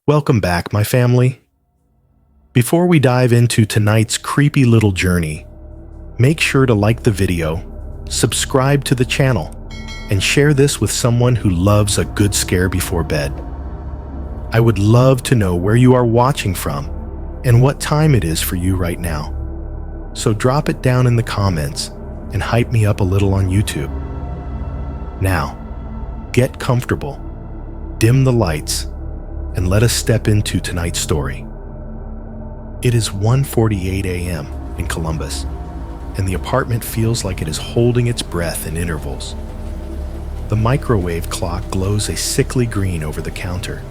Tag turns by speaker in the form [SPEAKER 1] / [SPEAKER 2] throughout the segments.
[SPEAKER 1] Welcome back, my family. Before we dive into tonight's creepy little journey, make sure to like the video, subscribe to the channel, and share this with someone who loves a good scare before bed. I would love to know where you are watching from and what time it is for you right now. So drop it down in the comments and hype me up a little on YouTube. Now, get comfortable, dim the lights, and let us step into tonight's story. It is 1:48 a.m. in Columbus, and the apartment feels like it is holding its breath in intervals. The microwave clock glows a sickly green over the counter.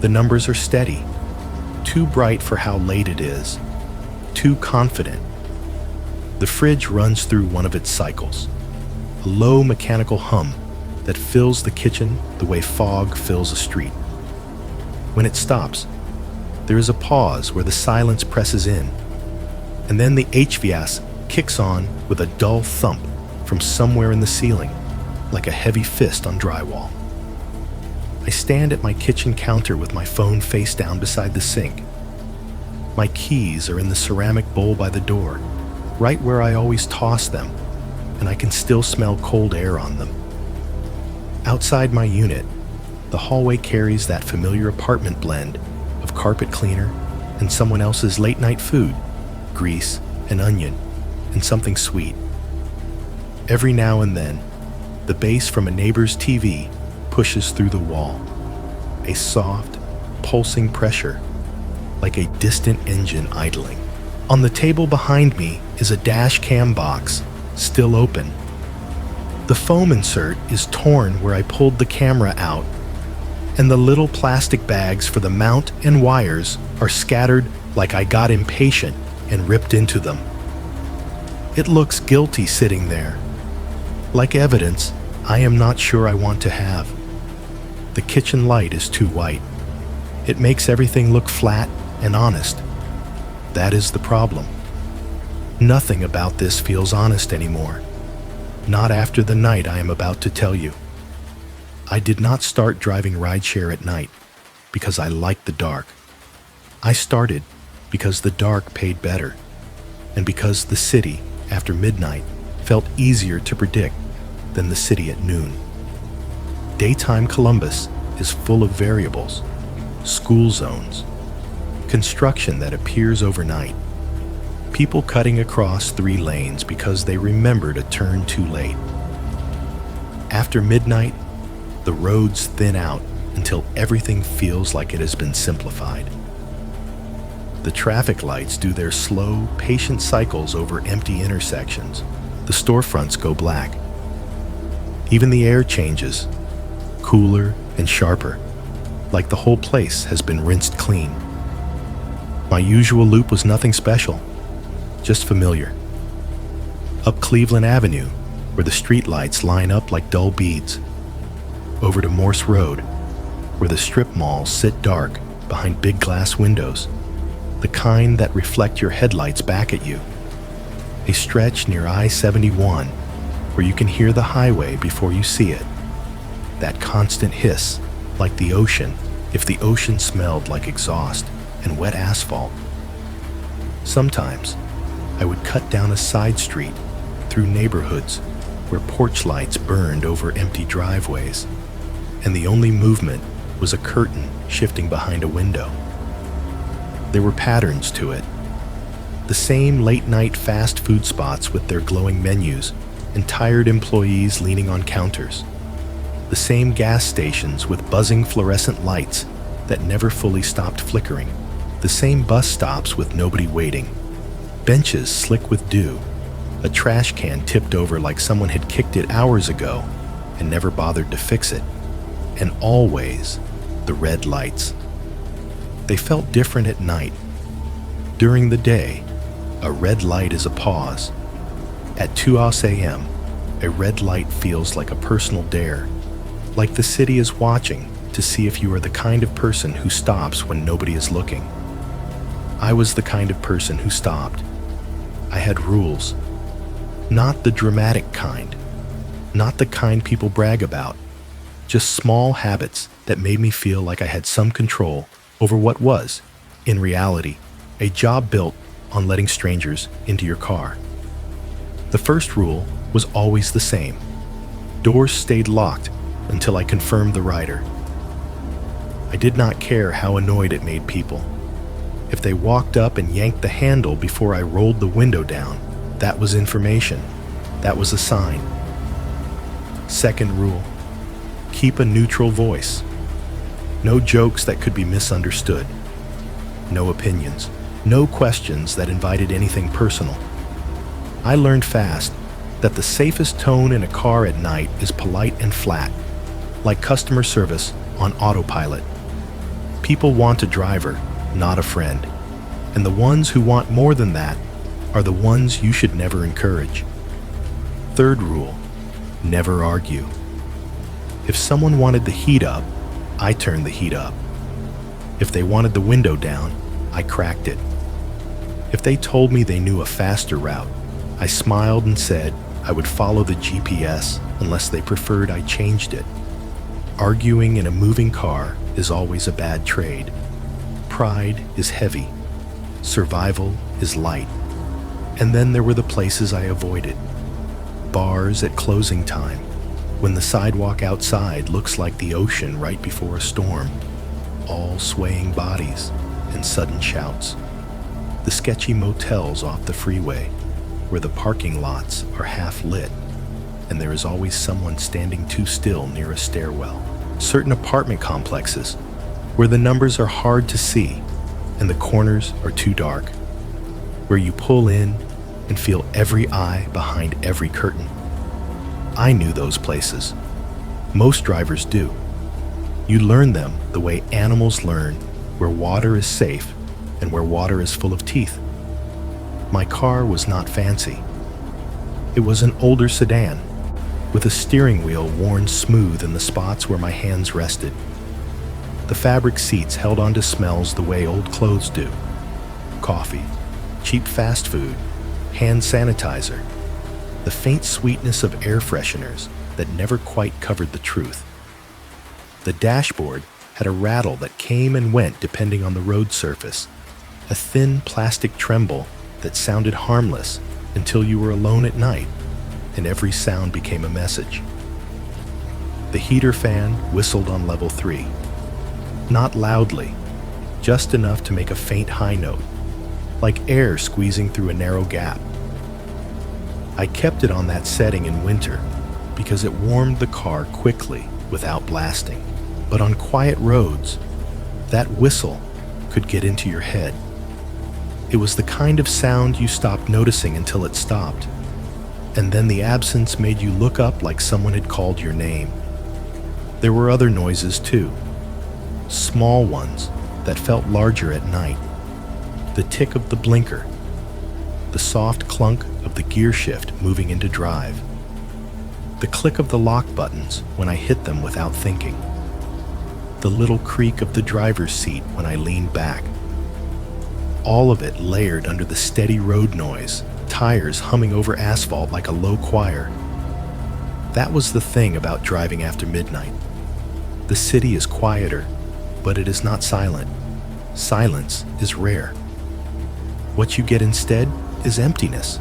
[SPEAKER 1] The numbers are steady, too bright for how late it is, too confident. The fridge runs through one of its cycles, a low mechanical hum that fills the kitchen the way fog fills a street. When it stops, there is a pause where the silence presses in, and then the HVAC kicks on with a dull thump from somewhere in the ceiling, like a heavy fist on drywall. I stand at my kitchen counter with my phone face down beside the sink. My keys are in the ceramic bowl by the door, right where I always toss them, and I can still smell cold air on them. Outside my unit, the hallway carries that familiar apartment blend of carpet cleaner and someone else's late-night food, grease and onion, and something sweet. Every now and then, the bass from a neighbor's TV pushes through the wall, a soft, pulsing pressure, like a distant engine idling. On the table behind me is a dash cam box, still open. The foam insert is torn where I pulled the camera out, and the little plastic bags for the mount and wires are scattered like I got impatient and ripped into them. It looks guilty sitting there, like evidence I am not sure I want to have. The kitchen light is too white. It makes everything look flat and honest. That is the problem. Nothing about this feels honest anymore. Not after the night I am about to tell you. I did not start driving rideshare at night because I liked the dark. I started because the dark paid better, and because the city after midnight felt easier to predict than the city at noon. Daytime Columbus is full of variables, school zones, construction that appears overnight, people cutting across 3 lanes because they remembered a turn too late. After midnight, the roads thin out until everything feels like it has been simplified. The traffic lights do their slow, patient cycles over empty intersections. The storefronts go black. Even the air changes, cooler and sharper, like the whole place has been rinsed clean. My usual loop was nothing special, just familiar. Up Cleveland Avenue, where the streetlights line up like dull beads. Over to Morse Road, where the strip malls sit dark behind big glass windows, the kind that reflect your headlights back at you. A stretch near I-71, where you can hear the highway before you see it. That constant hiss, like the ocean, if the ocean smelled like exhaust and wet asphalt. Sometimes, I would cut down a side street through neighborhoods where porch lights burned over empty driveways, and the only movement was a curtain shifting behind a window. There were patterns to it. The same late-night fast food spots with their glowing menus and tired employees leaning on counters. The same gas stations with buzzing fluorescent lights that never fully stopped flickering. The same bus stops with nobody waiting. Benches slick with dew. A trash can tipped over like someone had kicked it hours ago and never bothered to fix it. And always the red lights. They felt different at night. During the day, a red light is a pause. At 2 a.m., a red light feels like a personal dare, like the city is watching to see if you are the kind of person who stops when nobody is looking. I was the kind of person who stopped. I had rules. Not the dramatic kind, not the kind people brag about, just small habits that made me feel like I had some control over what was, in reality, a job built on letting strangers into your car. The first rule was always the same. Doors stayed locked until I confirmed the rider. I did not care how annoyed it made people. If they walked up and yanked the handle before I rolled the window down, that was information. That was a sign. Second rule, keep a neutral voice. No jokes that could be misunderstood. No opinions. No questions that invited anything personal. I learned fast that the safest tone in a car at night is polite and flat, like customer service on autopilot. People want a driver, not a friend. And the ones who want more than that are the ones you should never encourage. Third rule, never argue. If someone wanted the heat up, I turned the heat up. If they wanted the window down, I cracked it. If they told me they knew a faster route, I smiled and said I would follow the GPS unless they preferred I changed it. Arguing in a moving car is always a bad trade. Pride is heavy. Survival is light. And then there were the places I avoided. Bars at closing time, when the sidewalk outside looks like the ocean right before a storm. All swaying bodies and sudden shouts. The sketchy motels off the freeway, where the parking lots are half lit, and there is always someone standing too still near a stairwell. Certain apartment complexes, where the numbers are hard to see and the corners are too dark, where you pull in and feel every eye behind every curtain. I knew those places. Most drivers do. You learn them the way animals learn where water is safe and where water is full of teeth. My car was not fancy. It was an older sedan with a steering wheel worn smooth in the spots where my hands rested. The fabric seats held onto smells the way old clothes do. Coffee, cheap fast food, hand sanitizer, the faint sweetness of air fresheners that never quite covered the truth. The dashboard had a rattle that came and went depending on the road surface, a thin plastic tremble that sounded harmless until you were alone at night and every sound became a message. The heater fan whistled on level 3. Not loudly, just enough to make a faint high note, like air squeezing through a narrow gap. I kept it on that setting in winter because it warmed the car quickly without blasting. But on quiet roads, that whistle could get into your head. It was the kind of sound you stopped noticing until it stopped, and then the absence made you look up like someone had called your name. There were other noises too, small ones that felt larger at night. The tick of the blinker, the soft clunk of the gear shift moving into drive, the click of the lock buttons when I hit them without thinking, the little creak of the driver's seat when I leaned back. All of it layered under the steady road noise, tires humming over asphalt like a low choir. That was the thing about driving after midnight. The city is quieter, but it is not silent. Silence is rare. What you get instead is emptiness,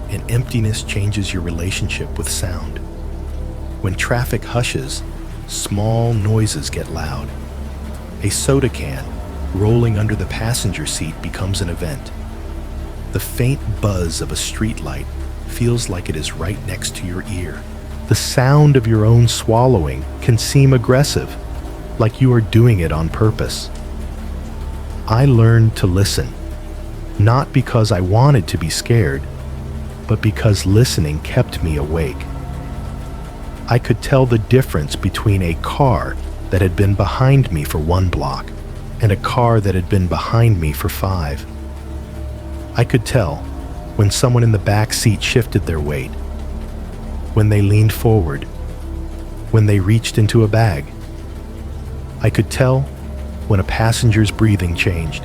[SPEAKER 1] and emptiness changes your relationship with sound. When traffic hushes, small noises get loud. A soda can rolling under the passenger seat becomes an event. The faint buzz of a streetlight feels like it is right next to your ear. The sound of your own swallowing can seem aggressive, like you are doing it on purpose. I learned to listen, not because I wanted to be scared, but because listening kept me awake. I could tell the difference between a car that had been behind me for 1 block and a car that had been behind me for 5. I could tell when someone in the back seat shifted their weight, when they leaned forward, when they reached into a bag. I could tell when a passenger's breathing changed.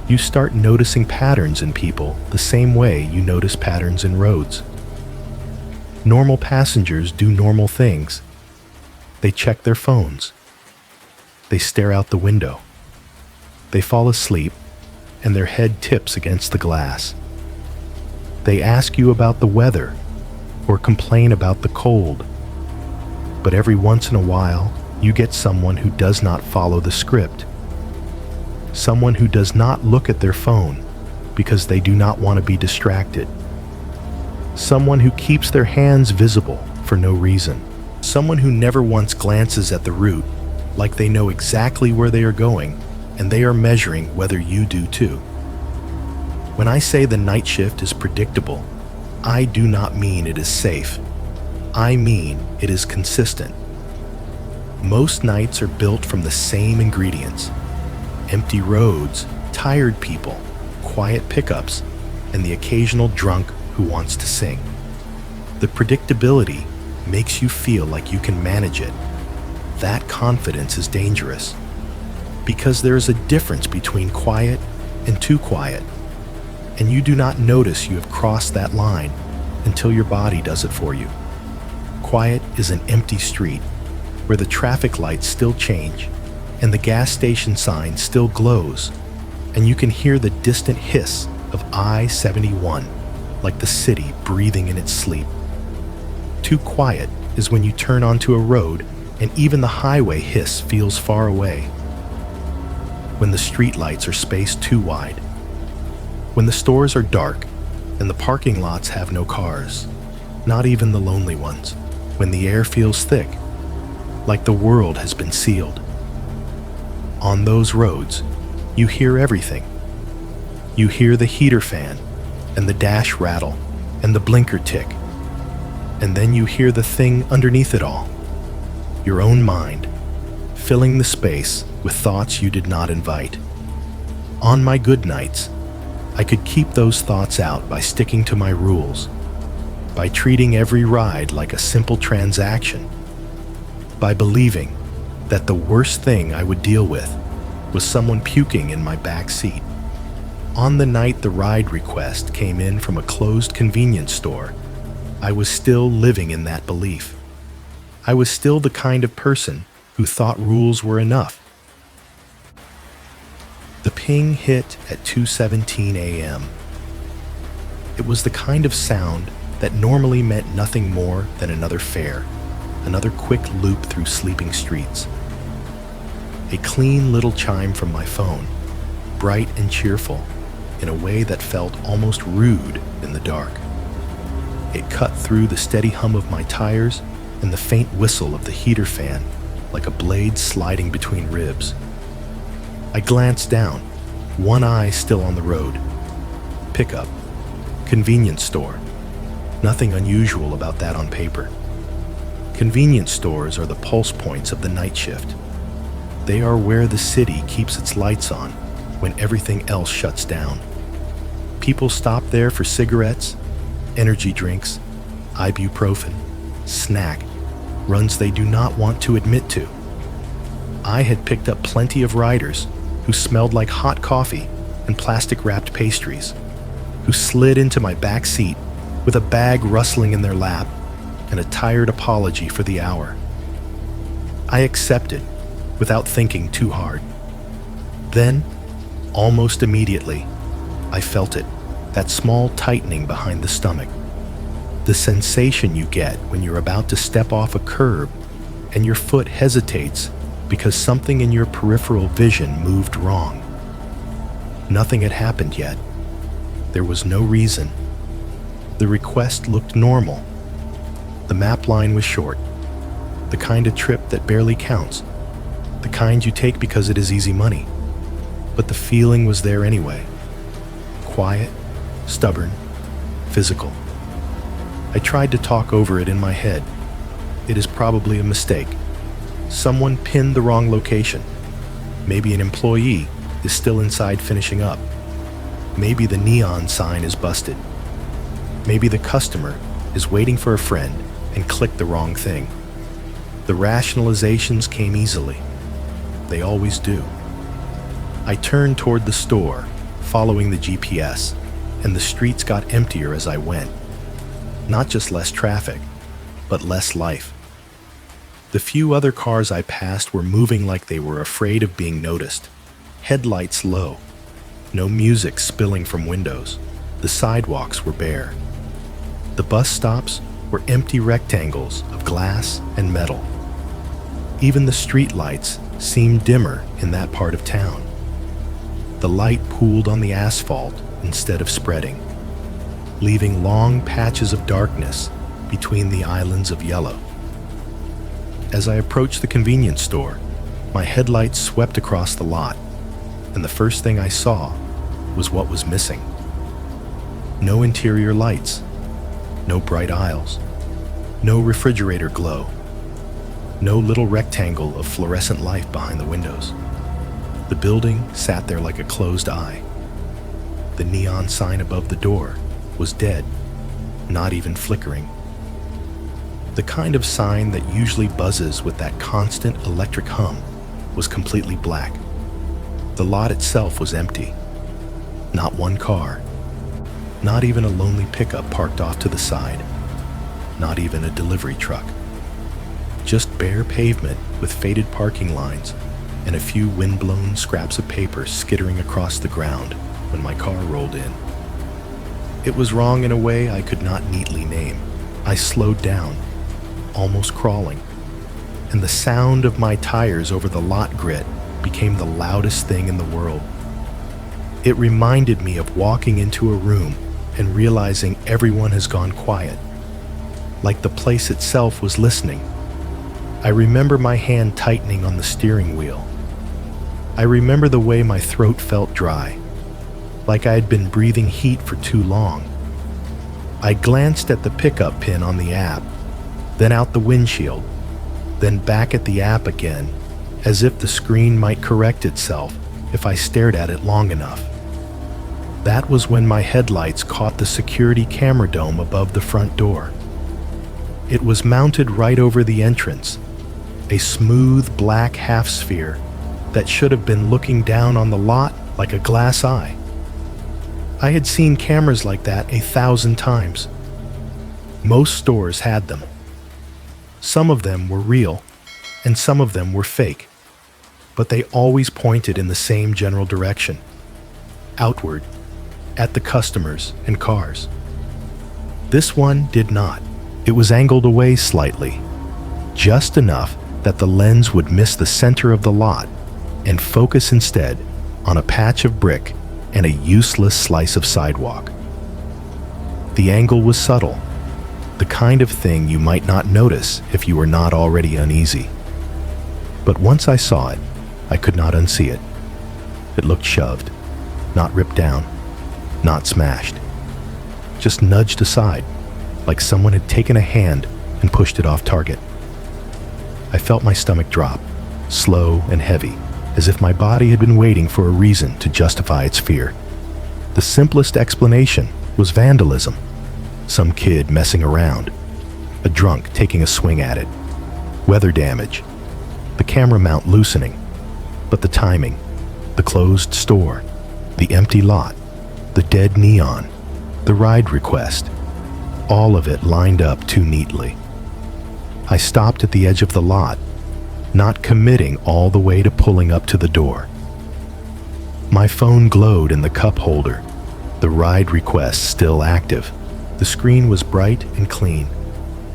[SPEAKER 1] You start noticing patterns in people the same way you notice patterns in roads. Normal passengers do normal things. They check their phones. They stare out the window. They fall asleep, and their head tips against the glass. They ask you about the weather or complain about the cold. But every once in a while, you get someone who does not follow the script. Someone who does not look at their phone because they do not want to be distracted. Someone who keeps their hands visible for no reason. Someone who never once glances at the route, like they know exactly where they are going, and they are measuring whether you do too. When I say the night shift is predictable, I do not mean it is safe. I mean it is consistent. Most nights are built from the same ingredients: empty roads, tired people, quiet pickups, and the occasional drunk who wants to sing. The predictability makes you feel like you can manage it. That confidence is dangerous, because there is a difference between quiet and too quiet, and you do not notice you have crossed that line until your body does it for you. Quiet is an empty street where the traffic lights still change and the gas station sign still glows, and you can hear the distant hiss of I-71 like the city breathing in its sleep. Too quiet is when you turn onto a road and even the highway hiss feels far away. When the street lights are spaced too wide. When the stores are dark and the parking lots have no cars, not even the lonely ones. When the air feels thick, like the world has been sealed. On those roads, you hear everything. You hear the heater fan, and the dash rattle, and the blinker tick. And then you hear the thing underneath it all, your own mind, filling the space with thoughts you did not invite. On my good nights, I could keep those thoughts out by sticking to my rules, by treating every ride like a simple transaction, by believing that the worst thing I would deal with was someone puking in my back seat. On the night the ride request came in from a closed convenience store, I was still living in that belief. I was still the kind of person who thought rules were enough. The ping hit at 2:17 a.m. It was the kind of sound that normally meant nothing more than another fare, another quick loop through sleeping streets. A clean little chime from my phone, bright and cheerful, in a way that felt almost rude in the dark. It cut through the steady hum of my tires and the faint whistle of the heater fan like a blade sliding between ribs. I glanced down, one eye still on the road. Pickup, convenience store. Nothing unusual about that on paper. Convenience stores are the pulse points of the night shift. They are where the city keeps its lights on when everything else shuts down. People stop there for cigarettes, energy drinks, ibuprofen, snack, runs they do not want to admit to. I had picked up plenty of riders who smelled like hot coffee and plastic-wrapped pastries, who slid into my back seat with a bag rustling in their lap and a tired apology for the hour. I accepted without thinking too hard. Then, almost immediately, I felt it, that small tightening behind the stomach. The sensation you get when you're about to step off a curb and your foot hesitates because something in your peripheral vision moved wrong. Nothing had happened yet. There was no reason. The request looked normal. The map line was short, the kind of trip that barely counts, the kind you take because it is easy money. But the feeling was there anyway. Quiet, stubborn, physical. I tried to talk over it in my head. It is probably a mistake. Someone pinned the wrong location. Maybe an employee is still inside finishing up. Maybe the neon sign is busted. Maybe the customer is waiting for a friend and clicked the wrong thing. The rationalizations came easily. They always do. I turned toward the store, following the GPS, and the streets got emptier as I went. Not just less traffic, but less life. The few other cars I passed were moving like they were afraid of being noticed. Headlights low, no music spilling from windows. The sidewalks were bare. The bus stops were empty rectangles of glass and metal. Even the street lights seemed dimmer in that part of town. The light pooled on the asphalt instead of spreading, leaving long patches of darkness between the islands of yellow. As I approached the convenience store, my headlights swept across the lot, and the first thing I saw was what was missing. No interior lights, no bright aisles, no refrigerator glow, no little rectangle of fluorescent light behind the windows. The building sat there like a closed eye. The neon sign above the door was dead, not even flickering. The kind of sign that usually buzzes with that constant electric hum was completely black. The lot itself was empty. Not one car. Not even a lonely pickup parked off to the side. Not even a delivery truck. Just bare pavement with faded parking lines and a few wind-blown scraps of paper skittering across the ground when my car rolled in. It was wrong in a way I could not neatly name. I slowed down, almost crawling, and the sound of my tires over the lot grit became the loudest thing in the world. It reminded me of walking into a room and realizing everyone has gone quiet, like the place itself was listening. I remember my hand tightening on the steering wheel. I remember the way my throat felt dry, like I had been breathing heat for too long. I glanced at the pickup pin on the app, then out the windshield, then back at the app again, as if the screen might correct itself if I stared at it long enough. That was when my headlights caught the security camera dome above the front door. It was mounted right over the entrance, a smooth black half sphere that should have been looking down on the lot like a glass eye. I had seen cameras like that 1,000 times. Most stores had them. Some of them were real, and some of them were fake, but they always pointed in the same general direction, outward, at the customers and cars. This one did not. It was angled away slightly, just enough that the lens would miss the center of the lot and focus instead on a patch of brick and a useless slice of sidewalk. The angle was subtle, the kind of thing you might not notice if you were not already uneasy. But once I saw it, I could not unsee it. It looked shoved, not ripped down, not smashed, just nudged aside, like someone had taken a hand and pushed it off target. I felt my stomach drop, slow and heavy, as if my body had been waiting for a reason to justify its fear. The simplest explanation was vandalism. Some kid messing around, a drunk taking a swing at it, weather damage, the camera mount loosening, but the timing, the closed store, the empty lot, the dead neon, the ride request, all of it lined up too neatly. I stopped at the edge of the lot, not committing all the way to pulling up to the door. My phone glowed in the cup holder, the ride request still active. The screen was bright and clean,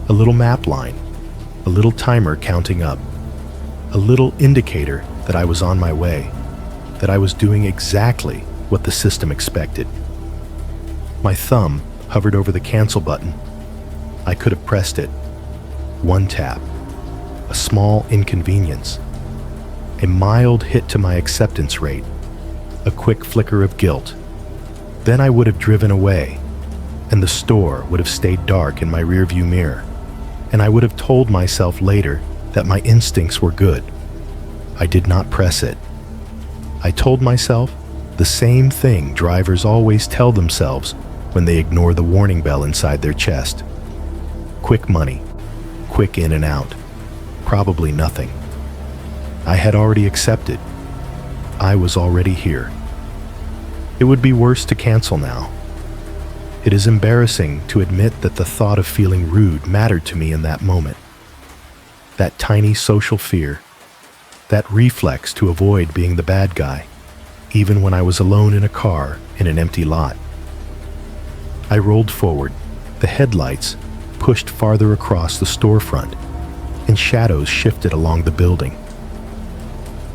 [SPEAKER 1] a little map line, a little timer counting up, a little indicator that I was on my way, that I was doing exactly what the system expected. My thumb hovered over the cancel button. I could have pressed it. One tap, a small inconvenience, a mild hit to my acceptance rate, a quick flicker of guilt. Then I would have driven away, and the store would have stayed dark in my rearview mirror, and I would have told myself later that my instincts were good. I did not press it. I told myself the same thing drivers always tell themselves when they ignore the warning bell inside their chest. Quick money, quick in and out, probably nothing. I had already accepted. I was already here. It would be worse to cancel now. It is embarrassing to admit that the thought of feeling rude mattered to me in that moment. that tiny social fear, that reflex to avoid being the bad guy, even when I was alone in a car in an empty lot. I rolled forward, the headlights pushed farther across the storefront, and shadows shifted along the building.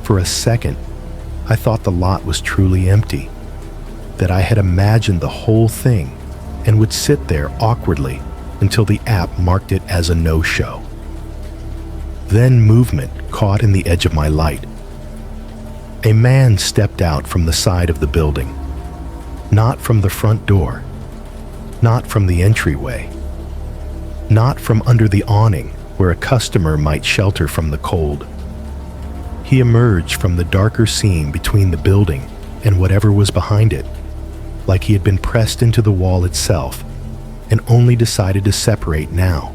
[SPEAKER 1] For a second, I thought the lot was truly empty, that I had imagined the whole thing and would sit there awkwardly until the app marked it as a no-show. Then movement caught in the edge of my light. A man stepped out from the side of the building, not from the front door, not from the entryway, not from under the awning where a customer might shelter from the cold. He emerged from the darker seam between the building and whatever was behind it, like he had been pressed into the wall itself and only decided to separate now.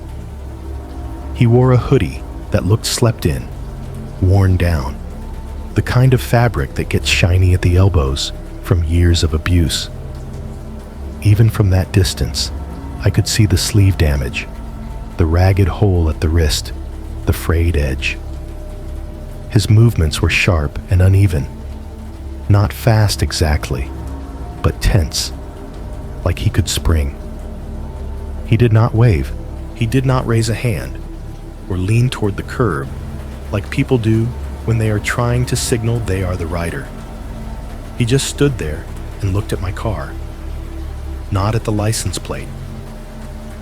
[SPEAKER 1] He wore a hoodie that looked slept in, worn down, the kind of fabric that gets shiny at the elbows from years of abuse. Even from that distance, I could see the sleeve damage, the ragged hole at the wrist, the frayed edge. His movements were sharp and uneven, not fast exactly, but tense, like he could spring. He did not wave, he did not raise a hand, or lean toward the curb like people do when they are trying to signal they are the rider. He just stood there and looked at my car, not at the license plate,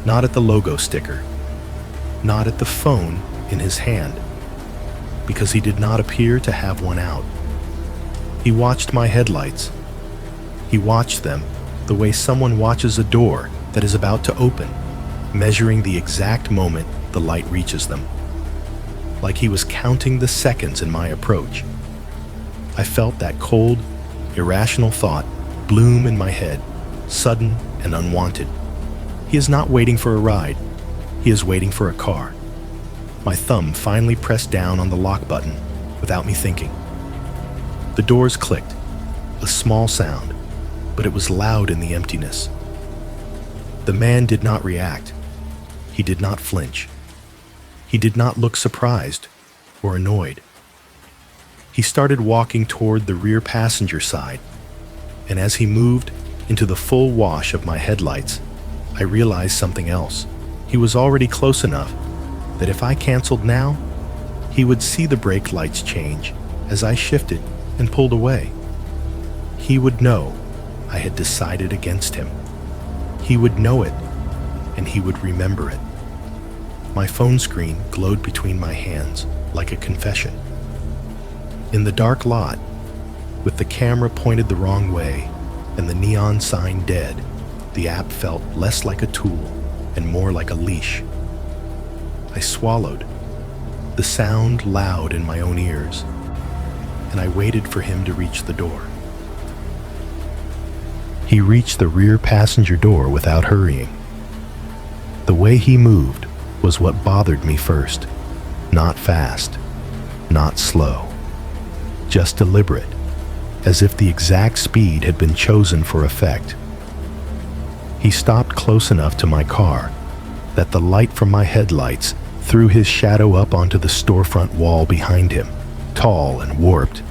[SPEAKER 1] not at the logo sticker, not at the phone in his hand, because he did not appear to have one out. He watched my headlights. He watched them the way someone watches a door that is about to open, measuring the exact moment the light reaches them, like he was counting the seconds in my approach. I felt that cold, irrational thought bloom in my head, sudden and unwanted. He is not waiting for a ride. He is waiting for a car. My thumb finally pressed down on the lock button without me thinking. The doors clicked, a small sound, but it was loud in the emptiness. The man did not react. He did not flinch. He did not look surprised or annoyed. He started walking toward the rear passenger side, and as he moved into the full wash of my headlights, I realized something else. He was already close enough that if I canceled now, he would see the brake lights change as I shifted and pulled away. He would know I had decided against him. He would know it, and he would remember it. My phone screen glowed between my hands like a confession. In the dark lot, with the camera pointed the wrong way and the neon sign dead, the app felt less like a tool and more like a leash. I swallowed, the sound loud in my own ears, and I waited for him to reach the door. He reached the rear passenger door without hurrying. The way he moved was what bothered me first. Not fast, not slow, just deliberate, as if the exact speed had been chosen for effect. He stopped close enough to my car that the light from my headlights threw his shadow up onto the storefront wall behind him, tall and warped.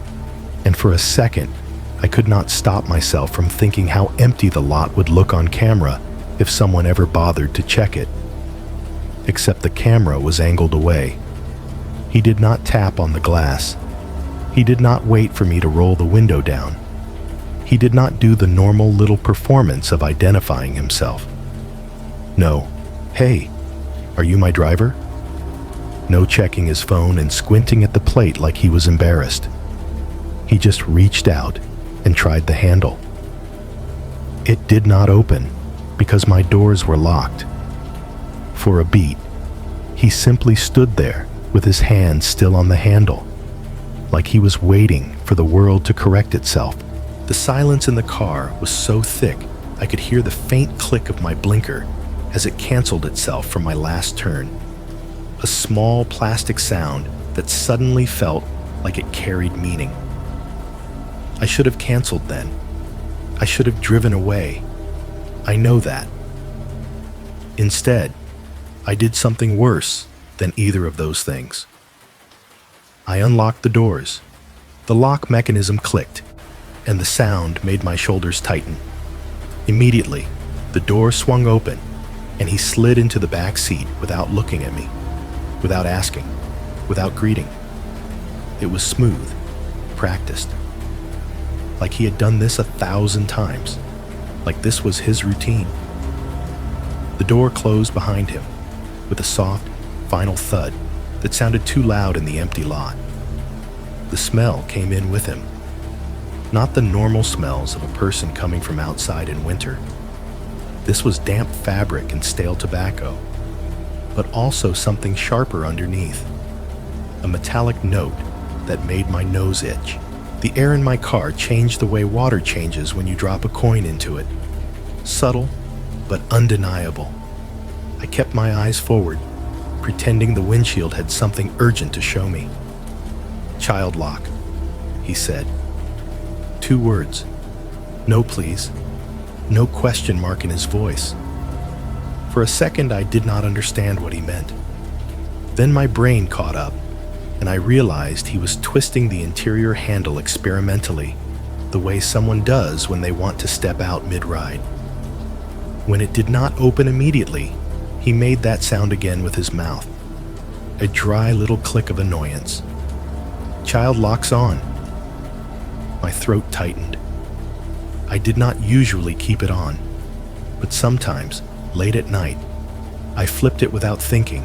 [SPEAKER 1] And for a second, I could not stop myself from thinking how empty the lot would look on camera if someone ever bothered to check it. Except the camera was angled away. He did not tap on the glass. He did not wait for me to roll the window down. He did not do the normal little performance of identifying himself. No, "Hey, are you my driver?" No checking his phone and squinting at the plate like he was embarrassed. He just reached out and tried the handle. It did not open because my doors were locked. For a beat, he simply stood there with his hand still on the handle, like he was waiting for the world to correct itself. The silence in the car was so thick I could hear the faint click of my blinker as it canceled itself from my last turn. A small plastic sound that suddenly felt like it carried meaning. I should have canceled then. I should have driven away. I know that. Instead, I did something worse than either of those things. I unlocked the doors. The lock mechanism clicked, and the sound made my shoulders tighten. Immediately, the door swung open, and he slid into the back seat without looking at me, without asking, without greeting. It was smooth, practiced. Like he had done this 1,000 times, like this was his routine. The door closed behind him with a soft, final thud that sounded too loud in the empty lot. The smell came in with him. Not the normal smells of a person coming from outside in winter. This was damp fabric and stale tobacco, but also something sharper underneath. A metallic note that made my nose itch. The air in my car changed the way water changes when you drop a coin into it. Subtle, but undeniable. I kept my eyes forward, pretending the windshield had something urgent to show me. "Child lock," he said. 2 words. No please. No question mark in his voice. For a second, I did not understand what he meant. Then my brain caught up, and I realized he was twisting the interior handle experimentally, the way someone does when they want to step out mid-ride. When it did not open immediately, he made that sound again with his mouth. A dry little click of annoyance. "Child lock's on." My throat tightened. I did not usually keep it on, but sometimes, late at night, I flipped it without thinking,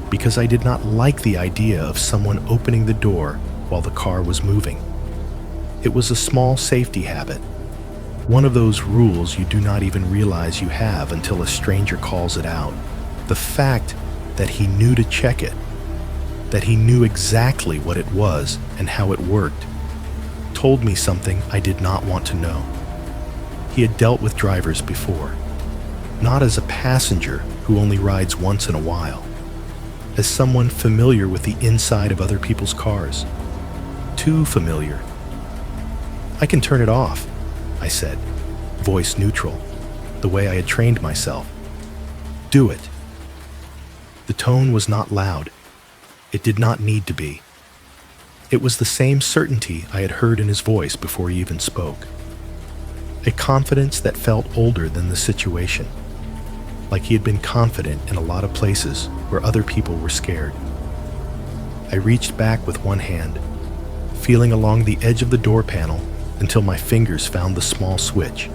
[SPEAKER 1] because I did not like the idea of someone opening the door while the car was moving. It was a small safety habit, one of those rules you do not even realize you have until a stranger calls it out. The fact that he knew to check it, that he knew exactly what it was and how it worked, told me something I did not want to know. He had dealt with drivers before, not as a passenger who only rides once in a while, as someone familiar with the inside of other people's cars. Too familiar. "I can turn it off," I said, voice neutral, the way I had trained myself. "Do it." The tone was not loud. It did not need to be. It was the same certainty I had heard in his voice before he even spoke. A confidence that felt older than the situation, like he had been confident in a lot of places where other people were scared. I reached back with one hand, feeling along the edge of the door panel until my fingers found the small switch.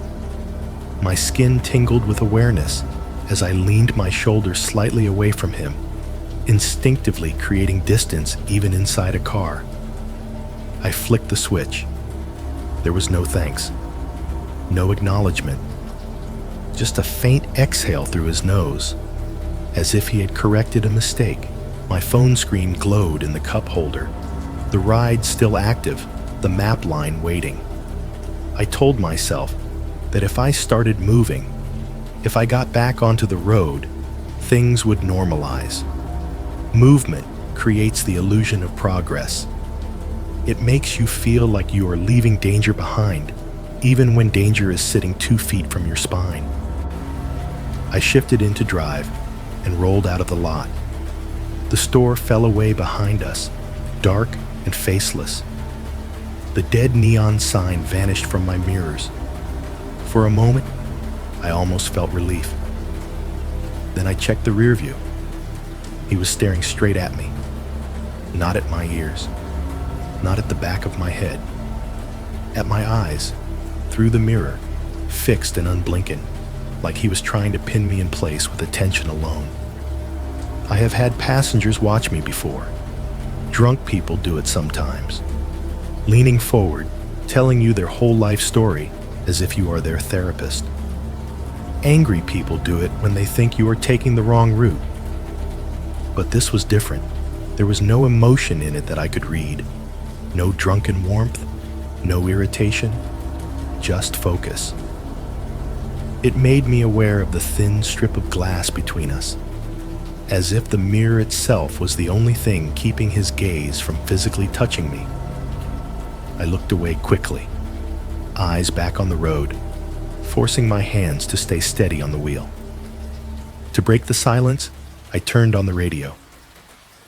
[SPEAKER 1] My skin tingled with awareness as I leaned my shoulder slightly away from him, instinctively creating distance even inside a car. I flicked the switch. There was no thanks, no acknowledgement, just a faint exhale through his nose, as if he had corrected a mistake. My phone screen glowed in the cup holder, the ride still active, the map line waiting. I told myself that if I started moving, if I got back onto the road, things would normalize. Movement creates the illusion of progress. It makes you feel like you are leaving danger behind, even when danger is sitting 2 feet from your spine. I shifted into drive and rolled out of the lot. The store fell away behind us, dark and faceless. The dead neon sign vanished from my mirrors. For a moment, I almost felt relief. Then I checked the rear view. He was staring straight at me, not at my ears, not at the back of my head, at my eyes, through the mirror, fixed and unblinking, like he was trying to pin me in place with attention alone. I have had passengers watch me before. Drunk people do it sometimes, leaning forward, telling you their whole life story as if you are their therapist. Angry people do it when they think you are taking the wrong route. But this was different. There was no emotion in it that I could read. No drunken warmth, no irritation, just focus. It made me aware of the thin strip of glass between us, as if the mirror itself was the only thing keeping his gaze from physically touching me. I looked away quickly, eyes back on the road, forcing my hands to stay steady on the wheel. To break the silence, I turned on the radio.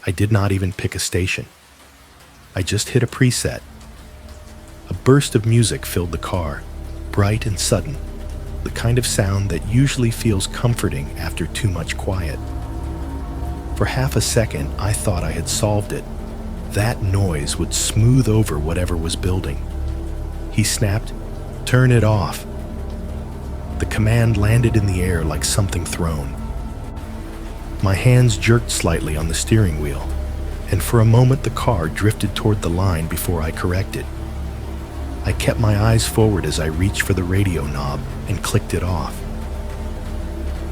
[SPEAKER 1] I did not even pick a station. I just hit a preset. A burst of music filled the car, bright and sudden, the kind of sound that usually feels comforting after too much quiet. For half a second, I thought I had solved it. That noise would smooth over whatever was building. He snapped, "Turn it off." The command landed in the air like something thrown. My hands jerked slightly on the steering wheel, and for a moment the car drifted toward the line before I corrected. I kept my eyes forward as I reached for the radio knob and clicked it off.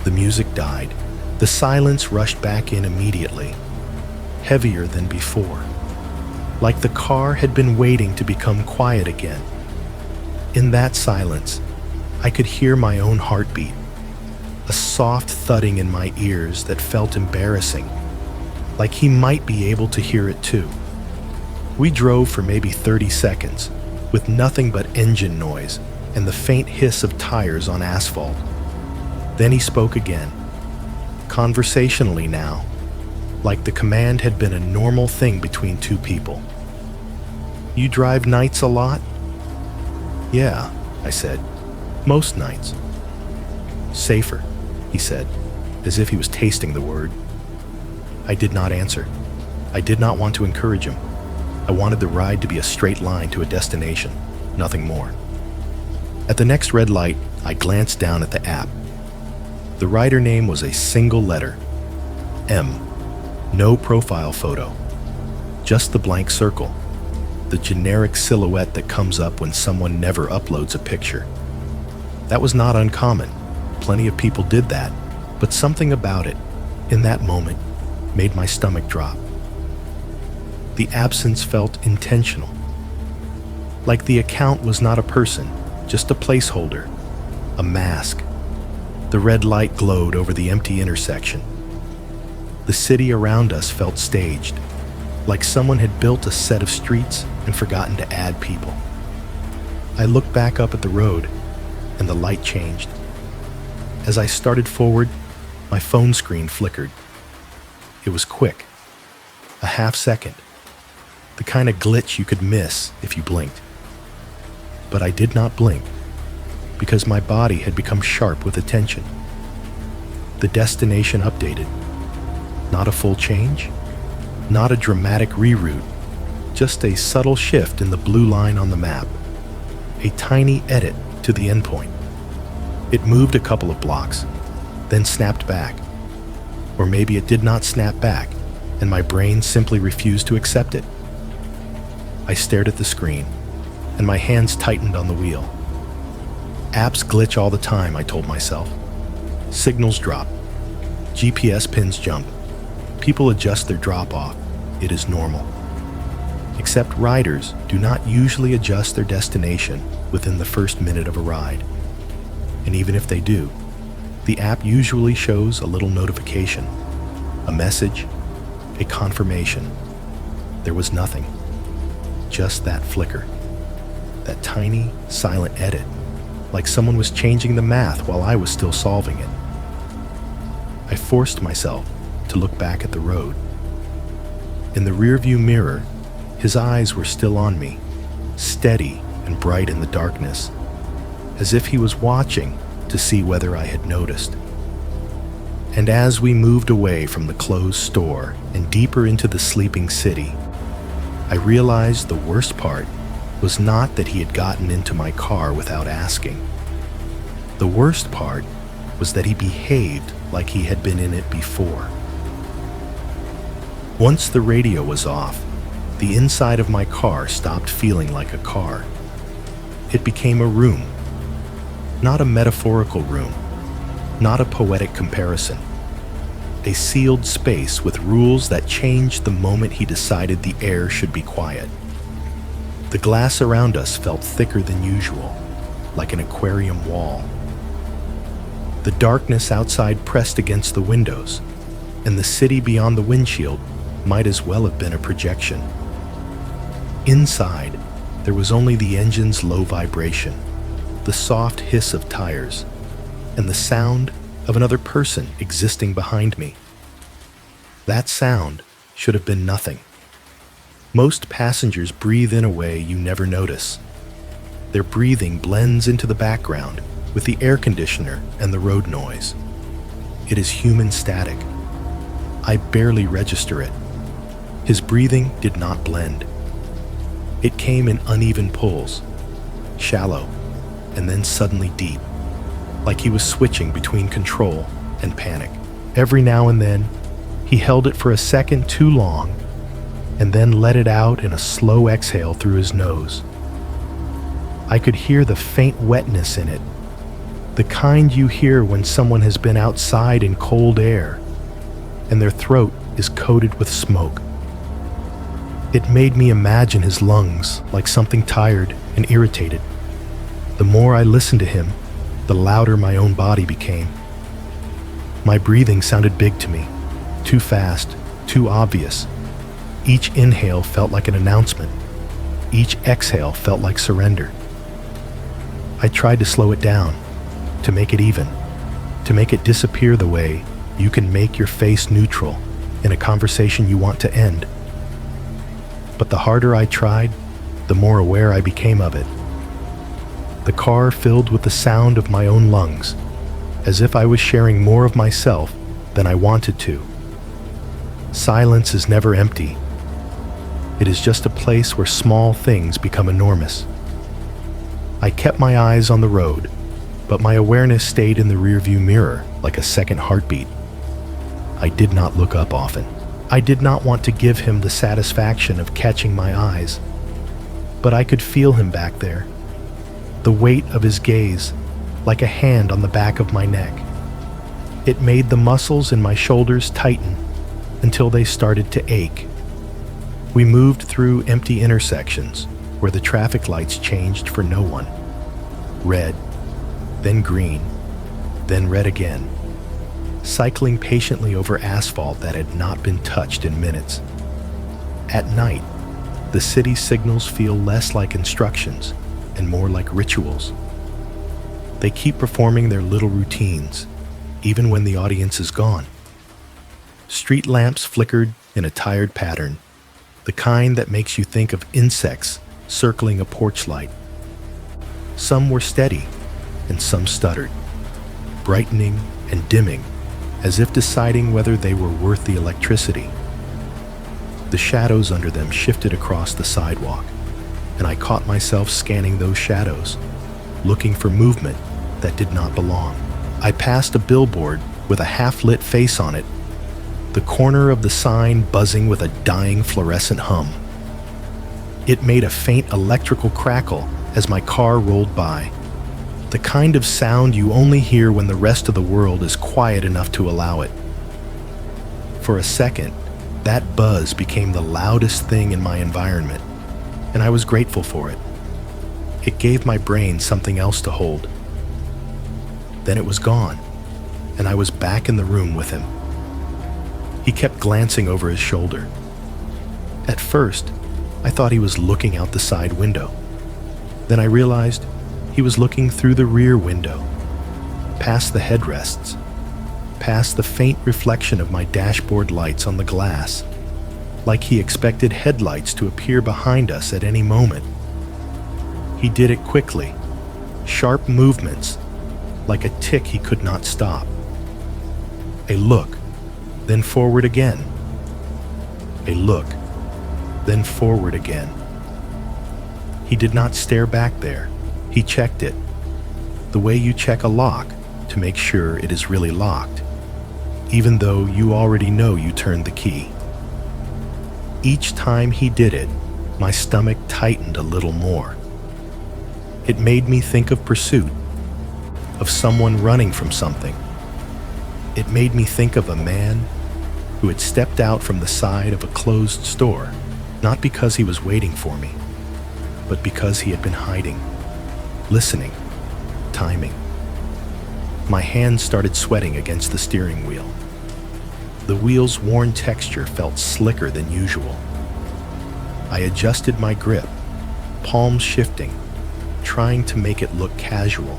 [SPEAKER 1] The music died. The silence rushed back in immediately, heavier than before, like the car had been waiting to become quiet again. In that silence, I could hear my own heartbeat, a soft thudding in my ears that felt embarrassing, like he might be able to hear it too. We drove for maybe 30 seconds, with nothing but engine noise and the faint hiss of tires on asphalt. Then he spoke again, conversationally now, like the command had been a normal thing between two people. "You drive nights a lot?" "Yeah," I said. "Most nights." "Safer," he said, as if he was tasting the word. I did not answer. I did not want to encourage him. I wanted the ride to be a straight line to a destination, nothing more. At the next red light, I glanced down at the app. The rider name was a single letter, M. No profile photo, just the blank circle, the generic silhouette that comes up when someone never uploads a picture. That was not uncommon. Plenty of people did that, but something about it, in that moment, made my stomach drop. The absence felt intentional, like the account was not a person, just a placeholder, a mask. The red light glowed over the empty intersection. The city around us felt staged, like someone had built a set of streets and forgotten to add people. I looked back up at the road, and the light changed. As I started forward, my phone screen flickered. It was quick, a half second, the kind of glitch you could miss if you blinked. But I did not blink, because my body had become sharp with attention. The destination updated. Not a full change, not a dramatic reroute, just a subtle shift in the blue line on the map, a tiny edit to the endpoint. It moved a couple of blocks, then snapped back. Or maybe it did not snap back, and my brain simply refused to accept it. I stared at the screen, and my hands tightened on the wheel. Apps glitch all the time, I told myself. Signals drop. GPS pins jump. People adjust their drop-off. It is normal. Except riders do not usually adjust their destination within the first minute of a ride. And even if they do, the app usually shows a little notification, a message, a confirmation. There was nothing. Just that flicker. That tiny, silent edit, like someone was changing the math while I was still solving it. I forced myself to look back at the road. In the rearview mirror, his eyes were still on me, steady and bright in the darkness, as if he was watching to see whether I had noticed. And as we moved away from the closed store and deeper into the sleeping city, I realized the worst part was not that he had gotten into my car without asking. The worst part was that he behaved like he had been in it before. Once the radio was off, the inside of my car stopped feeling like a car. It became a room. Not a metaphorical room, not a poetic comparison. A sealed space with rules that changed the moment he decided the air should be quiet. The glass around us felt thicker than usual, like an aquarium wall. The darkness outside pressed against the windows, and the city beyond the windshield might as well have been a projection. Inside, there was only the engine's low vibration, the soft hiss of tires, and the sound of another person existing behind me. That sound, should have been nothing. Most passengers breathe in a way you never notice. Their breathing blends into the background with the air conditioner and the road noise. It is human static. I barely register it. His breathing did not blend. It came in uneven pulls, shallow, and then suddenly deep, like he was switching between control and panic. Every now and then, he held it for a second too long, and then let it out in a slow exhale through his nose. I could hear the faint wetness in it, the kind you hear when someone has been outside in cold air, and their throat is coated with smoke. It made me imagine his lungs like something tired and irritated. The more I listened to him, the louder my own body became. My breathing sounded big to me, too fast, too obvious. Each inhale felt like an announcement. Each exhale felt like surrender. I tried to slow it down, to make it even, to make it disappear the way you can make your face neutral in a conversation you want to end. But the harder I tried, the more aware I became of it. The car filled with the sound of my own lungs, as if I was sharing more of myself than I wanted to. Silence is never empty. It is just a place where small things become enormous. I kept my eyes on the road, but my awareness stayed in the rearview mirror like a second heartbeat. I did not look up often. I did not want to give him the satisfaction of catching my eyes, but I could feel him back there, the weight of his gaze like a hand on the back of my neck. It made the muscles in my shoulders tighten until they started to ache. We moved through empty intersections where the traffic lights changed for no one. Red, then green, then red again, cycling patiently over asphalt that had not been touched in minutes. At night, the city signals feel less like instructions and more like rituals. They keep performing their little routines, even when the audience is gone. Street lamps flickered in a tired pattern, the kind that makes you think of insects circling a porch light. Some were steady, and some stuttered, brightening and dimming, as if deciding whether they were worth the electricity. The shadows under them shifted across the sidewalk, and I caught myself scanning those shadows, looking for movement that did not belong. I passed a billboard with a half-lit face on it, the corner of the sign buzzing with a dying fluorescent hum. It made a faint electrical crackle as my car rolled by, the kind of sound you only hear when the rest of the world is quiet enough to allow it. For a second, that buzz became the loudest thing in my environment, and I was grateful for it. It gave my brain something else to hold. Then it was gone, and I was back in the room with him. He kept glancing over his shoulder. At first, I thought he was looking out the side window. Then I realized he was looking through the rear window, past the headrests, past the faint reflection of my dashboard lights on the glass, like he expected headlights to appear behind us at any moment. He did it quickly, sharp movements, like a tick he could not stop. A look, then forward again. A look, then forward again. He did not stare back there. He checked it, the way you check a lock to make sure it is really locked, even though you already know you turned the key. Each time he did it, my stomach tightened a little more. It made me think of pursuit, of someone running from something. It made me think of a man who had stepped out from the side of a closed store, not because he was waiting for me, but because he had been hiding, listening, timing. My hands started sweating against the steering wheel. The wheel's worn texture felt slicker than usual. I adjusted my grip, palms shifting, trying to make it look casual.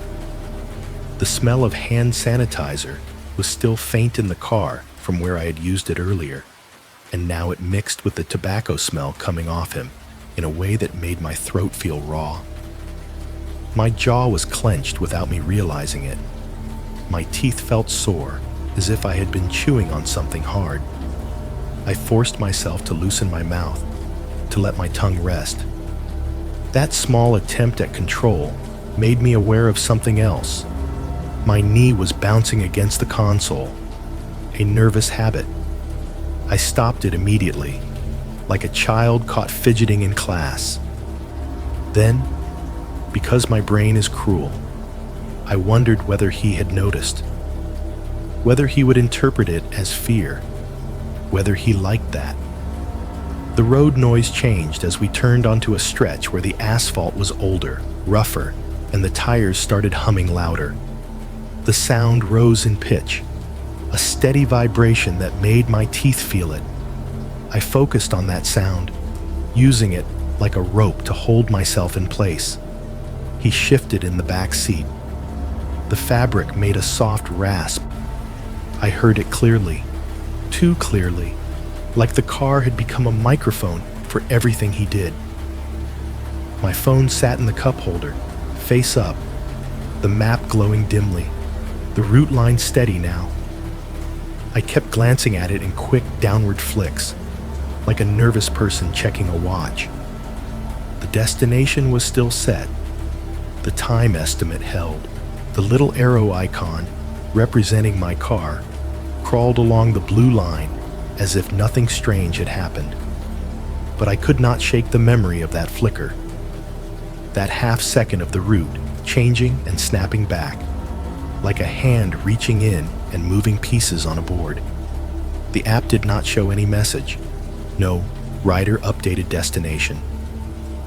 [SPEAKER 1] The smell of hand sanitizer was still faint in the car from where I had used it earlier. and now it mixed with the tobacco smell coming off him in a way that made my throat feel raw. My jaw was clenched without me realizing it. My teeth felt sore, as if I had been chewing on something hard. I forced myself to loosen my mouth, to let my tongue rest. That small attempt at control made me aware of something else. My knee was bouncing against the console, a nervous habit. I stopped it immediately, like a child caught fidgeting in class. Then, because my brain is cruel, I wondered whether he had noticed, whether he would interpret it as fear, whether he liked that. The road noise changed as we turned onto a stretch where the asphalt was older, rougher, and the tires started humming louder. The sound rose in pitch, a steady vibration that made my teeth feel it. I focused on that sound, using it like a rope to hold myself in place. He shifted in the back seat. The fabric made a soft rasp. I heard it clearly, too clearly, like the car had become a microphone for everything he did. My phone sat in the cup holder, face up, the map glowing dimly, the route line steady now. I kept glancing at it in quick downward flicks, like a nervous person checking a watch. The destination was still set. The time estimate held. The little arrow icon, representing my car, crawled along the blue line as if nothing strange had happened. But I could not shake the memory of that flicker. That half second of the route, changing and snapping back, like a hand reaching in and moving pieces on a board. The app did not show any message. No rider updated destination.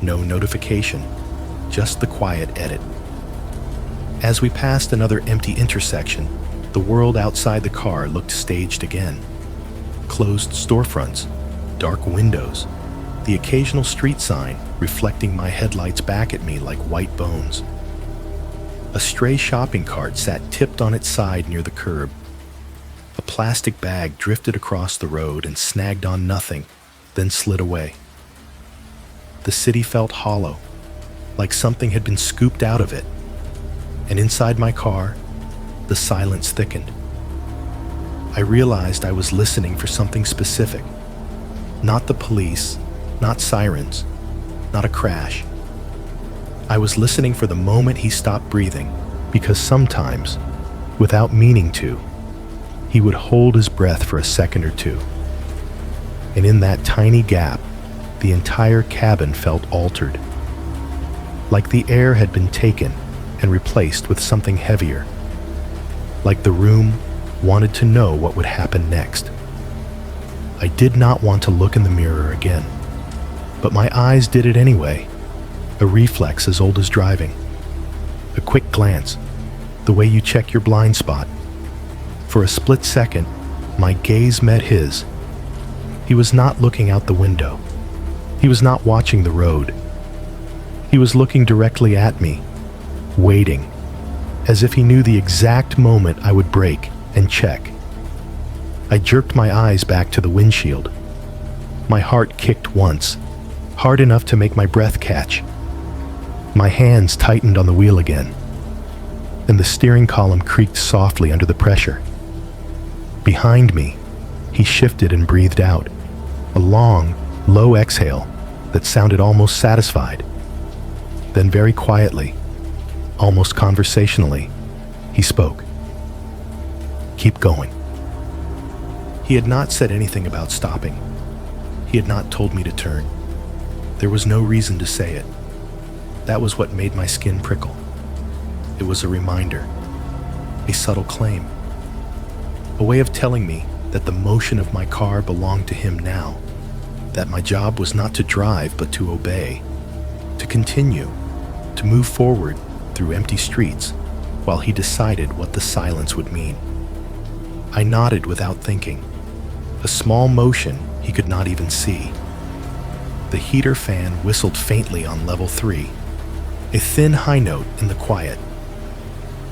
[SPEAKER 1] No notification. Just the quiet edit. As we passed another empty intersection, the world outside the car looked staged again. Closed storefronts, dark windows, the occasional street sign reflecting my headlights back at me like white bones. A stray shopping cart sat tipped on its side near the curb. A plastic bag drifted across the road and snagged on nothing, then slid away. The city felt hollow, like something had been scooped out of it. And inside my car, the silence thickened. I realized I was listening for something specific. Not the police, not sirens, not a crash. I was listening for the moment he stopped breathing, because sometimes, without meaning to, he would hold his breath for a second or two. And in that tiny gap, the entire cabin felt altered. Like the air had been taken and replaced with something heavier. Like the room wanted to know what would happen next. I did not want to look in the mirror again, but my eyes did it anyway. A reflex as old as driving. A quick glance, the way you check your blind spot. For a split second, my gaze met his. He was not looking out the window. He was not watching the road. He was looking directly at me, waiting, as if he knew the exact moment I would brake and check. I jerked my eyes back to the windshield. My heart kicked once, hard enough to make my breath catch. My hands tightened on the wheel again, and the steering column creaked softly under the pressure. Behind me, he shifted and breathed out, a long, low exhale that sounded almost satisfied. Then very quietly, almost conversationally, he spoke. "Keep going." He had not said anything about stopping. He had not told me to turn. There was no reason to say it. That was what made my skin prickle. It was a reminder, a subtle claim, a way of telling me that the motion of my car belonged to him now, that my job was not to drive but to obey, to continue, to move forward through empty streets while he decided what the silence would mean. I nodded without thinking, a small motion he could not even see. The heater fan whistled faintly on level 3, a thin high note in the quiet.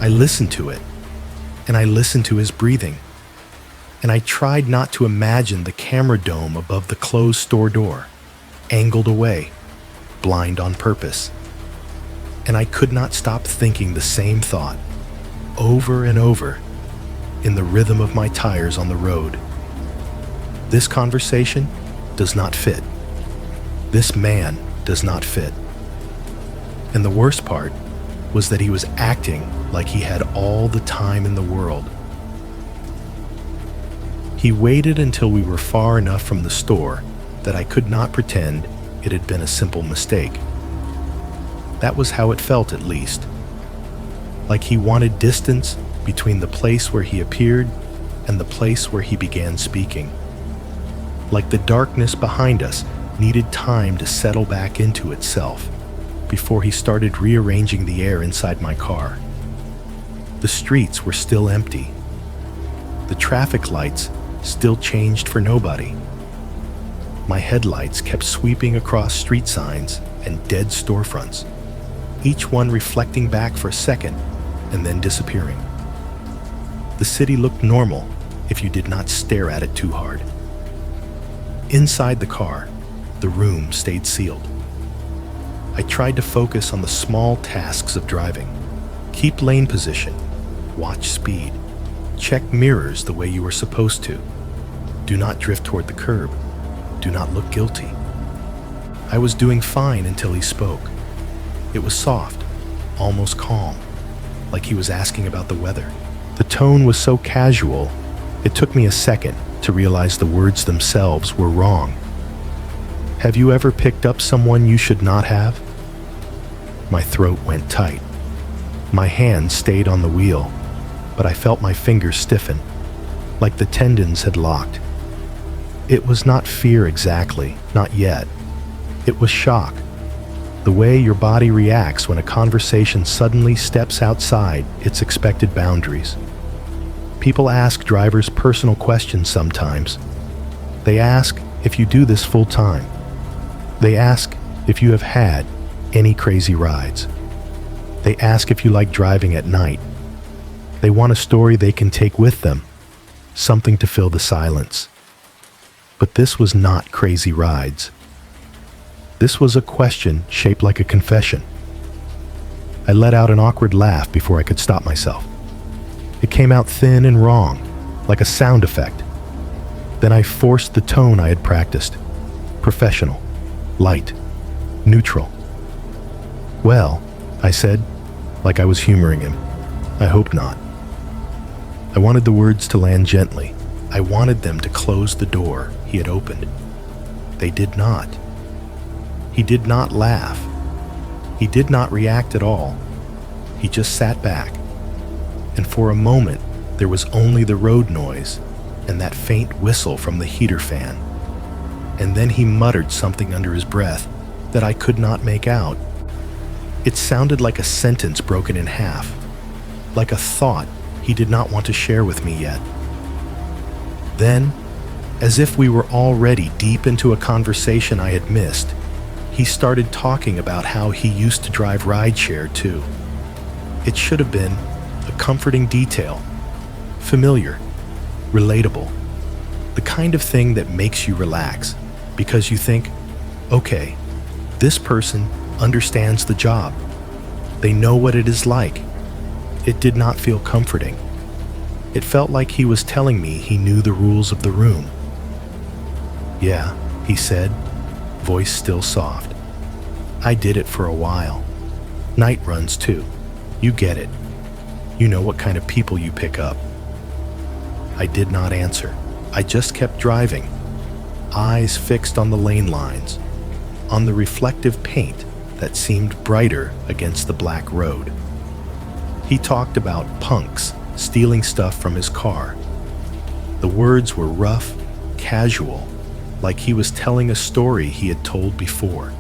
[SPEAKER 1] I listened to it, and I listened to his breathing. and I tried not to imagine the camera dome above the closed store door, angled away, blind on purpose. And I could not stop thinking the same thought, over and over, in the rhythm of my tires on the road. This conversation does not fit. This man does not fit. And the worst part was that he was acting like he had all the time in the world. He waited until we were far enough from the store that I could not pretend it had been a simple mistake. That was how it felt, at least. Like he wanted distance between the place where he appeared and the place where he began speaking. Like the darkness behind us needed time to settle back into itself before he started rearranging the air inside my car. The streets were still empty. The traffic lights still changed for nobody. My headlights kept sweeping across street signs and dead storefronts, each one reflecting back for a second and then disappearing. The city looked normal if you did not stare at it too hard. Inside the car, the room stayed sealed. I tried to focus on the small tasks of driving. Keep lane position, watch speed, check mirrors the way you were supposed to. Do not drift toward the curb. Do not look guilty. I was doing fine until he spoke. It was soft, almost calm, like he was asking about the weather. The tone was so casual, it took me a second to realize the words themselves were wrong. Have you ever picked up someone you should not have? My throat went tight. My hand stayed on the wheel, but I felt my fingers stiffen, like the tendons had locked. It was not fear exactly, not yet. It was shock. The way your body reacts when a conversation suddenly steps outside its expected boundaries. People ask drivers personal questions sometimes. They ask if you do this full time. They ask if you have had any crazy rides. They ask if you like driving at night. They want a story they can take with them, something to fill the silence. But this was not crazy rides. This was a question shaped like a confession. I let out an awkward laugh before I could stop myself. It came out thin and wrong, like a sound effect. Then I forced the tone I had practiced. Professional, light, neutral. Well, I said, like I was humoring him. I hope not. I wanted the words to land gently. I wanted them to close the door he had opened. They did not. He did not laugh. He did not react at all. He just sat back. And for a moment, there was only the road noise and that faint whistle from the heater fan. And then he muttered something under his breath that I could not make out. It sounded like a sentence broken in half, like a thought he did not want to share with me yet. Then, as if we were already deep into a conversation I had missed, he started talking about how he used to drive rideshare too. It should have been a comforting detail, familiar, relatable, the kind of thing that makes you relax because you think, okay, this person understands the job. They know what it is like. It did not feel comforting. It felt like he was telling me he knew the rules of the room. Yeah, he said, voice still soft. I did it for a while. Night runs too. You get it. You know what kind of people you pick up. I did not answer. I just kept driving, eyes fixed on the lane lines, on the reflective paint that seemed brighter against the black road. He talked about punks stealing stuff from his car. The words were rough, casual, like he was telling a story he had told before.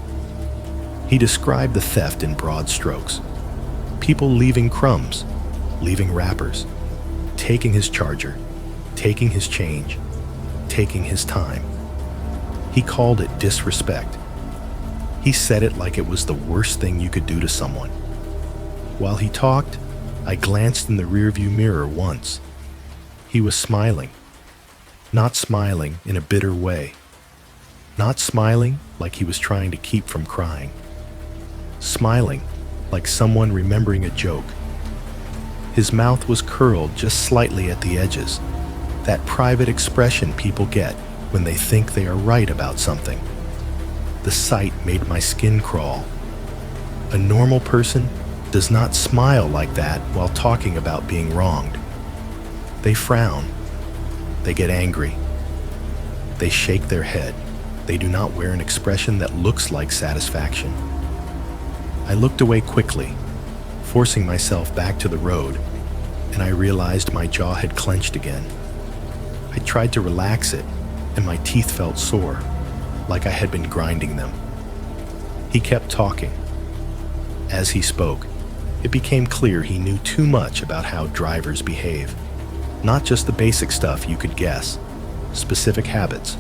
[SPEAKER 1] He described the theft in broad strokes. People leaving crumbs, leaving wrappers, taking his charger, taking his change, taking his time. He called it disrespect. He said it like it was the worst thing you could do to someone. While he talked, I glanced in the rearview mirror once. He was smiling, not smiling in a bitter way, not smiling like he was trying to keep from crying, smiling like someone remembering a joke. His mouth was curled just slightly at the edges, that private expression people get when they think they are right about something. The sight made my skin crawl. A normal person does not smile like that while talking about being wronged. They frown. They get angry. They shake their head. They do not wear an expression that looks like satisfaction. I looked away quickly, forcing myself back to the road, and I realized my jaw had clenched again. I tried to relax it, and my teeth felt sore, like I had been grinding them. He kept talking. As he spoke, it became clear he knew too much about how drivers behave. Not just the basic stuff you could guess, specific habits,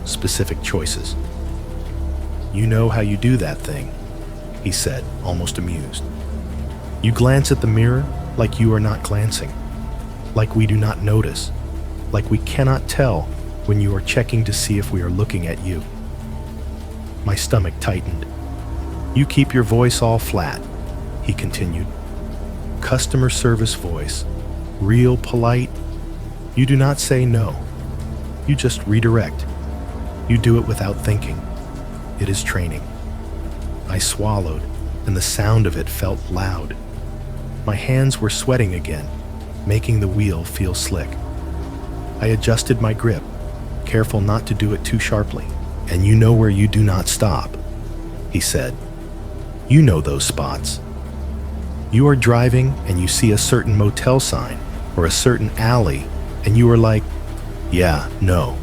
[SPEAKER 1] specific choices. "You know how you do that thing," he said, almost amused. "You glance at the mirror like you are not glancing, like we do not notice, like we cannot tell when you are checking to see if we are looking at you." My stomach tightened. "You keep your voice all flat," he continued. "Customer service voice, real polite. You do not say no. You just redirect. You do it without thinking. It is training." I swallowed, and the sound of it felt loud. My hands were sweating again, making the wheel feel slick. I adjusted my grip, careful not to do it too sharply. "And you know where you do not stop," he said. "You know those spots. You are driving and you see a certain motel sign or a certain alley, and you are like, yeah, no.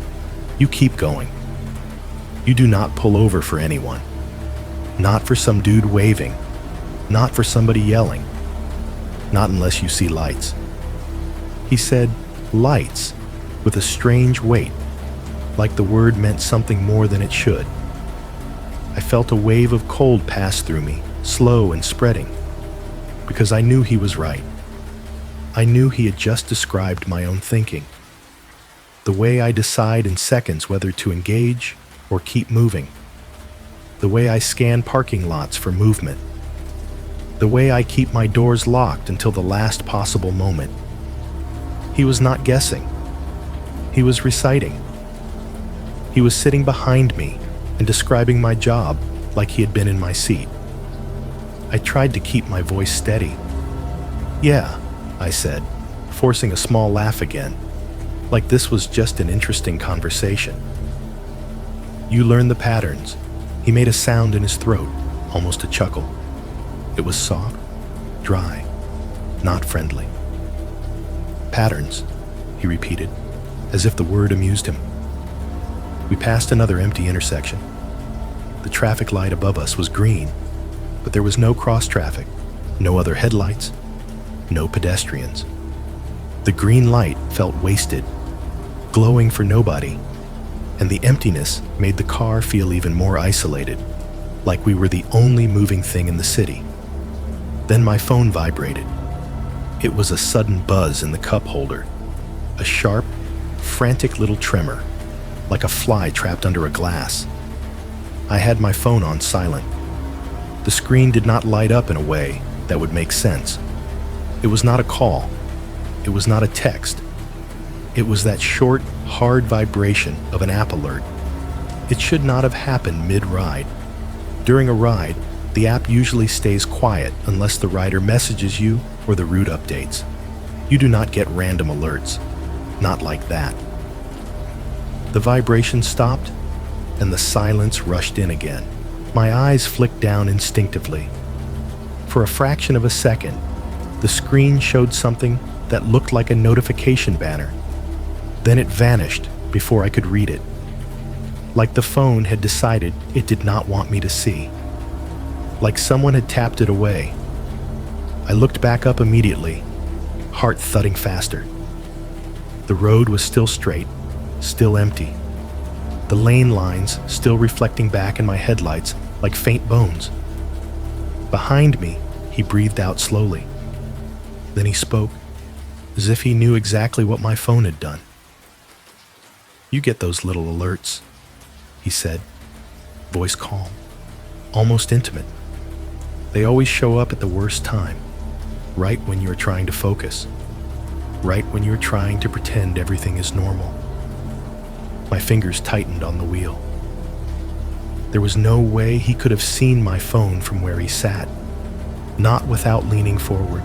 [SPEAKER 1] You keep going. You do not pull over for anyone. Not for some dude waving. Not for somebody yelling. Not unless you see lights." He said lights with a strange weight, like the word meant something more than it should. I felt a wave of cold pass through me, slow and spreading, because I knew he was right. I knew he had just described my own thinking. The way I decide in seconds whether to engage or keep moving. The way I scan parking lots for movement. The way I keep my doors locked until the last possible moment. He was not guessing. He was reciting. He was sitting behind me and describing my job like he had been in my seat. I tried to keep my voice steady. "Yeah," I said, forcing a small laugh again, like this was just an interesting conversation. "You learn the patterns." He made a sound in his throat, almost a chuckle. It was soft, dry, not friendly. "Patterns," he repeated, as if the word amused him. We passed another empty intersection. The traffic light above us was green, but there was no cross traffic, no other headlights, no pedestrians. The green light felt wasted, glowing for nobody, and the emptiness made the car feel even more isolated, like we were the only moving thing in the city. Then my phone vibrated. It was a sudden buzz in the cup holder, a sharp, frantic little tremor, like a fly trapped under a glass. I had my phone on silent. The screen did not light up in a way that would make sense. It was not a call. It was not a text. It was that short, hard vibration of an app alert. It should not have happened mid-ride. During a ride, the app usually stays quiet unless the rider messages you or the route updates. You do not get random alerts. Not like that. The vibration stopped, and the silence rushed in again. My eyes flicked down instinctively. For a fraction of a second, the screen showed something that looked like a notification banner. Then it vanished before I could read it, like the phone had decided it did not want me to see, like someone had tapped it away. I looked back up immediately, heart thudding faster. The road was still straight, still empty. The lane lines still reflecting back in my headlights like faint bones. Behind me, he breathed out slowly. Then he spoke, as if he knew exactly what my phone had done. You get those little alerts, he said, voice calm, almost intimate. They always show up at the worst time, right when you're trying to focus, right when you're trying to pretend everything is normal. My fingers tightened on the wheel. There was no way he could have seen my phone from where he sat, not without leaning forward,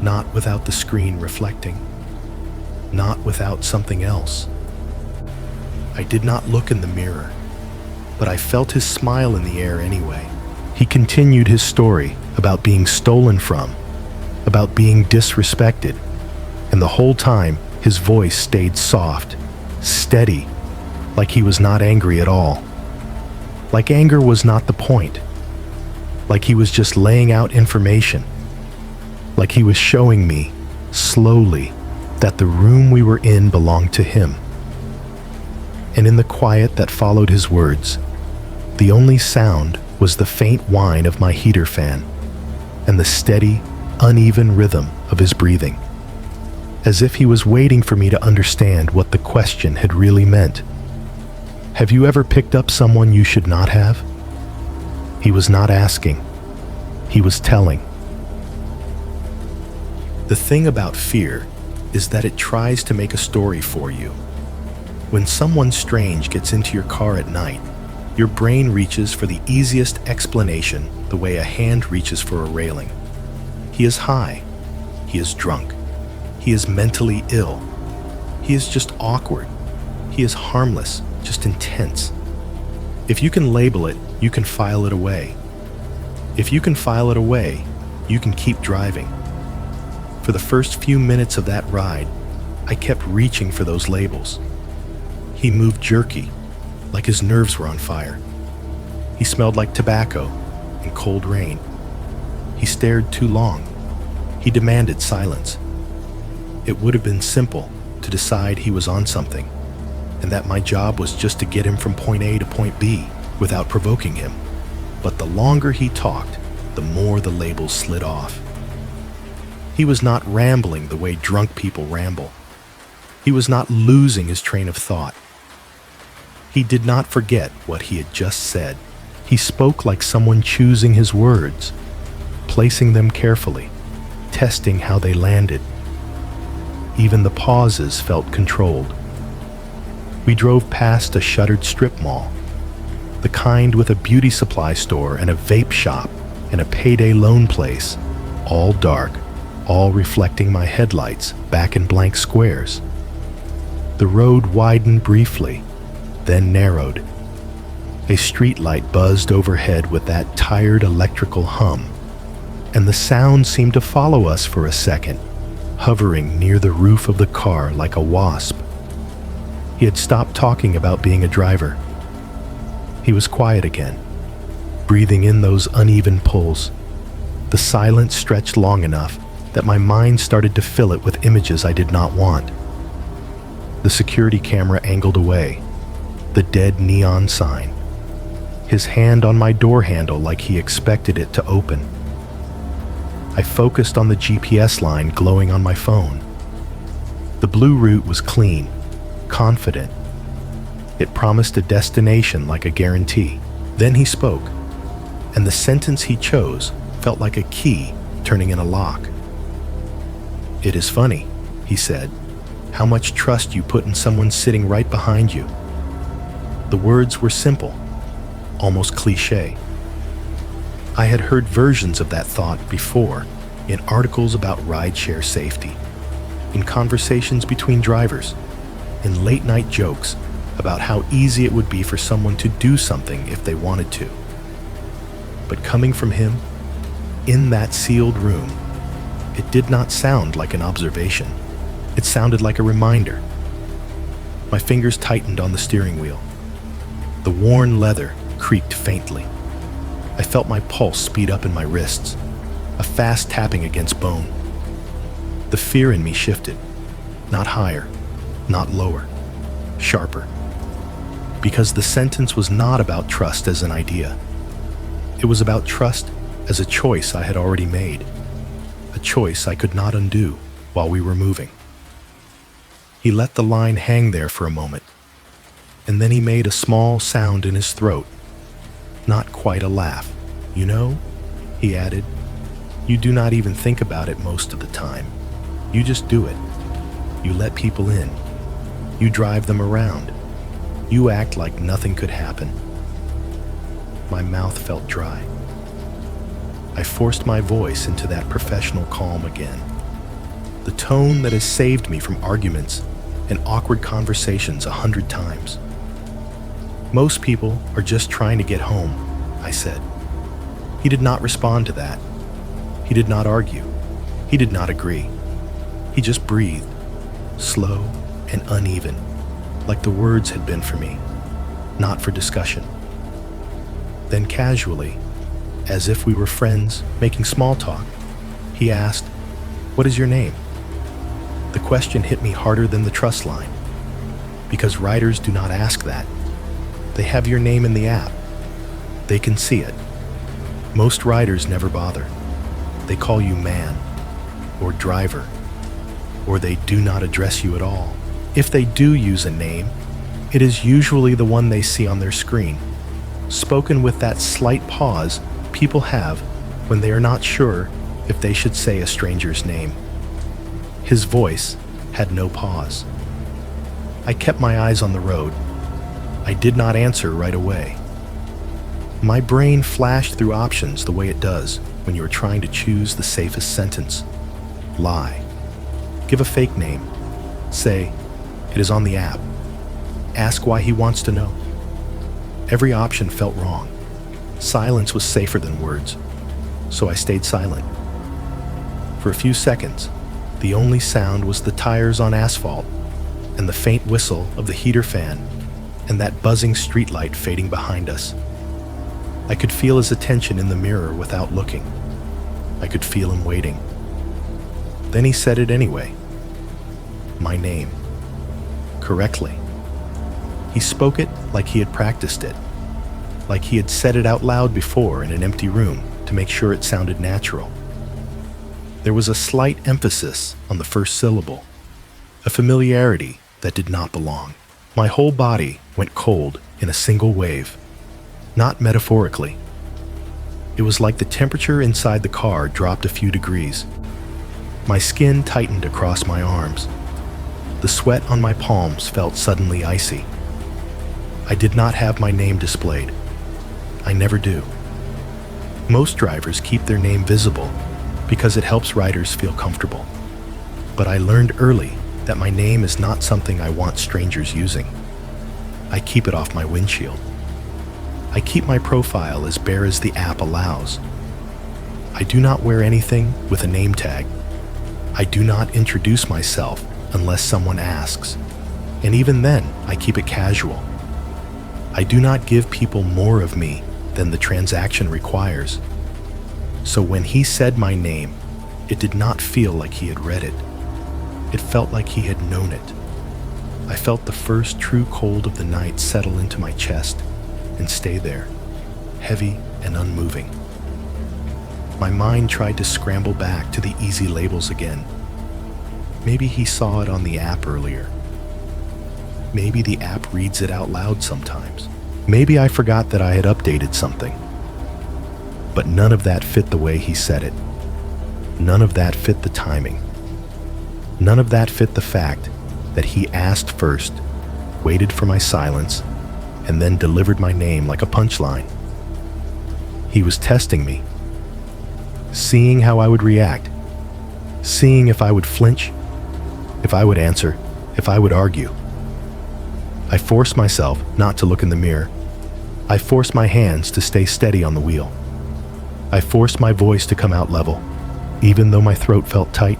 [SPEAKER 1] not without the screen reflecting, not without something else. I did not look in the mirror, but I felt his smile in the air anyway. He continued his story about being stolen from, about being disrespected, and the whole time his voice stayed soft, steady, like he was not angry at all. Like anger was not the point. Like he was just laying out information. Like he was showing me, slowly, that the room we were in belonged to him. And in the quiet that followed his words, the only sound was the faint whine of my heater fan and the steady, uneven rhythm of his breathing, as if he was waiting for me to understand what the question had really meant. Have you ever picked up someone you should not have? He was not asking. He was telling. The thing about fear is that it tries to make a story for you. When someone strange gets into your car at night, your brain reaches for the easiest explanation the way a hand reaches for a railing. He is high. He is drunk. He is mentally ill. He is just awkward. He is harmless, just intense. If you can label it, you can file it away. If you can file it away, you can keep driving. For the first few minutes of that ride, I kept reaching for those labels. He moved jerky, like his nerves were on fire. He smelled like tobacco and cold rain. He stared too long. He demanded silence. It would have been simple to decide he was on something, and that my job was just to get him from point A to point B without provoking him. But the longer he talked, the more the labels slid off. He was not rambling the way drunk people ramble. He was not losing his train of thought. He did not forget what he had just said. He spoke like someone choosing his words, placing them carefully, testing how they landed. Even the pauses felt controlled. We drove past a shuttered strip mall, the kind with a beauty supply store and a vape shop and a payday loan place, all dark, all reflecting my headlights back in blank squares. The road widened briefly, then narrowed. A streetlight buzzed overhead with that tired electrical hum, and the sound seemed to follow us for a second, hovering near the roof of the car like a wasp. He had stopped talking about being a driver. He was quiet again, breathing in those uneven pulls. The silence stretched long enough that my mind started to fill it with images I did not want. The security camera angled away, the dead neon sign, his hand on my door handle like he expected it to open. I focused on the GPS line glowing on my phone. The blue route was clean, confident. It promised a destination like a guarantee. Then he spoke, and the sentence he chose felt like a key turning in a lock. "It is funny," he said, "how much trust you put in someone sitting right behind you." The words were simple, almost cliché. I had heard versions of that thought before in articles about rideshare safety, in conversations between drivers, in late-night jokes about how easy it would be for someone to do something if they wanted to. But coming from him, in that sealed room, it did not sound like an observation. It sounded like a reminder. My fingers tightened on the steering wheel. The worn leather creaked faintly. I felt my pulse speed up in my wrists, a fast tapping against bone. The fear in me shifted, not higher, not lower, sharper. Because the sentence was not about trust as an idea. It was about trust as a choice I had already made, a choice I could not undo while we were moving. He let the line hang there for a moment, And then he made a small sound in his throat. Not quite a laugh. You know, he added, you do not even think about it most of the time. You just do it. You let people in. You drive them around. You act like nothing could happen. My mouth felt dry. I forced my voice into that professional calm again. The tone that has saved me from arguments and awkward conversations 100 times. Most people are just trying to get home, I said. He did not respond to that. He did not argue. He did not agree. He just breathed, slow and uneven, like the words had been for me, not for discussion. Then casually, as if we were friends making small talk, he asked, "What is your name?" The question hit me harder than the trust line, because writers do not ask that. They have your name in the app. They can see it. Most writers never bother. They call you man, or driver, or they do not address you at all. If they do use a name, it is usually the one they see on their screen, spoken with that slight pause people have when they are not sure if they should say a stranger's name. His voice had no pause. I kept my eyes on the road. I did not answer right away. My brain flashed through options the way it does when you are trying to choose the safest sentence. Lie. Give a fake name. Say, "It is on the app." Ask why he wants to know. Every option felt wrong. Silence was safer than words, so I stayed silent. For a few seconds, the only sound was the tires on asphalt and the faint whistle of the heater fan and that buzzing streetlight fading behind us. I could feel his attention in the mirror without looking. I could feel him waiting. Then he said it anyway. My name. Correctly. He spoke it like he had practiced it, like he had said it out loud before in an empty room to make sure it sounded natural. There was a slight emphasis on the first syllable, a familiarity that did not belong. My whole body went cold in a single wave, not metaphorically. It was like the temperature inside the car dropped a few degrees. My skin tightened across my arms. The sweat on my palms felt suddenly icy. I did not have my name displayed. I never do. Most drivers keep their name visible because it helps riders feel comfortable. But I learned early that my name is not something I want strangers using. I keep it off my windshield. I keep my profile as bare as the app allows. I do not wear anything with a name tag. I do not introduce myself unless someone asks, and even then, I keep it casual. I do not give people more of me than the transaction requires. So when he said my name, it did not feel like he had read it. It felt like he had known it. I felt the first true cold of the night settle into my chest and stay there, heavy and unmoving. My mind tried to scramble back to the easy labels again. Maybe he saw it on the app earlier. Maybe the app reads it out loud sometimes. Maybe I forgot that I had updated something. But none of that fit the way he said it. None of that fit the timing. None of that fit the fact that he asked first, waited for my silence, and then delivered my name like a punchline. He was testing me, seeing how I would react, seeing if I would flinch, if I would answer, if I would argue. I forced myself not to look in the mirror. I forced my hands to stay steady on the wheel. I forced my voice to come out level, even though my throat felt tight.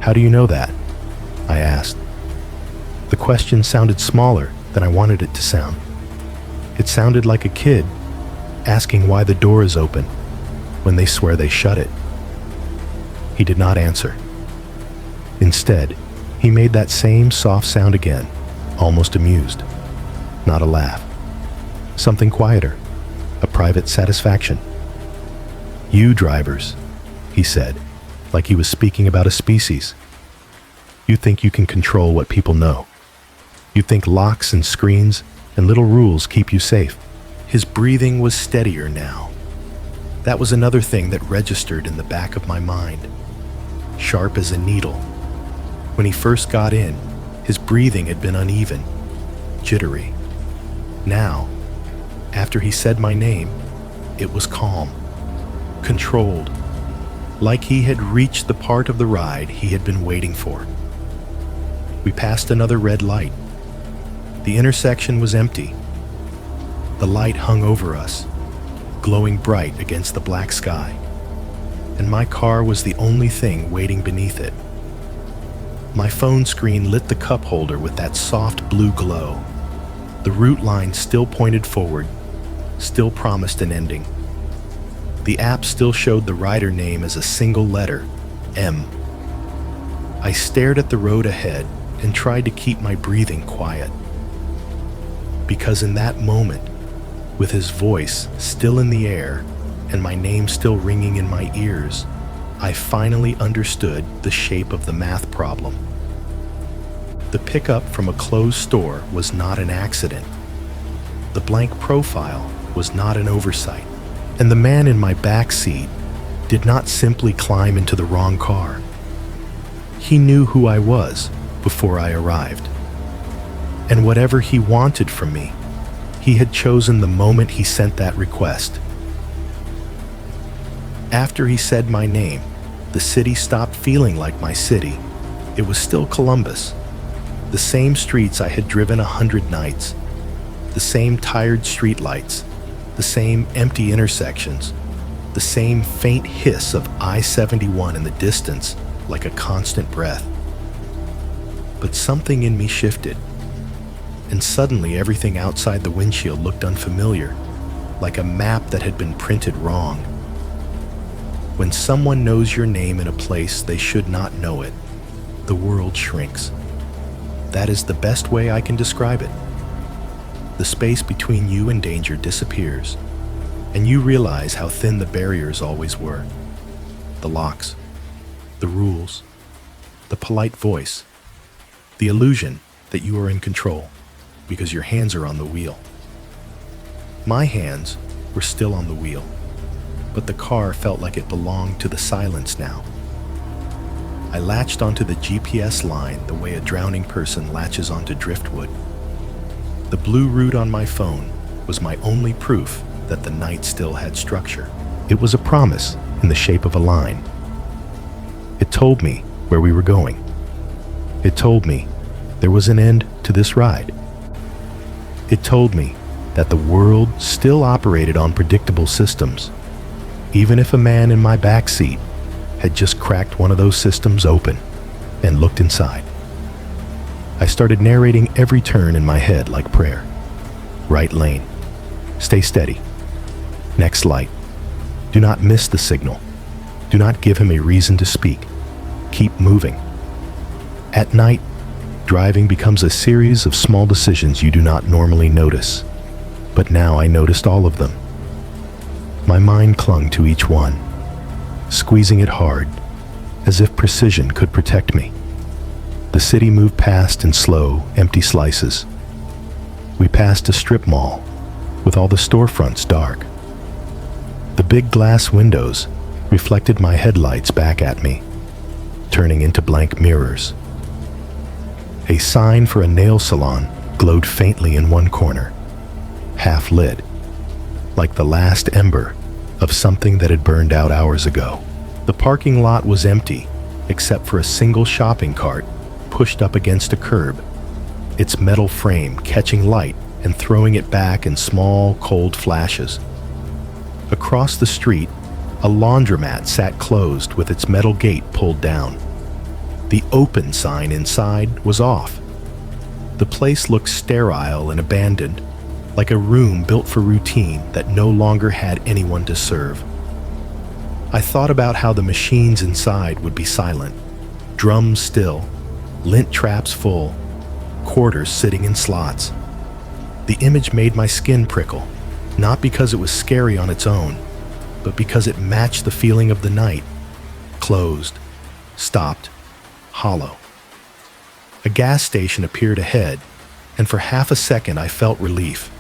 [SPEAKER 1] "How do you know that?" I asked. The question sounded smaller than I wanted it to sound. It sounded like a kid asking why the door is open when they swear they shut it. He did not answer. Instead, he made that same soft sound again, almost amused. Not a laugh. Something quieter, a private satisfaction. "You drivers," he said, like he was speaking about a species. "You think you can control what people know. You think locks and screens and little rules keep you safe. His breathing was steadier now. That was another thing that registered in the back of my mind, sharp as a needle. When he first got in, his breathing had been uneven, jittery. Now, after he said my name, it was calm, controlled, like he had reached the part of the ride he had been waiting for. We passed another red light. The intersection was empty. The light hung over us, glowing bright against the black sky, and my car was the only thing waiting beneath it. My phone screen lit the cup holder with that soft blue glow. The route line still pointed forward, still promised an ending. The app still showed the rider name as a single letter, M. I stared at the road ahead and tried to keep my breathing quiet. Because in that moment, with his voice still in the air and my name still ringing in my ears, I finally understood the shape of the math problem. The pickup from a closed store was not an accident. The blank profile was not an oversight. And the man in my back seat did not simply climb into the wrong car. He knew who I was before I arrived. And whatever he wanted from me, he had chosen the moment he sent that request. After he said my name, the city stopped feeling like my city. It was still Columbus. The same streets I had driven 100 nights. The same tired streetlights. The same empty intersections. The same faint hiss of I-71 in the distance, like a constant breath. But something in me shifted, and suddenly everything outside the windshield looked unfamiliar, like a map that had been printed wrong. When someone knows your name in a place they should not know it, the world shrinks. That is the best way I can describe it. The space between you and danger disappears, and you realize how thin the barriers always were. The locks, the rules, the polite voice, the illusion that you are in control because your hands are on the wheel. My hands were still on the wheel, but the car felt like it belonged to the silence now. I latched onto the GPS line the way a drowning person latches onto driftwood. The blue route on my phone was my only proof that the night still had structure. It was a promise in the shape of a line. It told me where we were going. It told me there was an end to this ride. It told me that the world still operated on predictable systems, even if a man in my back seat had just cracked one of those systems open and looked inside. I started narrating every turn in my head like prayer. Right lane. Stay steady. Next light. Do not miss the signal. Do not give him a reason to speak. Keep moving. At night, driving becomes a series of small decisions you do not normally notice. But now I noticed all of them. My mind clung to each one, squeezing it hard, as if precision could protect me. The city moved past in slow, empty slices. We passed a strip mall, with all the storefronts dark. The big glass windows reflected my headlights back at me, turning into blank mirrors. A sign for a nail salon glowed faintly in one corner, half lit, like the last ember of something that had burned out hours ago. The parking lot was empty, except for a single shopping cart pushed up against a curb, its metal frame catching light and throwing it back in small, cold flashes. Across the street, a laundromat sat closed with its metal gate pulled down. The open sign inside was off. The place looked sterile and abandoned, like a room built for routine that no longer had anyone to serve. I thought about how the machines inside would be silent, drums still, lint traps full, quarters sitting in slots. The image made my skin prickle, not because it was scary on its own, but because it matched the feeling of the night. Closed, stopped, hollow. A gas station appeared ahead, and for half a second I felt relief.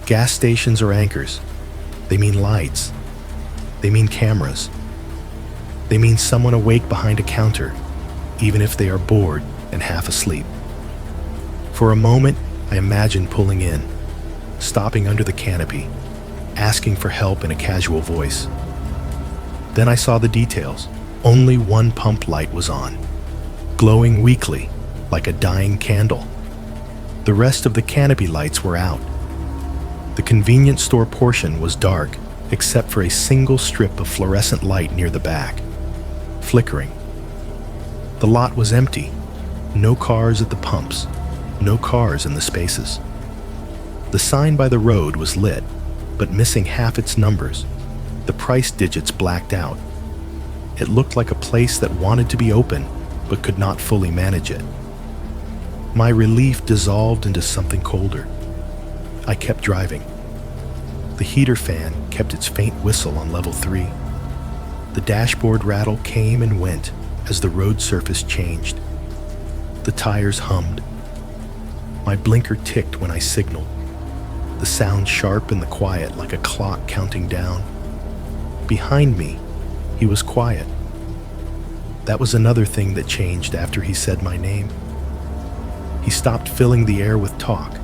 [SPEAKER 1] Gas stations are anchors. They mean lights. They mean cameras. They mean someone awake behind a counter, even if they are bored and half asleep. For a moment, I imagined pulling in, stopping under the canopy, asking for help in a casual voice. Then I saw the details. Only one pump light was on, glowing weakly like a dying candle. The rest of the canopy lights were out. The convenience store portion was dark, except for a single strip of fluorescent light near the back, flickering. The lot was empty. No cars at the pumps, no cars in the spaces. The sign by the road was lit, but missing half its numbers, the price digits blacked out. It looked like a place that wanted to be open, but could not fully manage it. My relief dissolved into something colder. I kept driving. The heater fan kept its faint whistle on level 3. The dashboard rattle came and went as the road surface changed. The tires hummed. My blinker ticked when I signaled, the sound sharp in the quiet like a clock counting down. Behind me, he was quiet. That was another thing that changed after he said my name. He stopped filling the air with talk.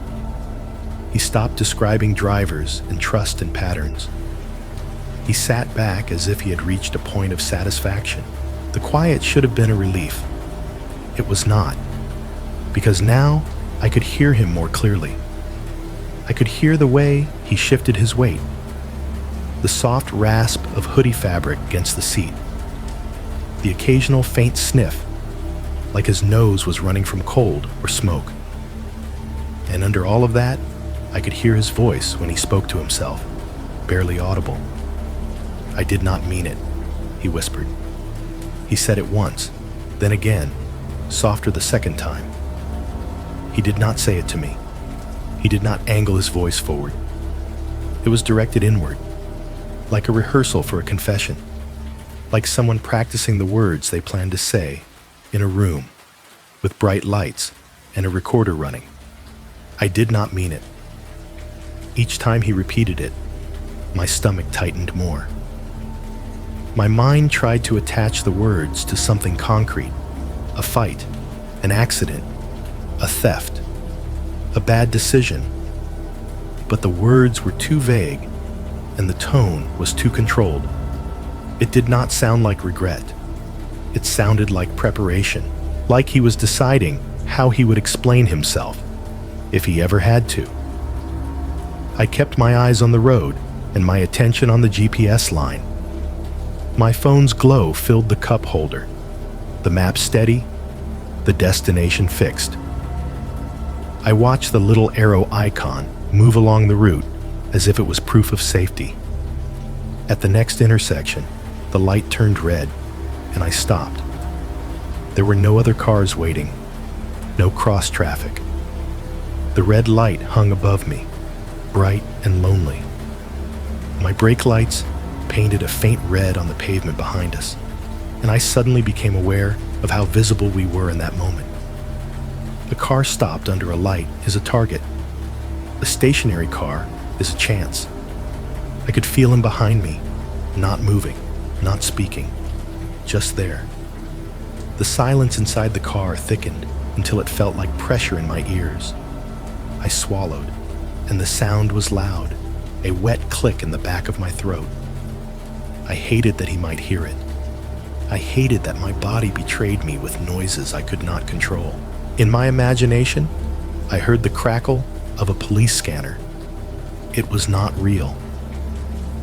[SPEAKER 1] He stopped describing drivers and trust and patterns. He sat back as if he had reached a point of satisfaction. The quiet should have been a relief. It was not, because now I could hear him more clearly. I could hear the way he shifted his weight, the soft rasp of hoodie fabric against the seat, the occasional faint sniff, like his nose was running from cold or smoke. And under all of that, I could hear his voice when he spoke to himself, barely audible. "I did not mean it," he whispered. He said it once, then again, softer the second time. He did not say it to me. He did not angle his voice forward. It was directed inward, like a rehearsal for a confession, like someone practicing the words they planned to say in a room with bright lights and a recorder running. I did not mean it. Each time he repeated it, my stomach tightened more. My mind tried to attach the words to something concrete, a fight, an accident, a theft, a bad decision. But the words were too vague, and the tone was too controlled. It did not sound like regret. It sounded like preparation, like he was deciding how he would explain himself, if he ever had to. I kept my eyes on the road and my attention on the GPS line. My phone's glow filled the cup holder, the map steady, the destination fixed. I watched the little arrow icon move along the route as if it was proof of safety. At the next intersection, the light turned red, and I stopped. There were no other cars waiting, no cross traffic. The red light hung above me, bright and lonely. My brake lights painted a faint red on the pavement behind us, and I suddenly became aware of how visible we were in that moment. A car stopped under a light is a target. A stationary car is a chance. I could feel him behind me, not moving, not speaking, just there. The silence inside the car thickened until it felt like pressure in my ears. I swallowed, and the sound was loud, a wet click in the back of my throat. I hated that he might hear it. I hated that my body betrayed me with noises I could not control. In my imagination, I heard the crackle of a police scanner. It was not real.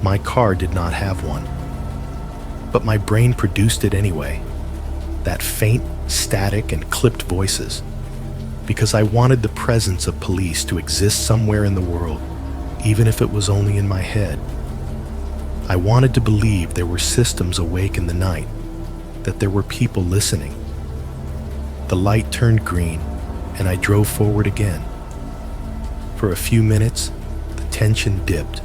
[SPEAKER 1] My car did not have one. But my brain produced it anyway. That faint, static, and clipped voices. Because I wanted the presence of police to exist somewhere in the world, even if it was only in my head. I wanted to believe there were systems awake in the night, that there were people listening. The light turned green, and I drove forward again. For a few minutes, the tension dipped.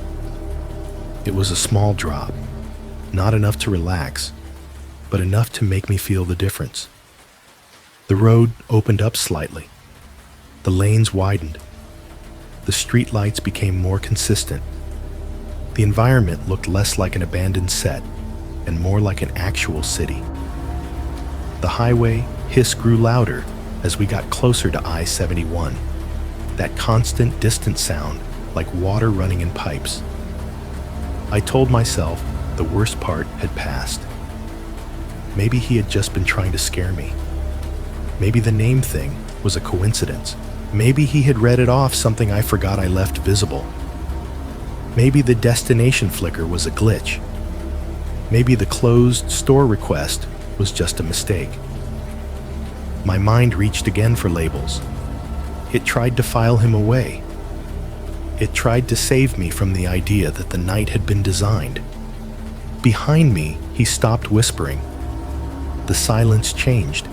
[SPEAKER 1] It was a small drop, not enough to relax, but enough to make me feel the difference. The road opened up slightly. The lanes widened. The street lights became more consistent. The environment looked less like an abandoned set and more like an actual city. The highway hiss grew louder as we got closer to I-71, that constant distant sound like water running in pipes. I told myself the worst part had passed. Maybe he had just been trying to scare me. Maybe the name thing was a coincidence. Maybe he had read it off something I forgot I left visible. Maybe the destination flicker was a glitch. Maybe the closed store request was just a mistake. My mind reached again for labels. It tried to file him away. It tried to save me from the idea that the night had been designed. Behind me, he stopped whispering. The silence changed.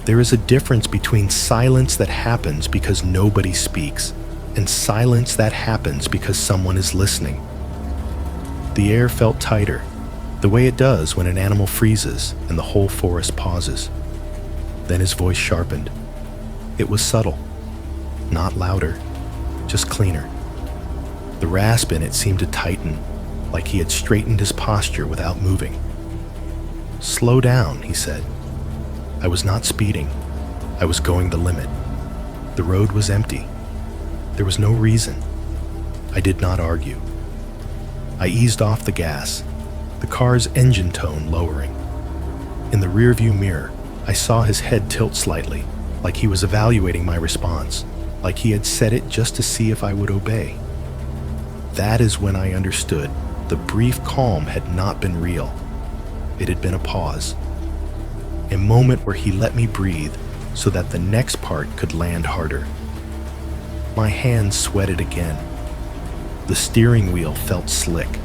[SPEAKER 1] There is a difference between silence that happens because nobody speaks and silence that happens because someone is listening. The air felt tighter, the way it does when an animal freezes and the whole forest pauses. Then his voice sharpened. It was subtle, not louder, just cleaner. The rasp in it seemed to tighten, like he had straightened his posture without moving. "Slow down," he said. I was not speeding. I was going the limit. The road was empty. There was no reason. I did not argue. I eased off the gas, the car's engine tone lowering. In the rearview mirror, I saw his head tilt slightly, like he was evaluating my response, like he had said it just to see if I would obey. That is when I understood the brief calm had not been real. It had been a pause. A moment where he let me breathe so that the next part could land harder. My hands sweated again. The steering wheel felt slick.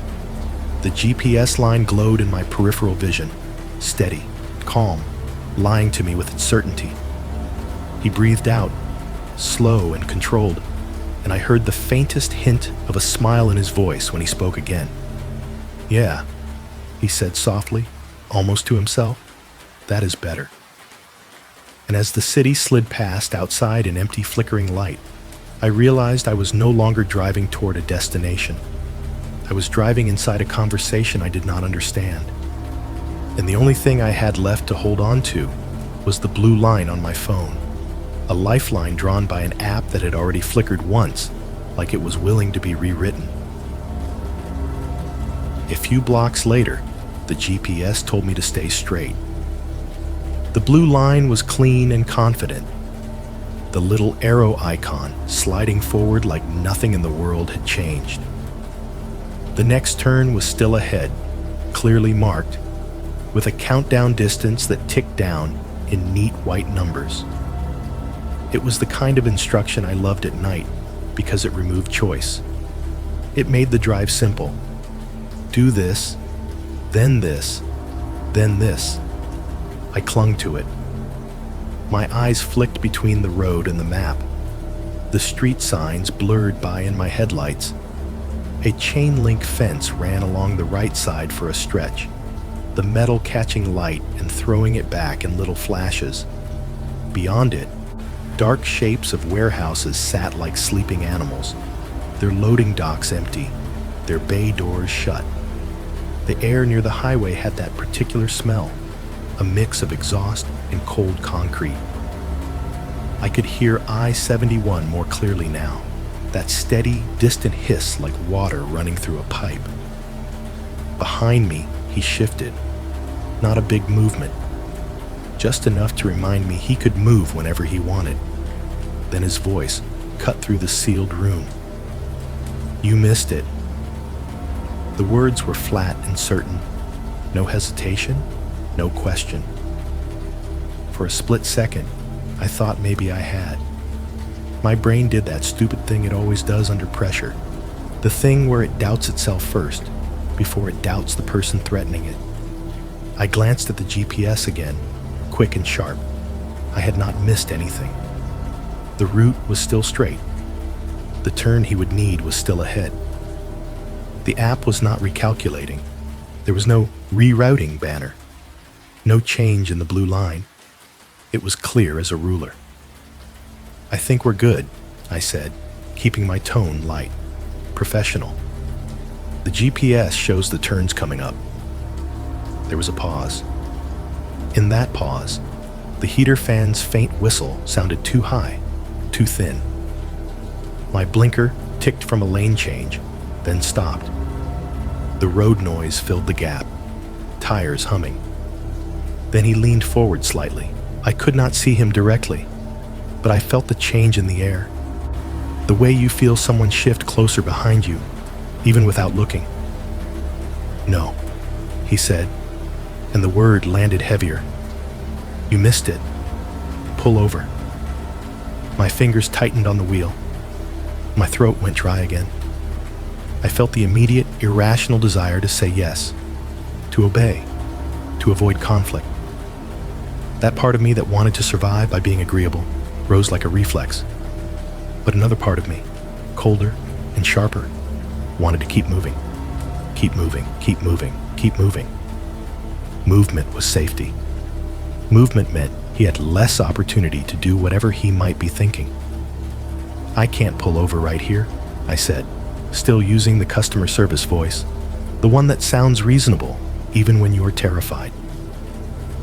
[SPEAKER 1] The GPS line glowed in my peripheral vision, steady, calm, lying to me with its certainty. He breathed out, slow and controlled, and I heard the faintest hint of a smile in his voice when he spoke again. "Yeah," he said softly, almost to himself. "That is better." And as the city slid past outside an empty flickering light, I realized I was no longer driving toward a destination. I was driving inside a conversation I did not understand. And the only thing I had left to hold on to was the blue line on my phone, a lifeline drawn by an app that had already flickered once, like it was willing to be rewritten. A few blocks later, the GPS told me to stay straight. The blue line was clean and confident, the little arrow icon sliding forward like nothing in the world had changed. The next turn was still ahead, clearly marked, with a countdown distance that ticked down in neat white numbers. It was the kind of instruction I loved at night because it removed choice. It made the drive simple. Do this, then this, then this. I clung to it. My eyes flicked between the road and the map. The street signs blurred by in my headlights. A chain link fence ran along the right side for a stretch, the metal catching light and throwing it back in little flashes. Beyond it, dark shapes of warehouses sat like sleeping animals, their loading docks empty, their bay doors shut. The air near the highway had that particular smell, a mix of exhaust and cold concrete. I could hear I-71 more clearly now, that steady, distant hiss like water running through a pipe. Behind me, he shifted. Not a big movement, just enough to remind me he could move whenever he wanted. Then his voice cut through the sealed room. "You missed it." The words were flat and certain. No hesitation, no question. For a split second, I thought maybe I had. My brain did that stupid thing it always does under pressure. The thing where it doubts itself first, before it doubts the person threatening it. I glanced at the GPS again, quick and sharp. I had not missed anything. The route was still straight. The turn he would need was still ahead. The app was not recalculating. There was no rerouting banner. No change in the blue line. It was clear as a ruler. "I think we're good," I said, keeping my tone light, professional. "The GPS shows the turns coming up." There was a pause. In that pause, the heater fan's faint whistle sounded too high, too thin. My blinker ticked from a lane change, then stopped. The road noise filled the gap, tires humming. Then he leaned forward slightly. I could not see him directly, but I felt the change in the air. The way you feel someone shift closer behind you, even without looking. "No," he said, and the word landed heavier. "You missed it. Pull over." My fingers tightened on the wheel. My throat went dry again. I felt the immediate, irrational desire to say yes, to obey, to avoid conflict. That part of me that wanted to survive by being agreeable rose like a reflex. But another part of me, colder and sharper, wanted to keep moving. Keep moving, keep moving, keep moving. Movement was safety. Movement meant he had less opportunity to do whatever he might be thinking. "I can't pull over right here," I said, still using the customer service voice, the one that sounds reasonable even when you're terrified.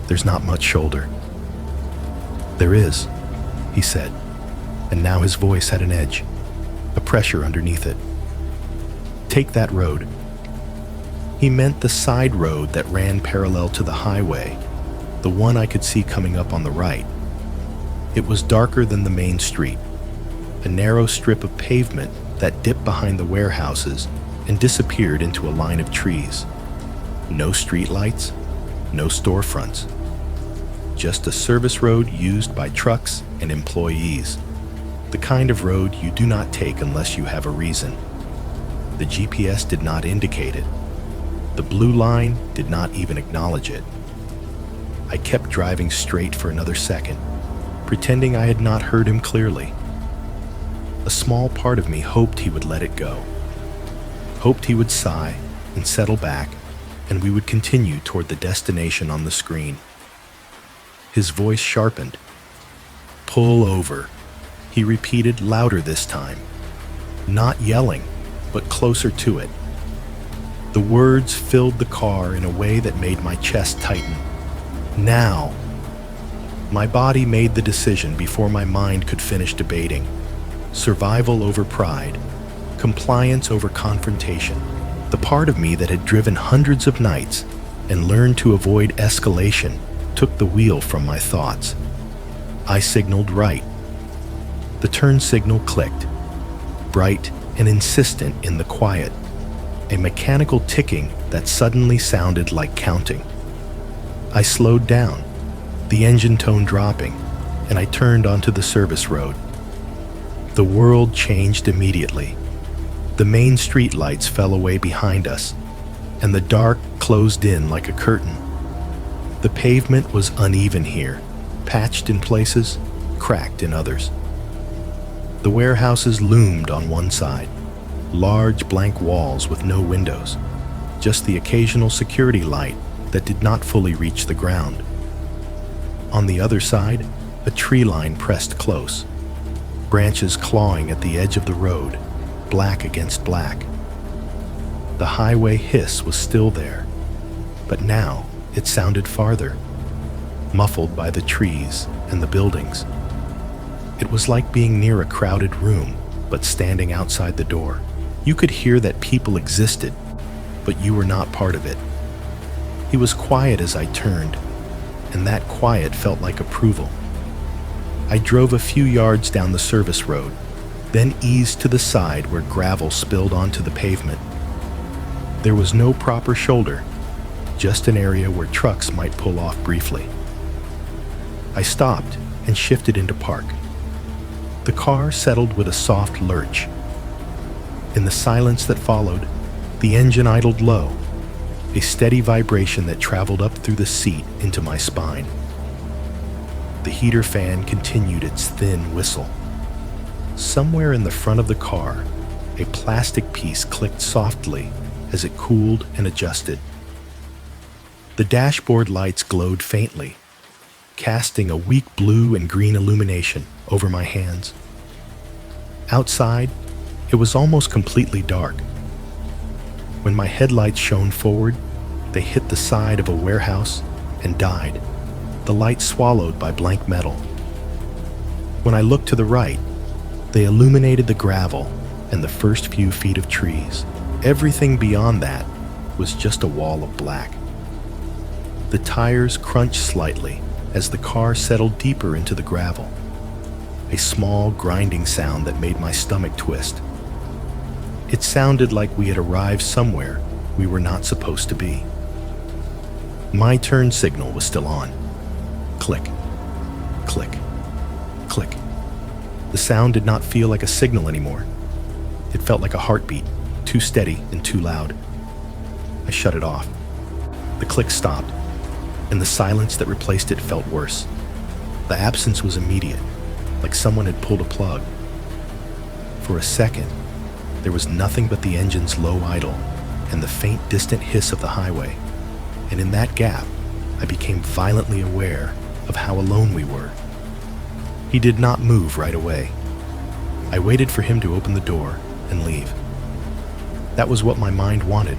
[SPEAKER 1] "There's not much shoulder." "There is," he said, and now his voice had an edge, a pressure underneath it. "Take that road." He meant the side road that ran parallel to the highway, the one I could see coming up on the right. It was darker than the main street, a narrow strip of pavement that dipped behind the warehouses and disappeared into a line of trees. No streetlights, no storefronts. Just a service road used by trucks and employees. The kind of road you do not take unless you have a reason. The GPS did not indicate it. The blue line did not even acknowledge it. I kept driving straight for another second, pretending I had not heard him clearly. A small part of me hoped he would let it go. Hoped he would sigh and settle back, and we would continue toward the destination on the screen. His voice sharpened. "Pull over," he repeated louder this time. Not yelling, but closer to it. The words filled the car in a way that made my chest tighten. Now. My body made the decision before my mind could finish debating. Survival over pride. Compliance over confrontation. The part of me that had driven hundreds of nights and learned to avoid escalation took the wheel from my thoughts. I signaled right. The turn signal clicked, bright and insistent in the quiet, a mechanical ticking that suddenly sounded like counting. I slowed down, the engine tone dropping, and I turned onto the service road. The world changed immediately. The main street lights fell away behind us, and the dark closed in like a curtain. The pavement was uneven here, patched in places, cracked in others. The warehouses loomed on one side, large blank walls with no windows, just the occasional security light that did not fully reach the ground. On the other side, a tree line pressed close, branches clawing at the edge of the road, black against black. The highway hiss was still there, but now it sounded farther, muffled by the trees and the buildings. It was like being near a crowded room, but standing outside the door. You could hear that people existed, but you were not part of it. He was quiet as I turned, and that quiet felt like approval. I drove a few yards down the service road, then eased to the side where gravel spilled onto the pavement. There was no proper shoulder, just an area where trucks might pull off briefly. I stopped and shifted into park. The car settled with a soft lurch. In the silence that followed, the engine idled low, a steady vibration that traveled up through the seat into my spine. The heater fan continued its thin whistle. Somewhere in the front of the car, a plastic piece clicked softly as it cooled and adjusted. The dashboard lights glowed faintly, casting a weak blue and green illumination over my hands. Outside, it was almost completely dark. When my headlights shone forward, they hit the side of a warehouse and died, the light swallowed by blank metal. When I looked to the right, they illuminated the gravel and the first few feet of trees. Everything beyond that was just a wall of black. The tires crunched slightly as the car settled deeper into the gravel, a small grinding sound that made my stomach twist. It sounded like we had arrived somewhere we were not supposed to be. My turn signal was still on. Click, click, click. The sound did not feel like a signal anymore. It felt like a heartbeat, too steady and too loud. I shut it off. The click stopped, and the silence that replaced it felt worse. The absence was immediate, like someone had pulled a plug. For a second, there was nothing but the engine's low idle and the faint distant hiss of the highway, and in that gap, I became violently aware of how alone we were. He did not move right away. I waited for him to open the door and leave. That was what my mind wanted.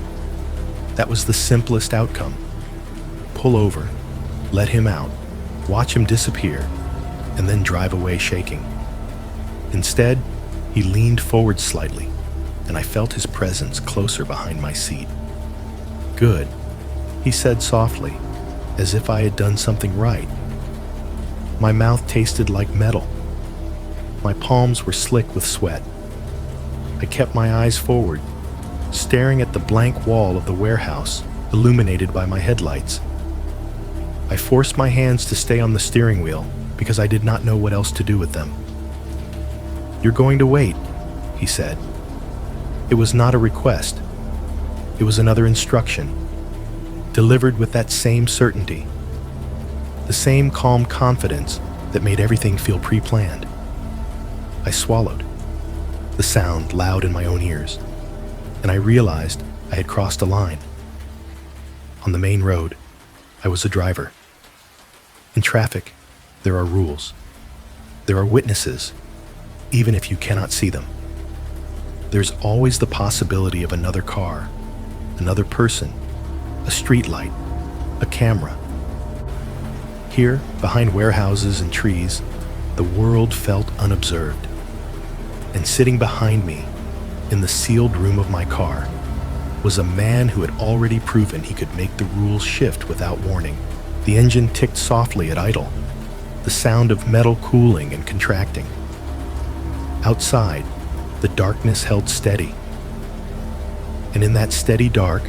[SPEAKER 1] That was the simplest outcome. Pull over, let him out, watch him disappear, and then drive away shaking. Instead, he leaned forward slightly, and I felt his presence closer behind my seat. "Good," he said softly, as if I had done something right. My mouth tasted like metal. My palms were slick with sweat. I kept my eyes forward, staring at the blank wall of the warehouse, illuminated by my headlights. I forced my hands to stay on the steering wheel because I did not know what else to do with them. "You're going to wait," he said. It was not a request. It was another instruction, delivered with that same certainty, the same calm confidence that made everything feel pre-planned. I swallowed, the sound loud in my own ears, and I realized I had crossed a line. On the main road, I was a driver. In traffic, there are rules. There are witnesses, even if you cannot see them. There's always the possibility of another car, another person, a street light, a camera. Here, behind warehouses and trees, the world felt unobserved. And sitting behind me, in the sealed room of my car, was a man who had already proven he could make the rules shift without warning. The engine ticked softly at idle, the sound of metal cooling and contracting. Outside, the darkness held steady. And in that steady dark,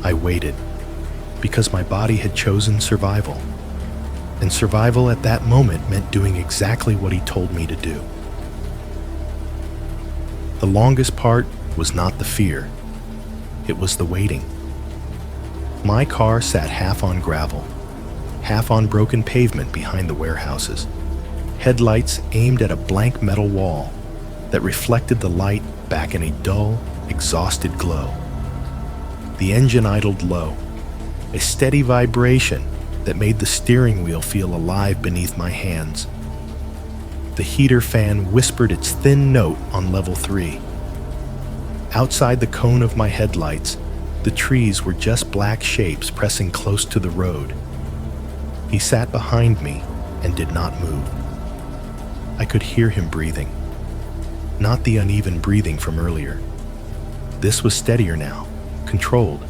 [SPEAKER 1] I waited, because my body had chosen survival. And survival at that moment meant doing exactly what he told me to do. The longest part was not the fear. It was the waiting. My car sat half on gravel, half on broken pavement behind the warehouses, headlights aimed at a blank metal wall that reflected the light back in a dull, exhausted glow. The engine idled low, a steady vibration that made the steering wheel feel alive beneath my hands. The heater fan whispered its thin note on level 3. Outside the cone of my headlights, the trees were just black shapes pressing close to the road. He sat behind me and did not move. I could hear him breathing. Not the uneven breathing from earlier. This was steadier now, controlled.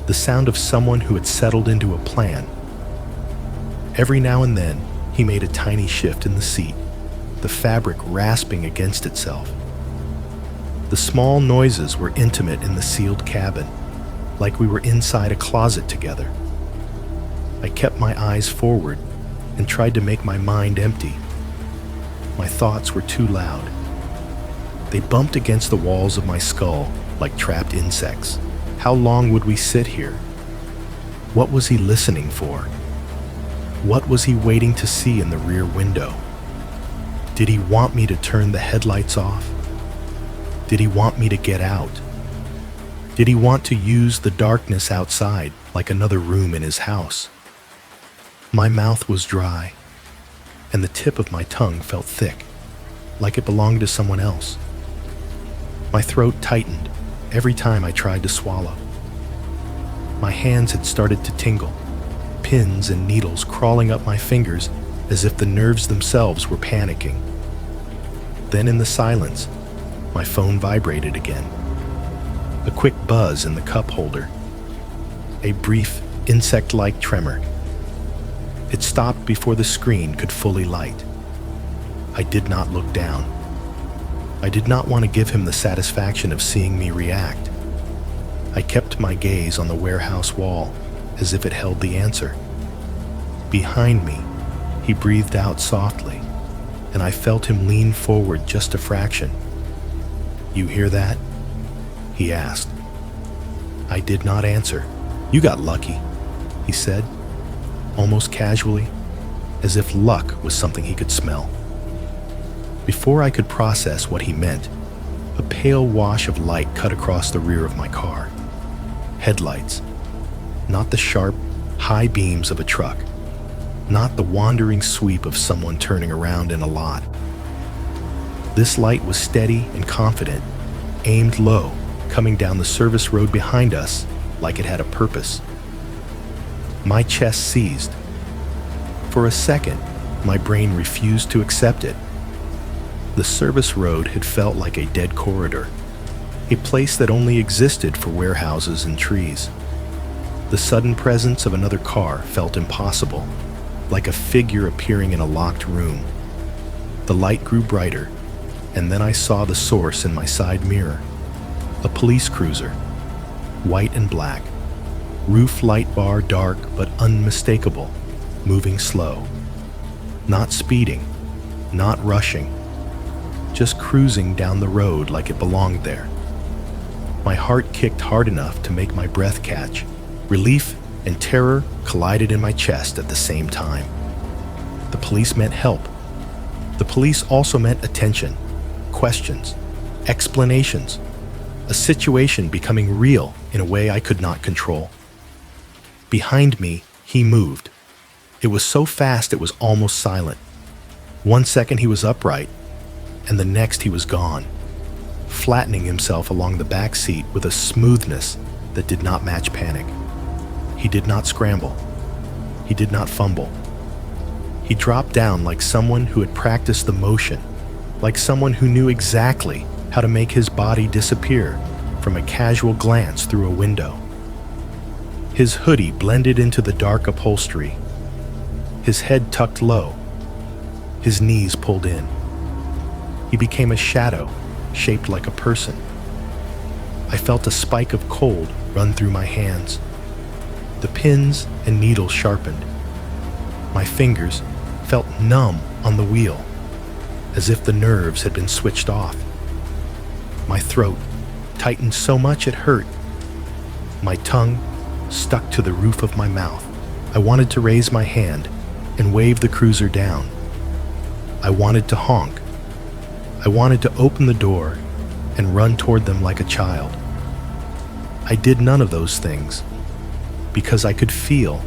[SPEAKER 1] The sound of someone who had settled into a plan. Every now and then, he made a tiny shift in the seat, the fabric rasping against itself. The small noises were intimate in the sealed cabin, like we were inside a closet together. I kept my eyes forward and tried to make my mind empty. My thoughts were too loud. They bumped against the walls of my skull like trapped insects. How long would we sit here? What was he listening for? What was he waiting to see in the rear window? Did he want me to turn the headlights off? Did he want me to get out? Did he want to use the darkness outside like another room in his house? My mouth was dry, and the tip of my tongue felt thick, like it belonged to someone else. My throat tightened every time I tried to swallow. My hands had started to tingle, pins and needles crawling up my fingers as if the nerves themselves were panicking. Then in the silence, my phone vibrated again. A quick buzz in the cup holder. A brief, insect-like tremor. It stopped before the screen could fully light. I did not look down. I did not want to give him the satisfaction of seeing me react. I kept my gaze on the warehouse wall as if it held the answer. Behind me, he breathed out softly, and I felt him lean forward just a fraction. "You hear that?" he asked. I did not answer. "You got lucky," he said, almost casually, as if luck was something he could smell. Before I could process what he meant, a pale wash of light cut across the rear of my car. Headlights, not the sharp, high beams of a truck, not the wandering sweep of someone turning around in a lot. This light was steady and confident, aimed low, coming down the service road behind us like it had a purpose. My chest seized. For a second, my brain refused to accept it. The service road had felt like a dead corridor, a place that only existed for warehouses and trees. The sudden presence of another car felt impossible, like a figure appearing in a locked room. The light grew brighter, and then I saw the source in my side mirror. A police cruiser, white and black, roof light bar dark but unmistakable, moving slow. Not speeding, not rushing, just cruising down the road like it belonged there. My heart kicked hard enough to make my breath catch. Relief and terror collided in my chest at the same time. The police meant help. The police also meant attention, questions, explanations, a situation becoming real in a way I could not control. Behind me, he moved. It was so fast it was almost silent. 1 second he was upright, and the next he was gone, flattening himself along the back seat with a smoothness that did not match panic. He did not scramble. He did not fumble. He dropped down like someone who had practiced the motion, like someone who knew exactly how to make his body disappear from a casual glance through a window. His hoodie blended into the dark upholstery, his head tucked low, his knees pulled in. He became a shadow, shaped like a person. I felt a spike of cold run through my hands. The pins and needles sharpened. My fingers felt numb on the wheel, as if the nerves had been switched off. My throat tightened so much it hurt. My tongue stuck to the roof of my mouth. I wanted to raise my hand and wave the cruiser down. I wanted to honk. I wanted to open the door and run toward them like a child. I did none of those things because I could feel,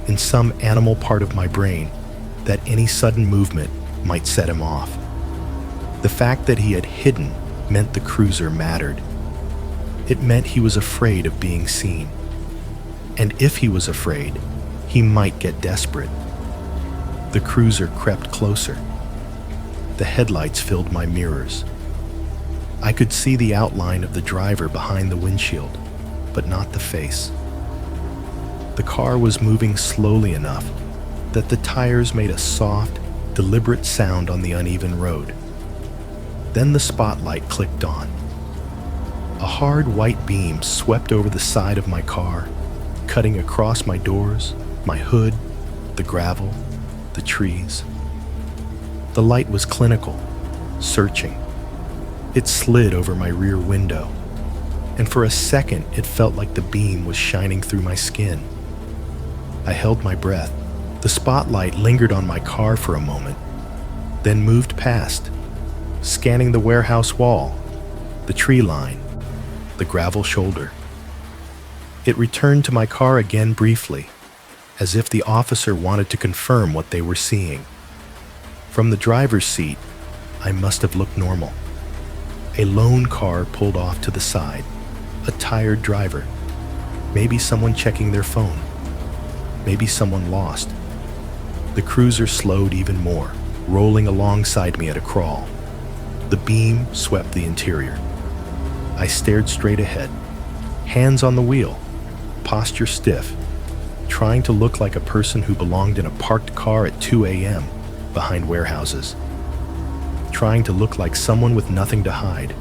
[SPEAKER 1] in some animal part of my brain, that any sudden movement might set him off. The fact that he had hidden meant the cruiser mattered. It meant he was afraid of being seen. And if he was afraid, he might get desperate. The cruiser crept closer. The headlights filled my mirrors. I could see the outline of the driver behind the windshield, but not the face. The car was moving slowly enough that the tires made a soft, deliberate sound on the uneven road. Then the spotlight clicked on. A hard white beam swept over the side of my car, cutting across my doors, my hood, the gravel, the trees. The light was clinical, searching. It slid over my rear window, and for a second it felt like the beam was shining through my skin. I held my breath. The spotlight lingered on my car for a moment, then moved past, scanning the warehouse wall, the tree line, the gravel shoulder. It returned to my car again briefly, as if the officer wanted to confirm what they were seeing. From the driver's seat, I must have looked normal. A lone car pulled off to the side, a tired driver, maybe someone checking their phone, maybe someone lost. The cruiser slowed even more, rolling alongside me at a crawl. The beam swept the interior. I stared straight ahead, hands on the wheel, posture stiff, trying to look like a person who belonged in a parked car at 2 a.m. behind warehouses, trying to look like someone with nothing to hide.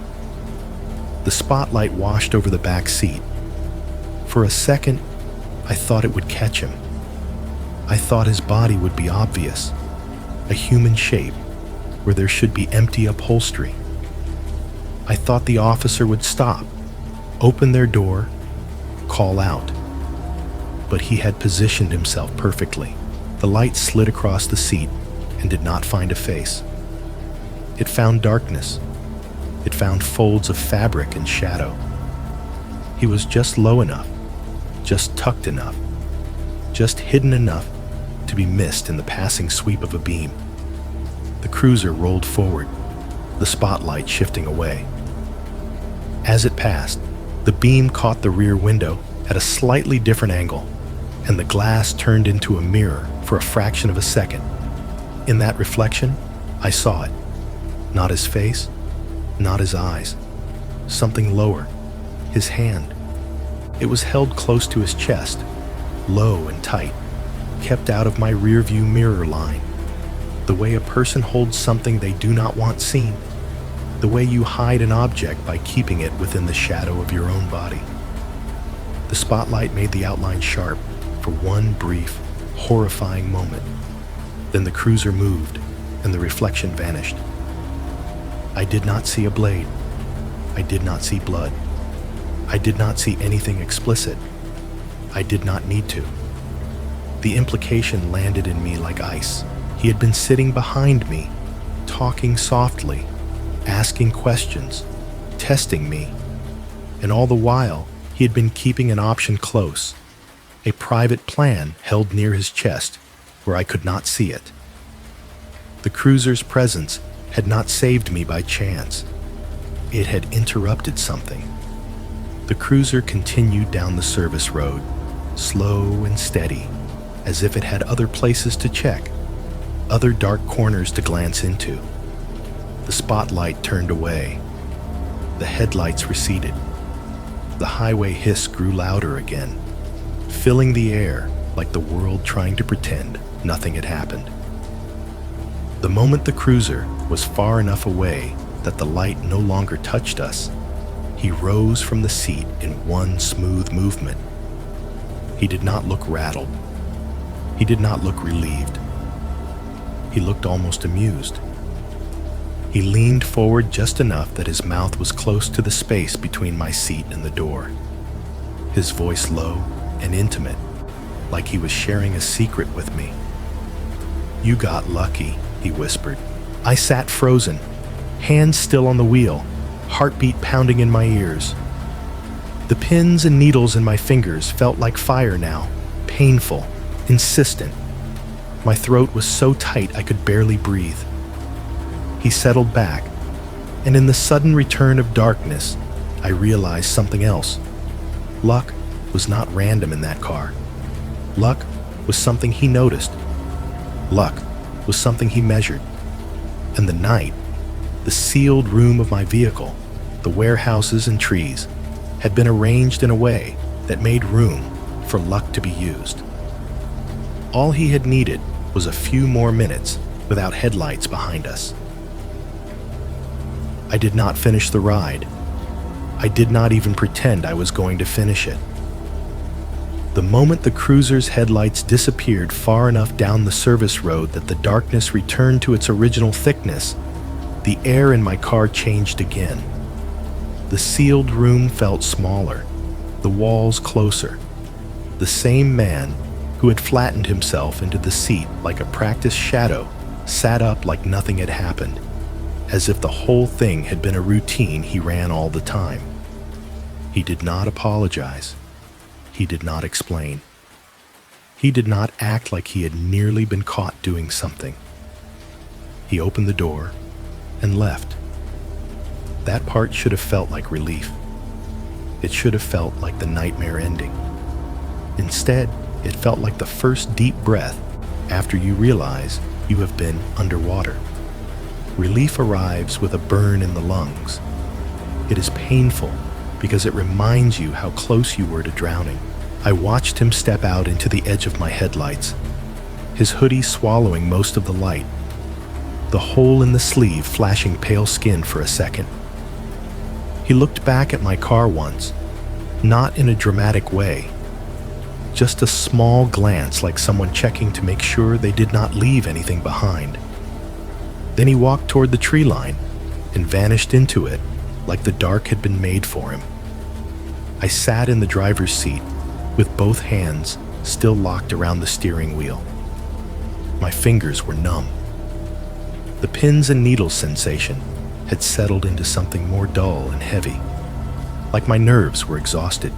[SPEAKER 1] The spotlight washed over the back seat. For a second, I thought it would catch him. I thought his body would be obvious, a human shape where there should be empty upholstery. I thought the officer would stop, open their door, call out. But he had positioned himself perfectly. The light slid across the seat and did not find a face. It found darkness. It found folds of fabric and shadow. He was just low enough, just tucked enough, just hidden enough to be missed in the passing sweep of a beam. The cruiser rolled forward, the spotlight shifting away. As it passed, the beam caught the rear window at a slightly different angle, and the glass turned into a mirror for a fraction of a second. In that reflection, I saw it. Not his face, not his eyes. Something lower, his hand. It was held close to his chest, low and tight, kept out of my rearview mirror line. The way a person holds something they do not want seen. The way you hide an object by keeping it within the shadow of your own body. The spotlight made the outline sharp for one brief, horrifying moment. Then the cruiser moved and the reflection vanished. I did not see a blade. I did not see blood. I did not see anything explicit. I did not need to. The implication landed in me like ice. He had been sitting behind me, talking softly, asking questions, testing me, and all the while, he had been keeping an option close, a private plan held near his chest where I could not see it. The cruiser's presence had not saved me by chance. It had interrupted something. The cruiser continued down the service road, slow and steady, as if it had other places to check, other dark corners to glance into. The spotlight turned away. The headlights receded. The highway hiss grew louder again, filling the air like the world trying to pretend nothing had happened. The moment the cruiser was far enough away that the light no longer touched us, he rose from the seat in one smooth movement. He did not look rattled. He did not look relieved. He looked almost amused. He leaned forward just enough that his mouth was close to the space between my seat and the door. His voice low and intimate, like he was sharing a secret with me. "You got lucky," he whispered. I sat frozen, hands still on the wheel, heartbeat pounding in my ears. The pins and needles in my fingers felt like fire now, painful, insistent. My throat was so tight I could barely breathe. He settled back, and in the sudden return of darkness, I realized something else. Luck was not random in that car. Luck was something he noticed. Luck was something he measured. And the night, the sealed room of my vehicle, the warehouses and trees, had been arranged in a way that made room for luck to be used. All he had needed was a few more minutes without headlights behind us. I did not finish the ride. I did not even pretend I was going to finish it. The moment the cruiser's headlights disappeared far enough down the service road that the darkness returned to its original thickness, the air in my car changed again. The sealed room felt smaller, the walls closer. The same man who had flattened himself into the seat like a practiced shadow sat up like nothing had happened, as if the whole thing had been a routine he ran all the time. He did not apologize. He did not explain. He did not act like he had nearly been caught doing something. He opened the door and left. That part should have felt like relief. It should have felt like the nightmare ending. Instead, it felt like the first deep breath after you realize you have been underwater. Relief arrives with a burn in the lungs. It is painful because it reminds you how close you were to drowning. I watched him step out into the edge of my headlights, his hoodie swallowing most of the light, the hole in the sleeve flashing pale skin for a second. He looked back at my car once, not in a dramatic way, just a small glance like someone checking to make sure they did not leave anything behind. Then he walked toward the tree line and vanished into it like the dark had been made for him. I sat in the driver's seat with both hands still locked around the steering wheel. My fingers were numb. The pins and needles sensation had settled into something more dull and heavy, like my nerves were exhausted.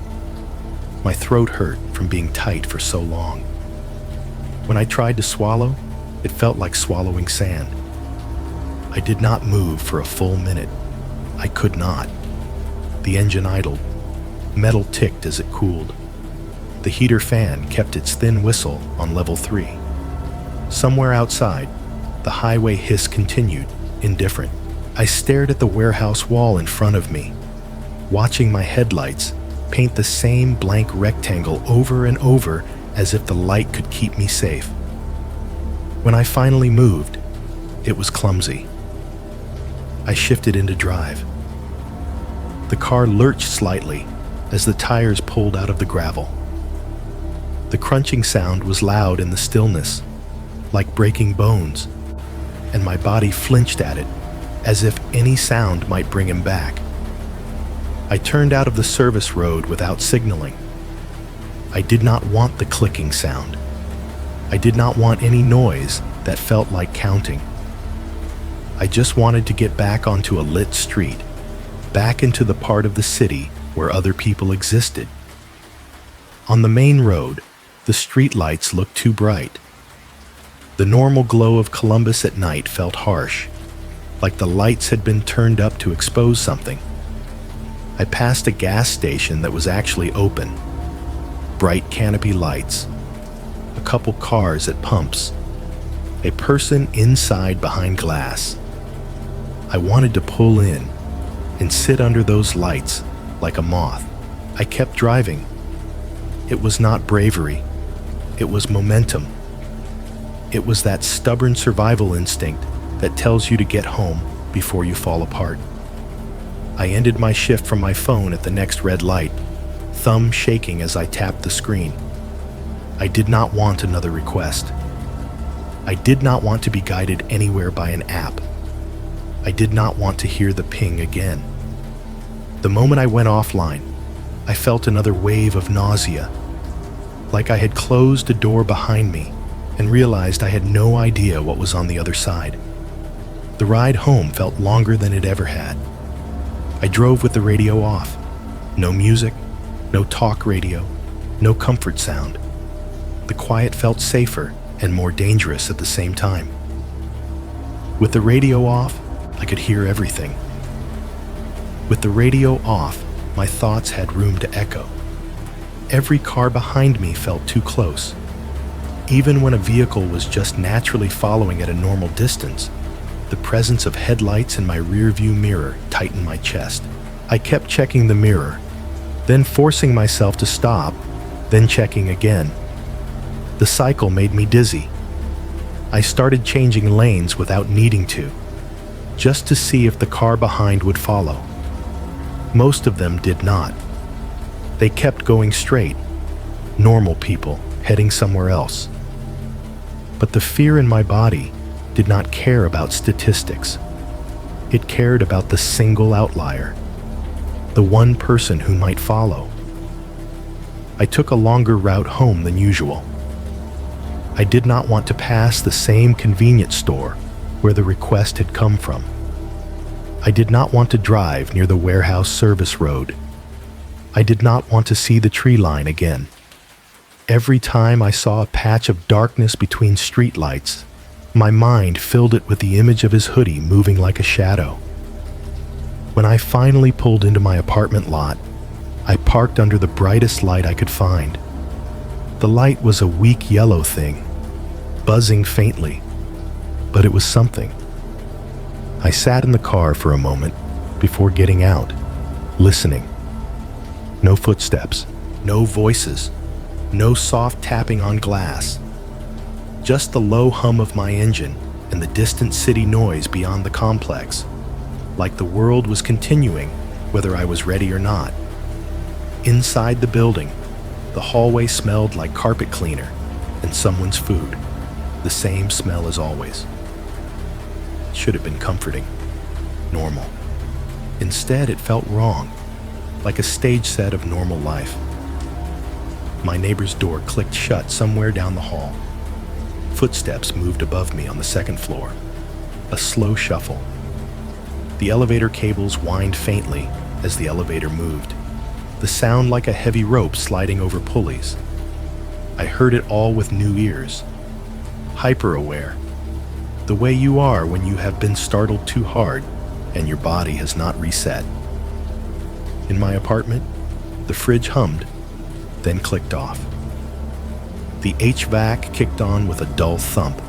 [SPEAKER 1] My throat hurt from being tight for so long. When I tried to swallow, it felt like swallowing sand. I did not move for a full minute. I could not. The engine idled. Metal ticked as it cooled. The heater fan kept its thin whistle on level 3. Somewhere outside, the highway hiss continued, indifferent. I stared at the warehouse wall in front of me, watching my headlights paint the same blank rectangle over and over as if the light could keep me safe. When I finally moved, it was clumsy. I shifted into drive. The car lurched slightly as the tires pulled out of the gravel. The crunching sound was loud in the stillness, like breaking bones, and my body flinched at it as if any sound might bring him back. I turned out of the service road without signaling. I did not want the clicking sound. I did not want any noise that felt like counting. I just wanted to get back onto a lit street, back into the part of the city where other people existed. On the main road, the street lights looked too bright. The normal glow of Columbus at night felt harsh, like the lights had been turned up to expose something. I passed a gas station that was actually open. Bright canopy lights, a couple cars at pumps, a person inside behind glass. I wanted to pull in and sit under those lights like a moth. I kept driving. It was not bravery. It was momentum. It was that stubborn survival instinct that tells you to get home before you fall apart. I ended my shift from my phone at the next red light, thumb shaking as I tapped the screen. I did not want another request. I did not want to be guided anywhere by an app. I did not want to hear the ping again. The moment I went offline, I felt another wave of nausea, like I had closed a door behind me and realized I had no idea what was on the other side. The ride home felt longer than it ever had. I drove with the radio off. No music, no talk radio, no comfort sound. The quiet felt safer and more dangerous at the same time. With the radio off, I could hear everything. With the radio off, my thoughts had room to echo. Every car behind me felt too close. Even when a vehicle was just naturally following at a normal distance, the presence of headlights in my rearview mirror tightened my chest. I kept checking the mirror, then forcing myself to stop, then checking again. The cycle made me dizzy. I started changing lanes without needing to, just to see if the car behind would follow. Most of them did not. They kept going straight, normal people heading somewhere else. But the fear in my body did not care about statistics. It cared about the single outlier, the one person who might follow. I took a longer route home than usual. I did not want to pass the same convenience store where the request had come from. I did not want to drive near the warehouse service road. I did not want to see the tree line again. Every time I saw a patch of darkness between streetlights, my mind filled it with the image of his hoodie moving like a shadow. When I finally pulled into my apartment lot, I parked under the brightest light I could find. The light was a weak yellow thing, buzzing faintly, but it was something. I sat in the car for a moment before getting out, listening. No footsteps, no voices, no soft tapping on glass. Just the low hum of my engine and the distant city noise beyond the complex, like the world was continuing whether I was ready or not. Inside the building, the hallway smelled like carpet cleaner and someone's food, the same smell as always. It should have been comforting, normal. Instead, it felt wrong, like a stage set of normal life. My neighbor's door clicked shut somewhere down the hall. Footsteps moved above me on the second floor, a slow shuffle. The elevator cables whined faintly as the elevator moved, the sound like a heavy rope sliding over pulleys. I heard it all with new ears, hyper-aware, the way you are when you have been startled too hard and your body has not reset. In my apartment, the fridge hummed, then clicked off. The HVAC kicked on with a dull thump,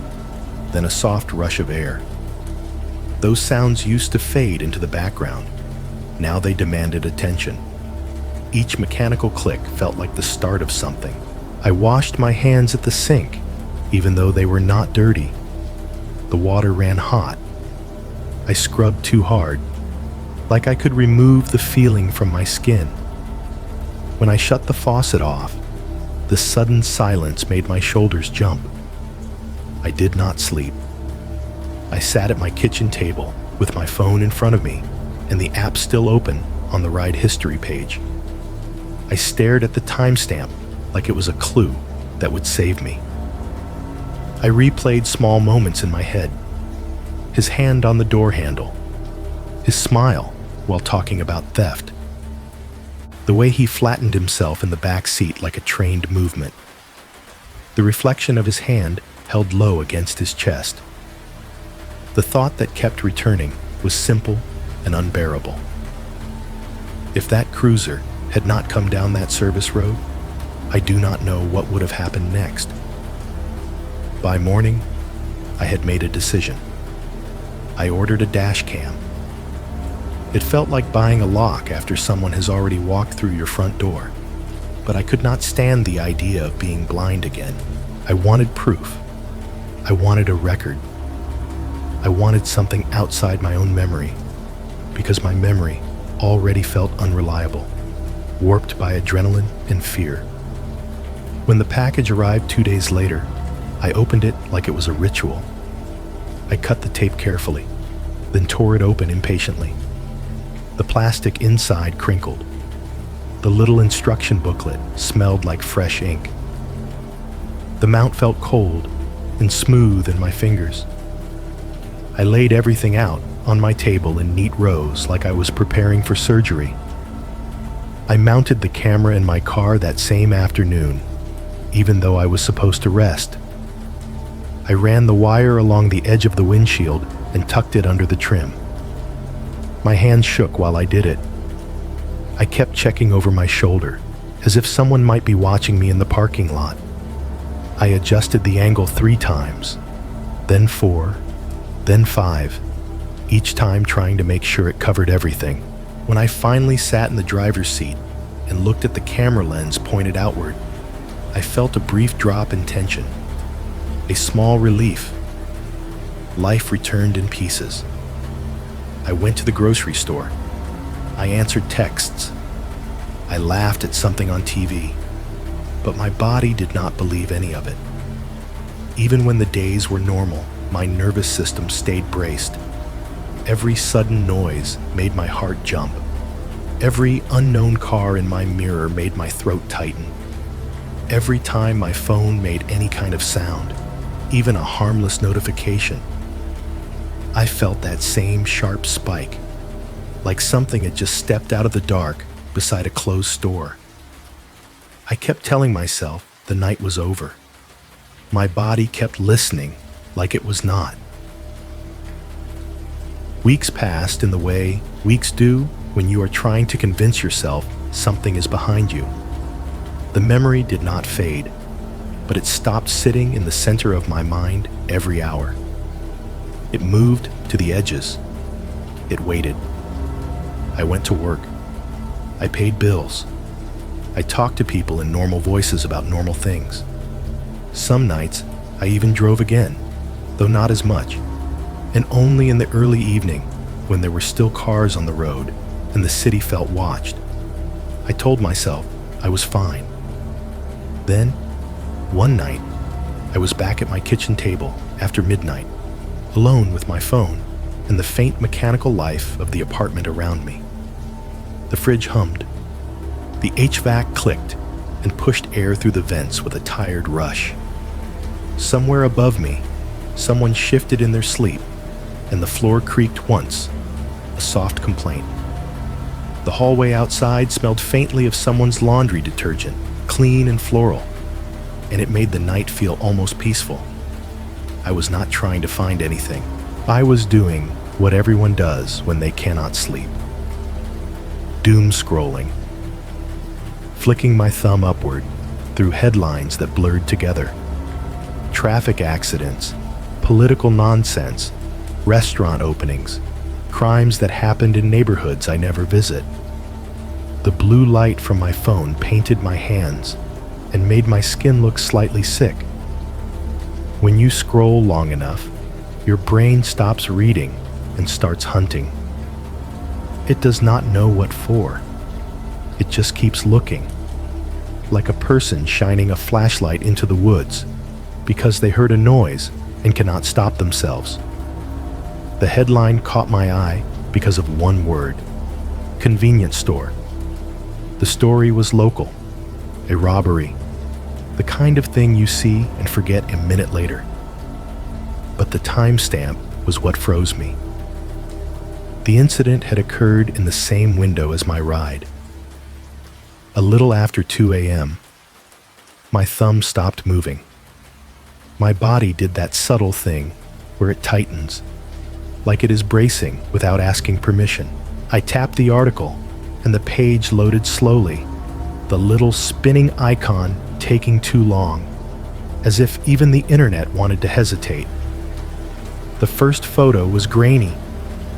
[SPEAKER 1] then a soft rush of air. Those sounds used to fade into the background. Now they demanded attention. Each mechanical click felt like the start of something. I washed my hands at the sink, even though they were not dirty. The water ran hot. I scrubbed too hard, like I could remove the feeling from my skin. When I shut the faucet off, the sudden silence made my shoulders jump. I did not sleep. I sat at my kitchen table with my phone in front of me and the app still open on the ride history page. I stared at the timestamp like it was a clue that would save me. I replayed small moments in my head. His hand on the door handle, his smile while talking about theft, the way he flattened himself in the back seat like a trained movement. The reflection of his hand held low against his chest. The thought that kept returning was simple and unbearable. If that cruiser had not come down that service road, I do not know what would have happened next. By morning, I had made a decision. I ordered a dash cam. It felt like buying a lock after someone has already walked through your front door, but I could not stand the idea of being blind again. I wanted proof. I wanted a record. I wanted something outside my own memory, because my memory already felt unreliable, warped by adrenaline and fear. When the package arrived 2 days later, I opened it like it was a ritual. I cut the tape carefully, then tore it open impatiently. The plastic inside crinkled. The little instruction booklet smelled like fresh ink. The mount felt cold and smooth in my fingers. I laid everything out on my table in neat rows like I was preparing for surgery. I mounted the camera in my car that same afternoon, even though I was supposed to rest. I ran the wire along the edge of the windshield and tucked it under the trim. My hands shook while I did it. I kept checking over my shoulder, as if someone might be watching me in the parking lot. I adjusted the angle 3 times, then 4, then 5, each time trying to make sure it covered everything. When I finally sat in the driver's seat and looked at the camera lens pointed outward, I felt a brief drop in tension, a small relief. Life returned in pieces. I went to the grocery store. I answered texts. I laughed at something on TV, but my body did not believe any of it. Even when the days were normal, my nervous system stayed braced. Every sudden noise made my heart jump. Every unknown car in my mirror made my throat tighten. Every time my phone made any kind of sound, even a harmless notification, I felt that same sharp spike, like something had just stepped out of the dark beside a closed store. I kept telling myself the night was over. My body kept listening like it was not. Weeks passed in the way weeks do when you are trying to convince yourself something is behind you. The memory did not fade, but it stopped sitting in the center of my mind every hour. It moved to the edges. It waited. I went to work. I paid bills. I talked to people in normal voices about normal things. Some nights, I even drove again, though not as much, and only in the early evening when there were still cars on the road and the city felt watched. I told myself I was fine. Then, one night, I was back at my kitchen table after midnight, alone with my phone and the faint mechanical life of the apartment around me. The fridge hummed. The HVAC clicked and pushed air through the vents with a tired rush. Somewhere above me, someone shifted in their sleep, and the floor creaked once, a soft complaint. The hallway outside smelled faintly of someone's laundry detergent, clean and floral, and it made the night feel almost peaceful. I was not trying to find anything. I was doing what everyone does when they cannot sleep. Doom scrolling, flicking my thumb upward through headlines that blurred together. Traffic accidents, political nonsense, restaurant openings, crimes that happened in neighborhoods I never visit. The blue light from my phone painted my hands and made my skin look slightly sick. When you scroll long enough, your brain stops reading and starts hunting. It does not know what for. It just keeps looking, like a person shining a flashlight into the woods because they heard a noise and cannot stop themselves. The headline caught my eye because of one word: convenience store. The story was local, a robbery, the kind of thing you see and forget a minute later. But the timestamp was what froze me. The incident had occurred in the same window as my ride. A little after 2 a.m., my thumb stopped moving. My body did that subtle thing where it tightens, like it is bracing without asking permission. I tapped the article, and the page loaded slowly, the little spinning icon taking too long, as if even the internet wanted to hesitate. The first photo was grainy,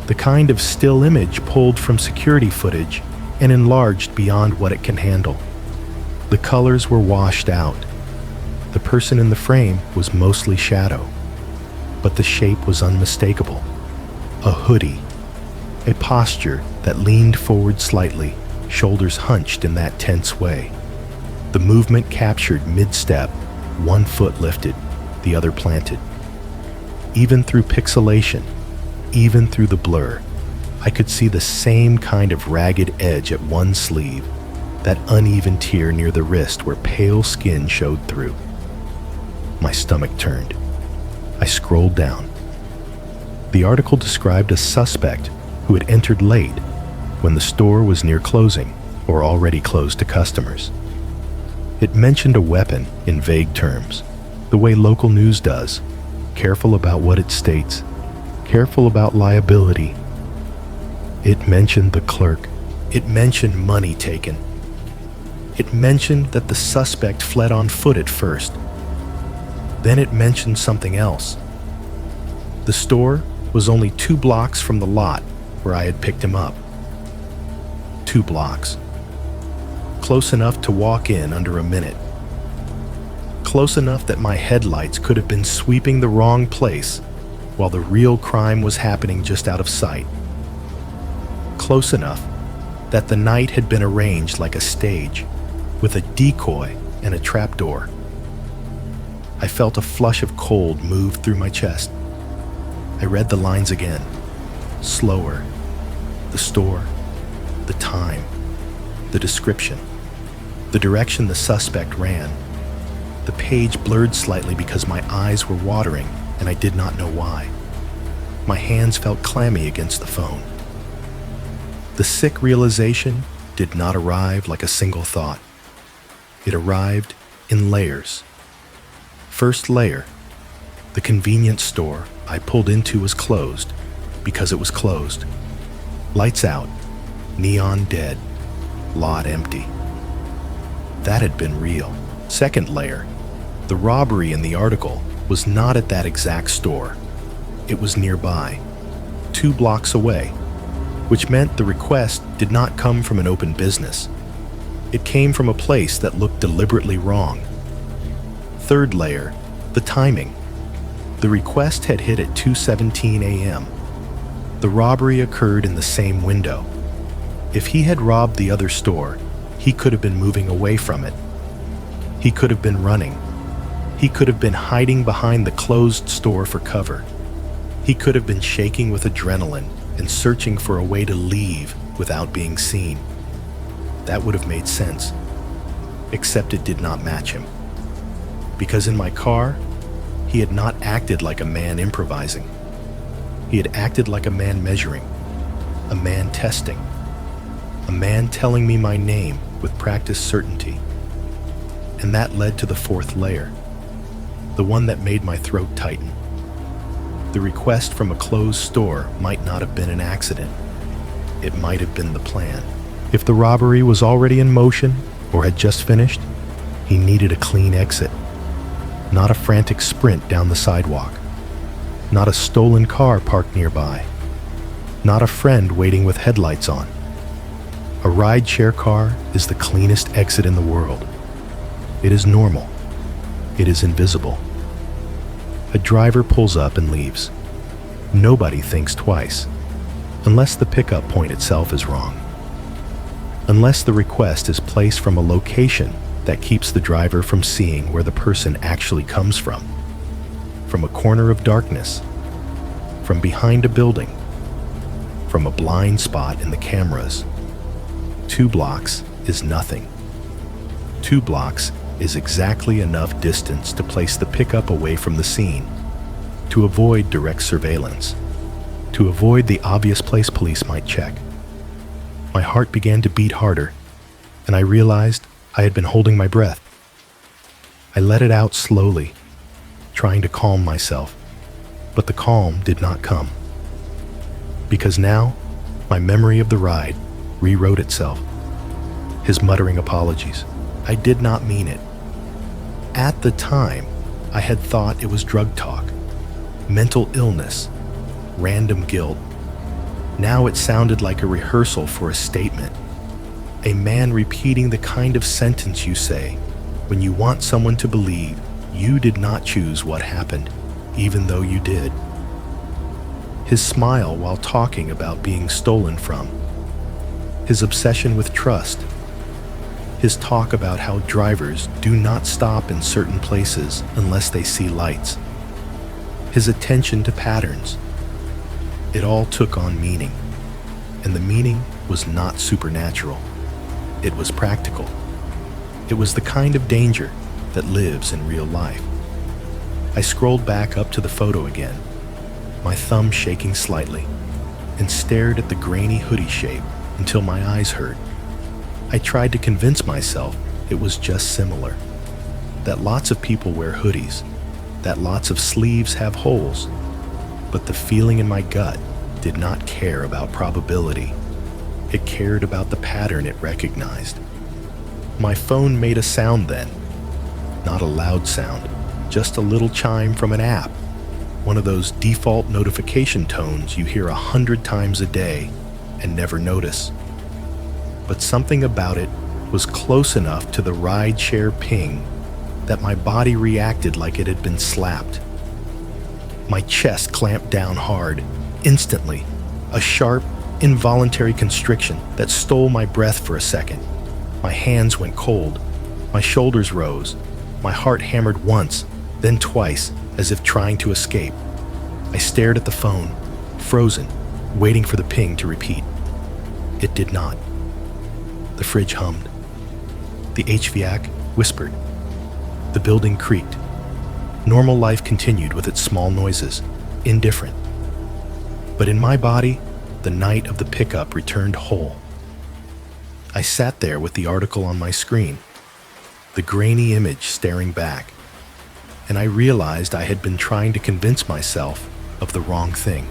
[SPEAKER 1] the kind of still image pulled from security footage and enlarged beyond what it can handle. The colors were washed out. The person in the frame was mostly shadow, but the shape was unmistakable. A hoodie, a posture that leaned forward slightly, shoulders hunched in that tense way. The movement captured mid-step, one foot lifted, the other planted. Even through pixelation, even through the blur, I could see the same kind of ragged edge at one sleeve, that uneven tear near the wrist where pale skin showed through. My stomach turned. I scrolled down. The article described a suspect who had entered late when the store was near closing or already closed to customers. It mentioned a weapon in vague terms, the way local news does, careful about what it states, careful about liability. It mentioned the clerk. It mentioned money taken. It mentioned that the suspect fled on foot at first. Then it mentioned something else. The store was only 2 blocks from the lot where I had picked him up. 2 blocks. Close enough to walk in under a minute. Close enough that my headlights could have been sweeping the wrong place while the real crime was happening just out of sight. Close enough that the night had been arranged like a stage, with a decoy and a trapdoor. I felt a flush of cold move through my chest. I read the lines again, slower. The store, the time, the description, the direction the suspect ran. The page blurred slightly because my eyes were watering and I did not know why. My hands felt clammy against the phone. The sick realization did not arrive like a single thought. It arrived in layers. First layer, the convenience store I pulled into was closed because it was closed. Lights out, neon dead, lot empty. That had been real. Second layer, the robbery in the article was not at that exact store. It was nearby, 2 blocks away, which meant the request did not come from an open business. It came from a place that looked deliberately wrong. Third layer, the timing. The request had hit at 2:17 a.m. The robbery occurred in the same window. If he had robbed the other store, he could have been moving away from it. He could have been running. He could have been hiding behind the closed store for cover. He could have been shaking with adrenaline and searching for a way to leave without being seen. That would have made sense, except it did not match him. Because in my car, he had not acted like a man improvising. He had acted like a man measuring, a man testing, a man telling me my name with practiced certainty. And that led to the fourth layer, the one that made my throat tighten. The request from a closed store might not have been an accident. It might have been the plan. If the robbery was already in motion or had just finished, he needed a clean exit. Not a frantic sprint down the sidewalk. Not a stolen car parked nearby. Not a friend waiting with headlights on. A ride-share car is the cleanest exit in the world. It is normal. It is invisible. A driver pulls up and leaves. Nobody thinks twice, unless the pickup point itself is wrong. Unless the request is placed from a location that keeps the driver from seeing where the person actually comes from a corner of darkness, from behind a building, from a blind spot in the cameras. 2 blocks is nothing. 2 blocks is exactly enough distance to place the pickup away from the scene, to avoid direct surveillance, to avoid the obvious place police might check. My heart began to beat harder, and I realized I had been holding my breath. I let it out slowly, trying to calm myself, but the calm did not come. Because now, my memory of the ride rewrote itself. His muttering apologies. I did not mean it. At the time, I had thought it was drug talk, mental illness, random guilt. Now it sounded like a rehearsal for a statement. A man repeating the kind of sentence you say when you want someone to believe you did not choose what happened, even though you did. His smile while talking about being stolen from. His obsession with trust. His talk about how drivers do not stop in certain places unless they see lights. His attention to patterns. It all took on meaning, and the meaning was not supernatural. It was practical. It was the kind of danger that lives in real life. I scrolled back up to the photo again, my thumb shaking slightly, and stared at the grainy hoodie shape until my eyes hurt. I tried to convince myself it was just similar, that lots of people wear hoodies, that lots of sleeves have holes, but the feeling in my gut did not care about probability. It cared about the pattern it recognized. My phone made a sound then, not a loud sound, just a little chime from an app, one of those default notification tones you hear 100 times a day and never notice. But something about it was close enough to the ride-share ping that my body reacted like it had been slapped. My chest clamped down hard, instantly, a sharp, involuntary constriction that stole my breath for a second. My hands went cold, my shoulders rose, my heart hammered once, then twice, as if trying to escape. I stared at the phone, frozen, waiting for the ping to repeat. It did not. The fridge hummed. The HVAC whispered. The building creaked. Normal life continued with its small noises, indifferent. But in my body, the night of the pickup returned whole. I sat there with the article on my screen. the grainy image staring back, and I realized I had been trying to convince myself of the wrong thing.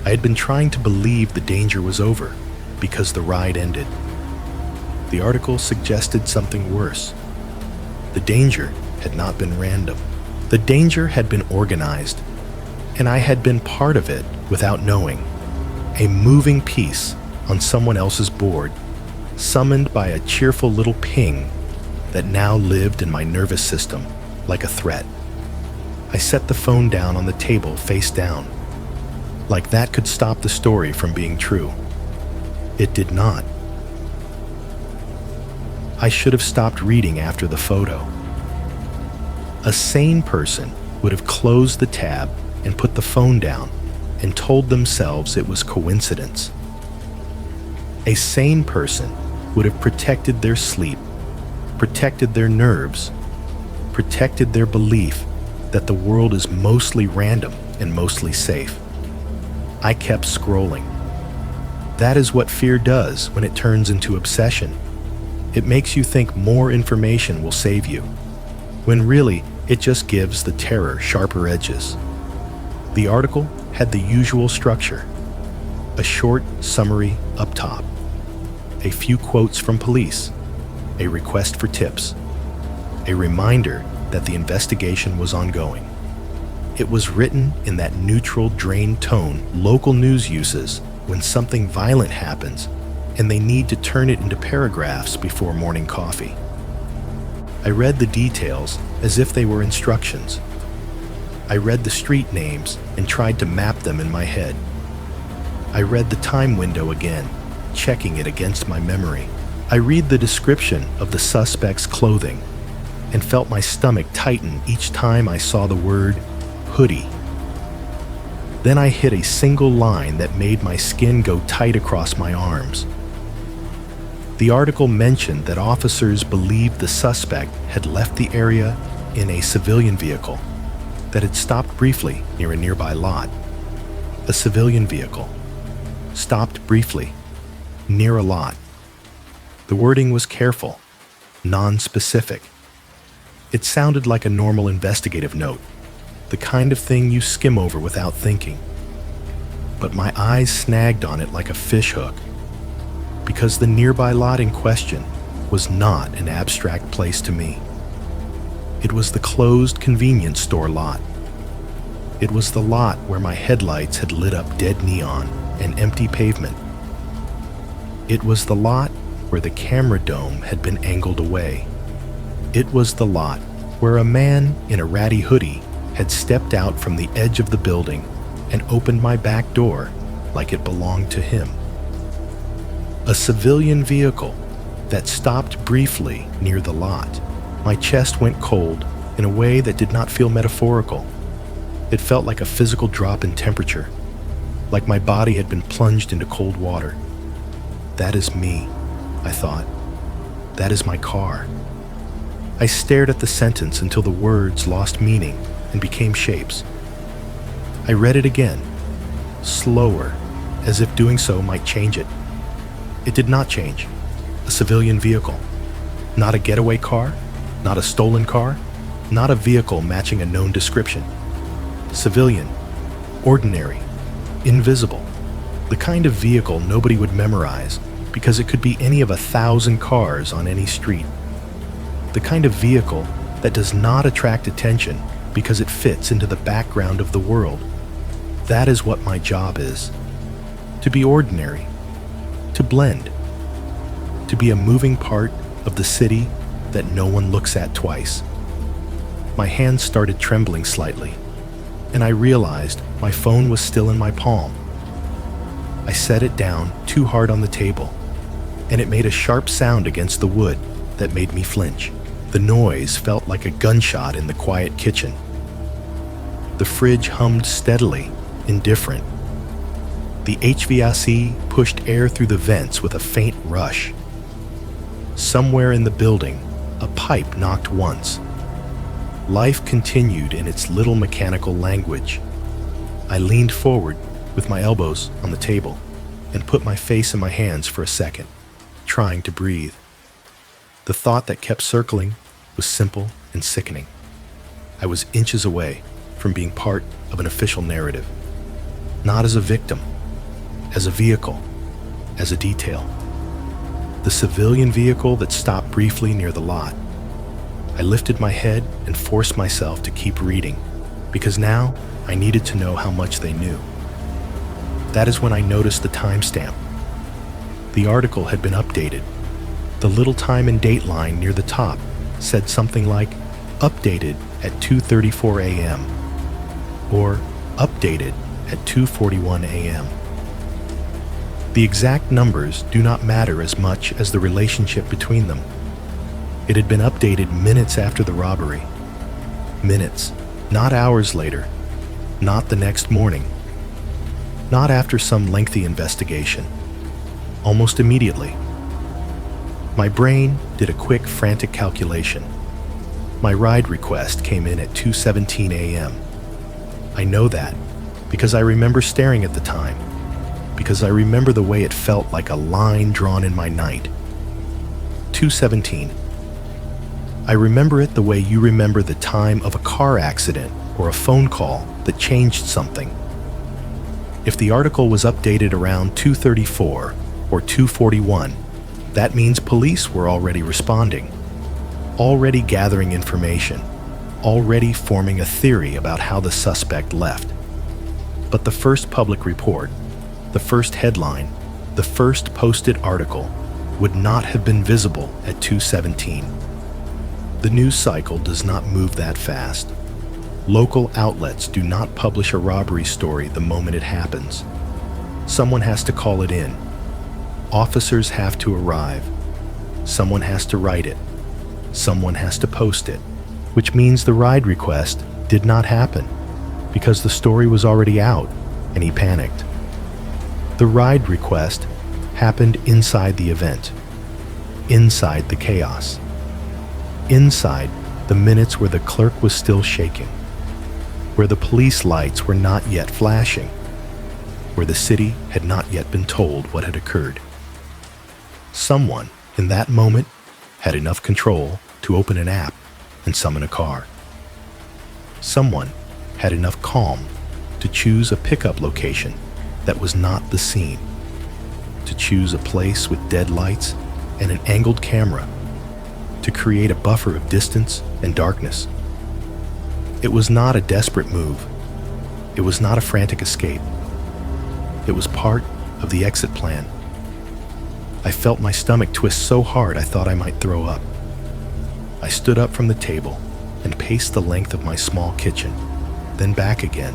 [SPEAKER 1] I had been trying to believe the danger was over because the ride ended. The article suggested something worse. The danger had not been random. The danger had been organized, and I had been part of it without knowing. A moving piece on someone else's board, summoned by a cheerful little ping that now lived in my nervous system like a threat. I set the phone down on the table face down, like that could stop the story from being true. It did not. I should have stopped reading after the photo. A sane person would have closed the tab and put the phone down and told themselves it was coincidence. A sane person would have protected their sleep, protected their nerves, protected their belief that the world is mostly random and mostly safe. I kept scrolling. That is what fear does when it turns into obsession. It makes you think more information will save you, when really it just gives the terror sharper edges. The article had the usual structure: a short summary up top, a few quotes from police, a request for tips, a reminder that the investigation was ongoing. It was written in that neutral, drained tone local news uses when something violent happens and they need to turn it into paragraphs before morning coffee. I read the details as if they were instructions. I read the street names and tried to map them in my head. I read the time window again, checking it against my memory. I read the description of the suspect's clothing and felt my stomach tighten each time I saw the word hoodie. Then I hit a single line that made my skin go tight across my arms. The article mentioned that officers believed the suspect had left the area in a civilian vehicle that had stopped briefly near a nearby lot. A civilian vehicle stopped briefly near a lot. The wording was careful, non-specific. It sounded like a normal investigative note, the kind of thing you skim over without thinking. But my eyes snagged on it like a fishhook, because the nearby lot in question was not an abstract place to me. It was the closed convenience store lot. It was the lot where my headlights had lit up dead neon and empty pavement. It was the lot where the camera dome had been angled away. It was the lot where a man in a ratty hoodie had stepped out from the edge of the building and opened my back door like it belonged to him. A civilian vehicle that stopped briefly near the lot. My chest went cold in a way that did not feel metaphorical. It felt like a physical drop in temperature, like my body had been plunged into cold water. That is me, I thought. That is my car. I stared at the sentence until the words lost meaning and became shapes. I read it again, slower, as if doing so might change it. It did not change. A civilian vehicle. Not a getaway car, not a stolen car, not a vehicle matching a known description. Civilian, ordinary, invisible. The kind of vehicle nobody would memorize because it could be any of 1,000 cars on any street. The kind of vehicle that does not attract attention because it fits into the background of the world. That is what my job is. To be ordinary. To blend. To be a moving part of the city that no one looks at twice. My hands started trembling slightly, and I realized my phone was still in my palm. I set it down too hard on the table, and it made a sharp sound against the wood that made me flinch. The noise felt like a gunshot in the quiet kitchen. The fridge hummed steadily, indifferent. The HVAC pushed air through the vents with a faint rush. Somewhere in the building, a pipe knocked once. Life continued in its little mechanical language. I leaned forward with my elbows on the table and put my face in my hands for a second, trying to breathe. The thought that kept circling was simple and sickening. I was inches away from being part of an official narrative, not as a victim, as a vehicle, as a detail. The civilian vehicle that stopped briefly near the lot. I lifted my head and forced myself to keep reading, because now I needed to know how much they knew. That is when I noticed the timestamp. The article had been updated. The little time and date line near the top said something like, updated at 2:34 a.m. or updated at 2:41 a.m. The exact numbers do not matter as much as the relationship between them. It had been updated minutes after the robbery. Minutes, not hours later, not the next morning, not after some lengthy investigation. Almost immediately. My brain did a quick, frantic calculation. My ride request came in at 2:17 a.m. I know that because I remember staring at the time, because I remember the way it felt like a line drawn in my night. 2:17. I remember it the way you remember the time of a car accident or a phone call that changed something. If the article was updated around 2:34 or 2:41, that means police were already responding, already gathering information, already forming a theory about how the suspect left. But the first public report, the first headline, the first posted article would not have been visible at 2:17. The news cycle does not move that fast. Local outlets do not publish a robbery story the moment it happens. Someone has to call it in. Officers have to arrive. Someone has to write it. Someone has to post it, which means the ride request did not happen because the story was already out and he panicked. The ride request happened inside the event, inside the chaos, inside the minutes where the clerk was still shaking, where the police lights were not yet flashing, where the city had not yet been told what had occurred. Someone, in that moment, had enough control to open an app and summon a car. Someone had enough calm to choose a pickup location that was not the scene, to choose a place with dead lights and an angled camera, to create a buffer of distance and darkness. It was not a desperate move. It was not a frantic escape. It was part of the exit plan. I felt my stomach twist so hard I thought I might throw up. I stood up from the table and paced the length of my small kitchen, then back again,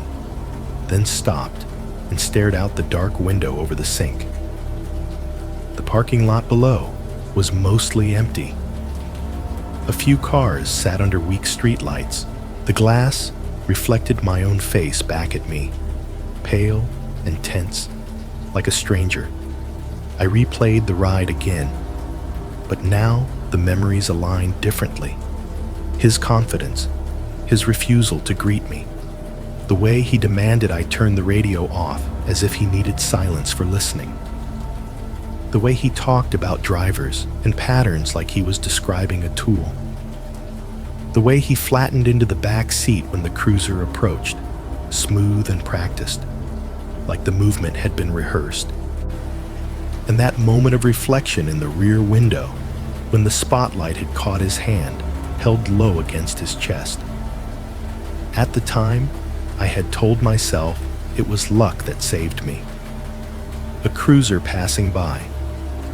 [SPEAKER 1] then stopped and stared out the dark window over the sink. The parking lot below was mostly empty. A few cars sat under weak streetlights. The glass reflected my own face back at me, pale and tense, like a stranger. I replayed the ride again, but now the memories aligned differently. His confidence, his refusal to greet me, the way he demanded I turn the radio off as if he needed silence for listening, the way he talked about drivers and patterns like he was describing a tool, the way he flattened into the back seat when the cruiser approached, smooth and practiced, like the movement had been rehearsed. And that moment of reflection in the rear window, when the spotlight had caught his hand, held low against his chest. At the time, I had told myself it was luck that saved me. A cruiser passing by,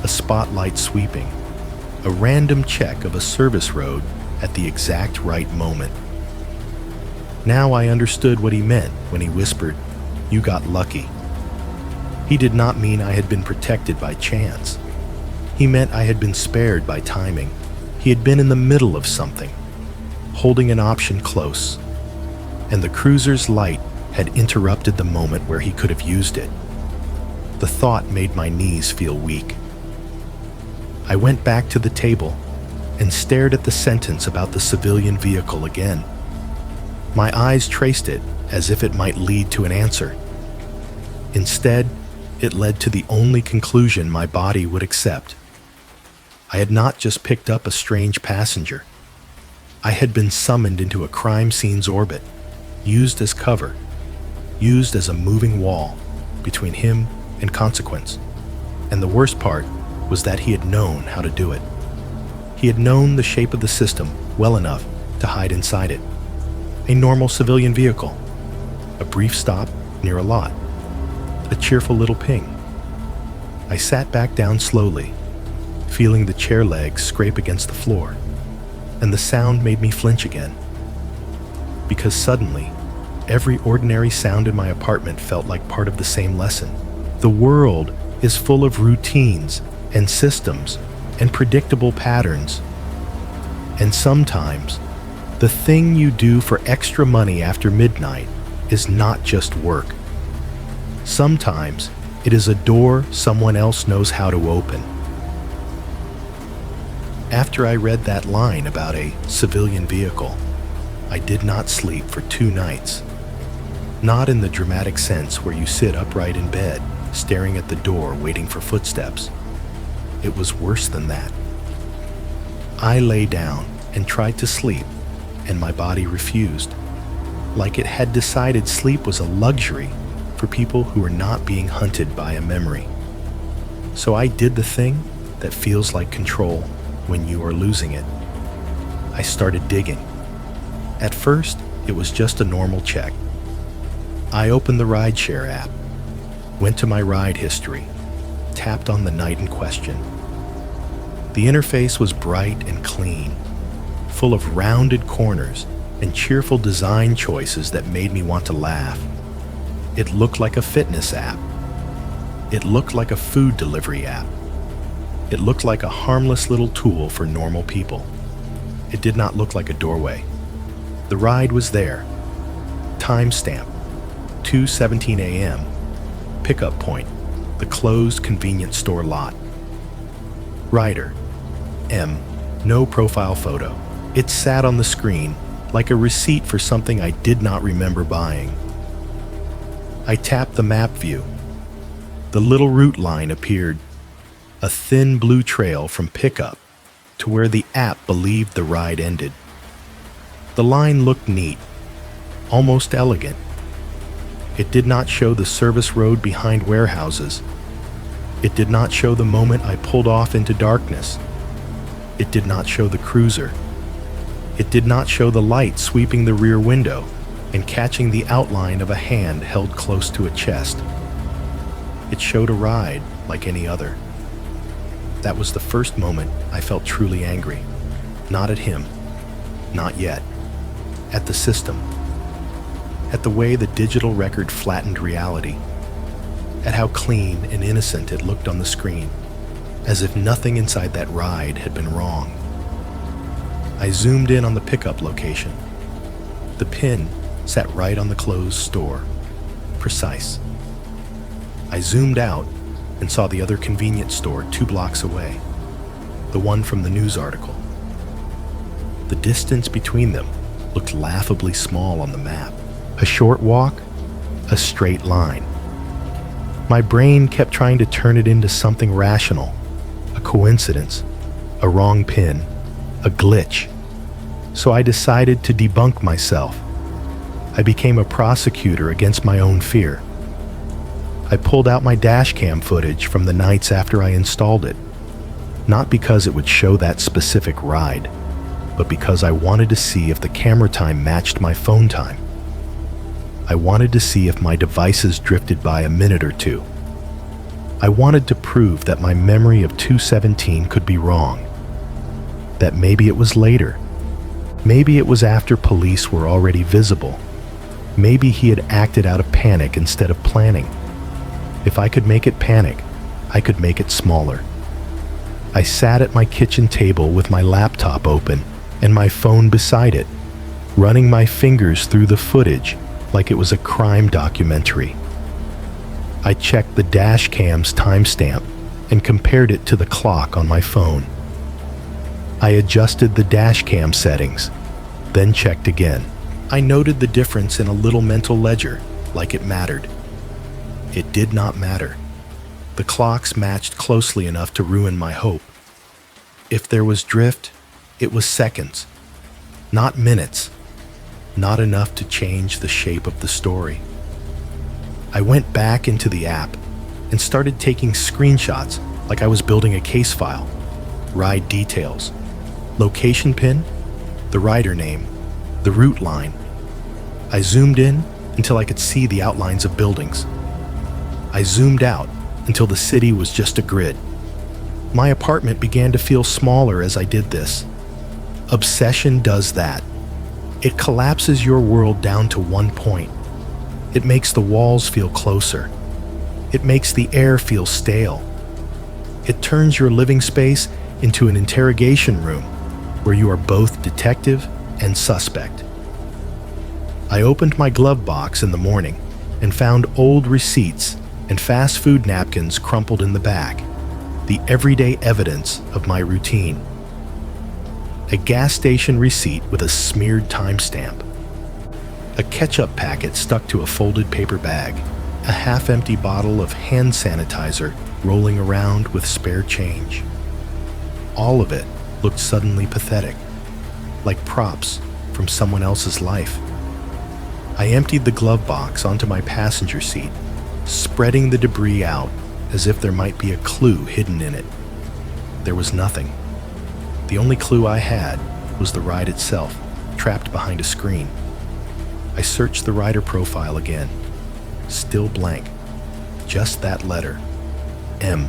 [SPEAKER 1] a spotlight sweeping, a random check of a service road at the exact right moment. Now I understood what he meant when he whispered, "You got lucky." He did not mean I had been protected by chance. He meant I had been spared by timing. He had been in the middle of something, holding an option close, and the cruiser's light had interrupted the moment where he could have used it. The thought made my knees feel weak. I went back to the table and stared at the sentence about the civilian vehicle again. My eyes traced it as if it might lead to an answer. Instead, it led to the only conclusion my body would accept. I had not just picked up a strange passenger. I had been summoned into a crime scene's orbit, used as cover, used as a moving wall between him and consequence. And the worst part was that he had known how to do it. He had known the shape of the system well enough to hide inside it. A normal civilian vehicle, a brief stop near a lot, a cheerful little ping. I sat back down slowly, feeling the chair legs scrape against the floor, and the sound made me flinch again. Because suddenly, every ordinary sound in my apartment felt like part of the same lesson. The world is full of routines and systems and predictable patterns. And sometimes, the thing you do for extra money after midnight is not just work. Sometimes, it is a door someone else knows how to open. After I read that line about a civilian vehicle, I did not sleep for 2 nights. Not in the dramatic sense where you sit upright in bed, staring at the door waiting for footsteps. It was worse than that. I lay down and tried to sleep, and my body refused, like it had decided sleep was a luxury for people who are not being hunted by a memory. So I did the thing that feels like control when you are losing it. I started digging. At first, it was just a normal check. I opened the rideshare app, went to my ride history, tapped on the night in question. The interface was bright and clean, full of rounded corners and cheerful design choices that made me want to laugh. It looked like a fitness app. It looked like a food delivery app. It looked like a harmless little tool for normal people. It did not look like a doorway. The ride was there. Timestamp, 2:17 a.m. Pickup point, the closed convenience store lot. Rider, M, no profile photo. It sat on the screen like a receipt for something I did not remember buying. I tapped the map view. The little route line appeared, a thin blue trail from pickup to where the app believed the ride ended. The line looked neat, almost elegant. It did not show the service road behind warehouses. It did not show the moment I pulled off into darkness. It did not show the cruiser. It did not show the light sweeping the rear window and catching the outline of a hand held close to a chest. It showed a ride like any other. That was the first moment I felt truly angry. Not at him. Not yet. At the system. At the way the digital record flattened reality. At how clean and innocent it looked on the screen, as if nothing inside that ride had been wrong. I zoomed in on the pickup location. The pin sat right on the closed store. Precise. I zoomed out and saw the other convenience store 2 blocks away, the one from the news article. The distance between them looked laughably small on the map. A short walk, a straight line. My brain kept trying to turn it into something rational, a coincidence, a wrong pin, a glitch. So I decided to debunk myself. I became a prosecutor against my own fear. I pulled out my dashcam footage from the nights after I installed it, not because it would show that specific ride, but because I wanted to see if the camera time matched my phone time. I wanted to see if my devices drifted by a minute or two. I wanted to prove that my memory of 2:17 could be wrong, that maybe it was later. Maybe it was after police were already visible. Maybe he had acted out of panic instead of planning. If I could make it panic, I could make it smaller. I sat at my kitchen table with my laptop open and my phone beside it, running my fingers through the footage like it was a crime documentary. I checked the dash cam's timestamp and compared it to the clock on my phone. I adjusted the dash cam settings, then checked again. I noted the difference in a little mental ledger, like it mattered. It did not matter. The clocks matched closely enough to ruin my hope. If there was drift, it was seconds, not minutes, not enough to change the shape of the story. I went back into the app and started taking screenshots like I was building a case file. Ride details, location pin, the rider name, the route line. I zoomed in until I could see the outlines of buildings. I zoomed out until the city was just a grid. My apartment began to feel smaller as I did this. Obsession does that. It collapses your world down to one point. It makes the walls feel closer. It makes the air feel stale. It turns your living space into an interrogation room where you are both detective and suspect. I opened my glove box in the morning and found old receipts and fast food napkins crumpled in the back, the everyday evidence of my routine. A gas station receipt with a smeared timestamp, a ketchup packet stuck to a folded paper bag, a half-empty bottle of hand sanitizer rolling around with spare change. All of it looked suddenly pathetic, like props from someone else's life. I emptied the glove box onto my passenger seat, spreading the debris out as if there might be a clue hidden in it. There was nothing. The only clue I had was the ride itself, trapped behind a screen. I searched the rider profile again. Still blank. Just that letter. M.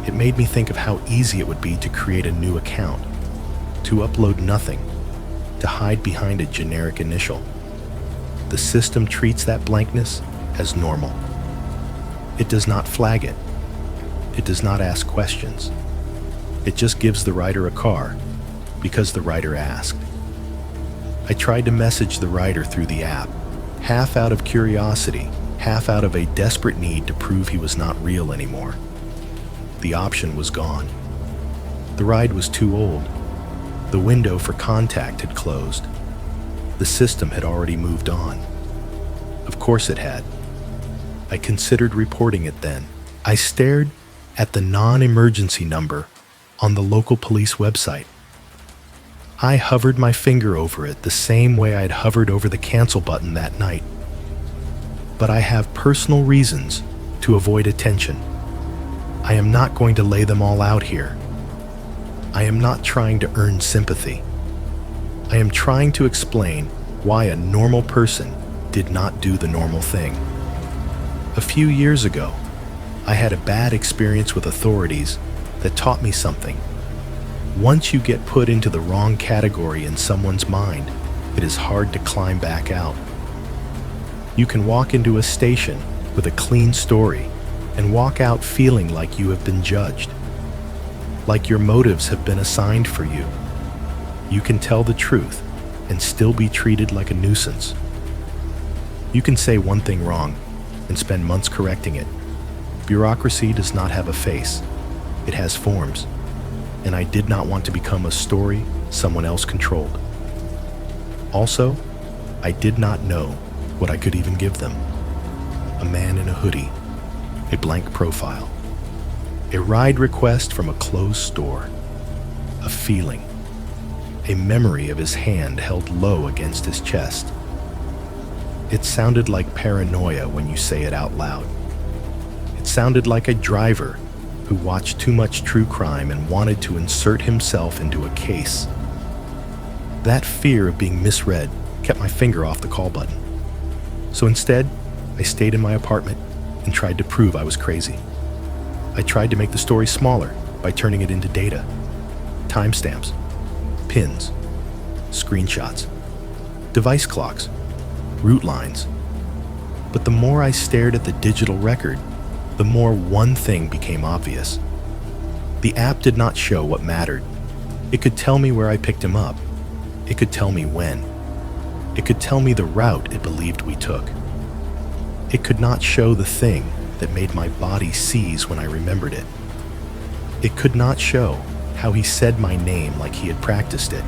[SPEAKER 1] It made me think of how easy it would be to create a new account, to upload nothing, to hide behind a generic initial. The system treats that blankness as normal. It does not flag it. It does not ask questions. It just gives the rider a car because the rider asked. I tried to message the rider through the app, half out of curiosity, half out of a desperate need to prove he was not real anymore. The option was gone. The ride was too old. The window for contact had closed. The system had already moved on. Of course it had. I considered reporting it then. I stared at the non-emergency number on the local police website. I hovered my finger over it the same way I'd hovered over the cancel button that night. But I have personal reasons to avoid attention. I am not going to lay them all out here. I am not trying to earn sympathy. I am trying to explain why a normal person did not do the normal thing. A few years ago, I had a bad experience with authorities that taught me something. Once you get put into the wrong category in someone's mind, it is hard to climb back out. You can walk into a station with a clean story and walk out feeling like you have been judged, like your motives have been assigned for you. You can tell the truth and still be treated like a nuisance. You can say one thing wrong and spend months correcting it. Bureaucracy does not have a face. It has forms, and I did not want to become a story someone else controlled. Also, I did not know what I could even give them. A man in a hoodie, a blank profile, a ride request from a closed store, a feeling, a memory of his hand held low against his chest. It sounded like paranoia when you say it out loud. It sounded like a driver who watched too much true crime and wanted to insert himself into a case. That fear of being misread kept my finger off the call button. So instead, I stayed in my apartment and tried to prove I was crazy. I tried to make the story smaller by turning it into data, timestamps, pins, screenshots, device clocks, route lines. But the more I stared at the digital record, the more one thing became obvious. The app did not show what mattered. It could tell me where I picked him up. It could tell me when. It could tell me the route it believed we took. It could not show the thing that made my body seize when I remembered it. It could not show how he said my name like he had practiced it.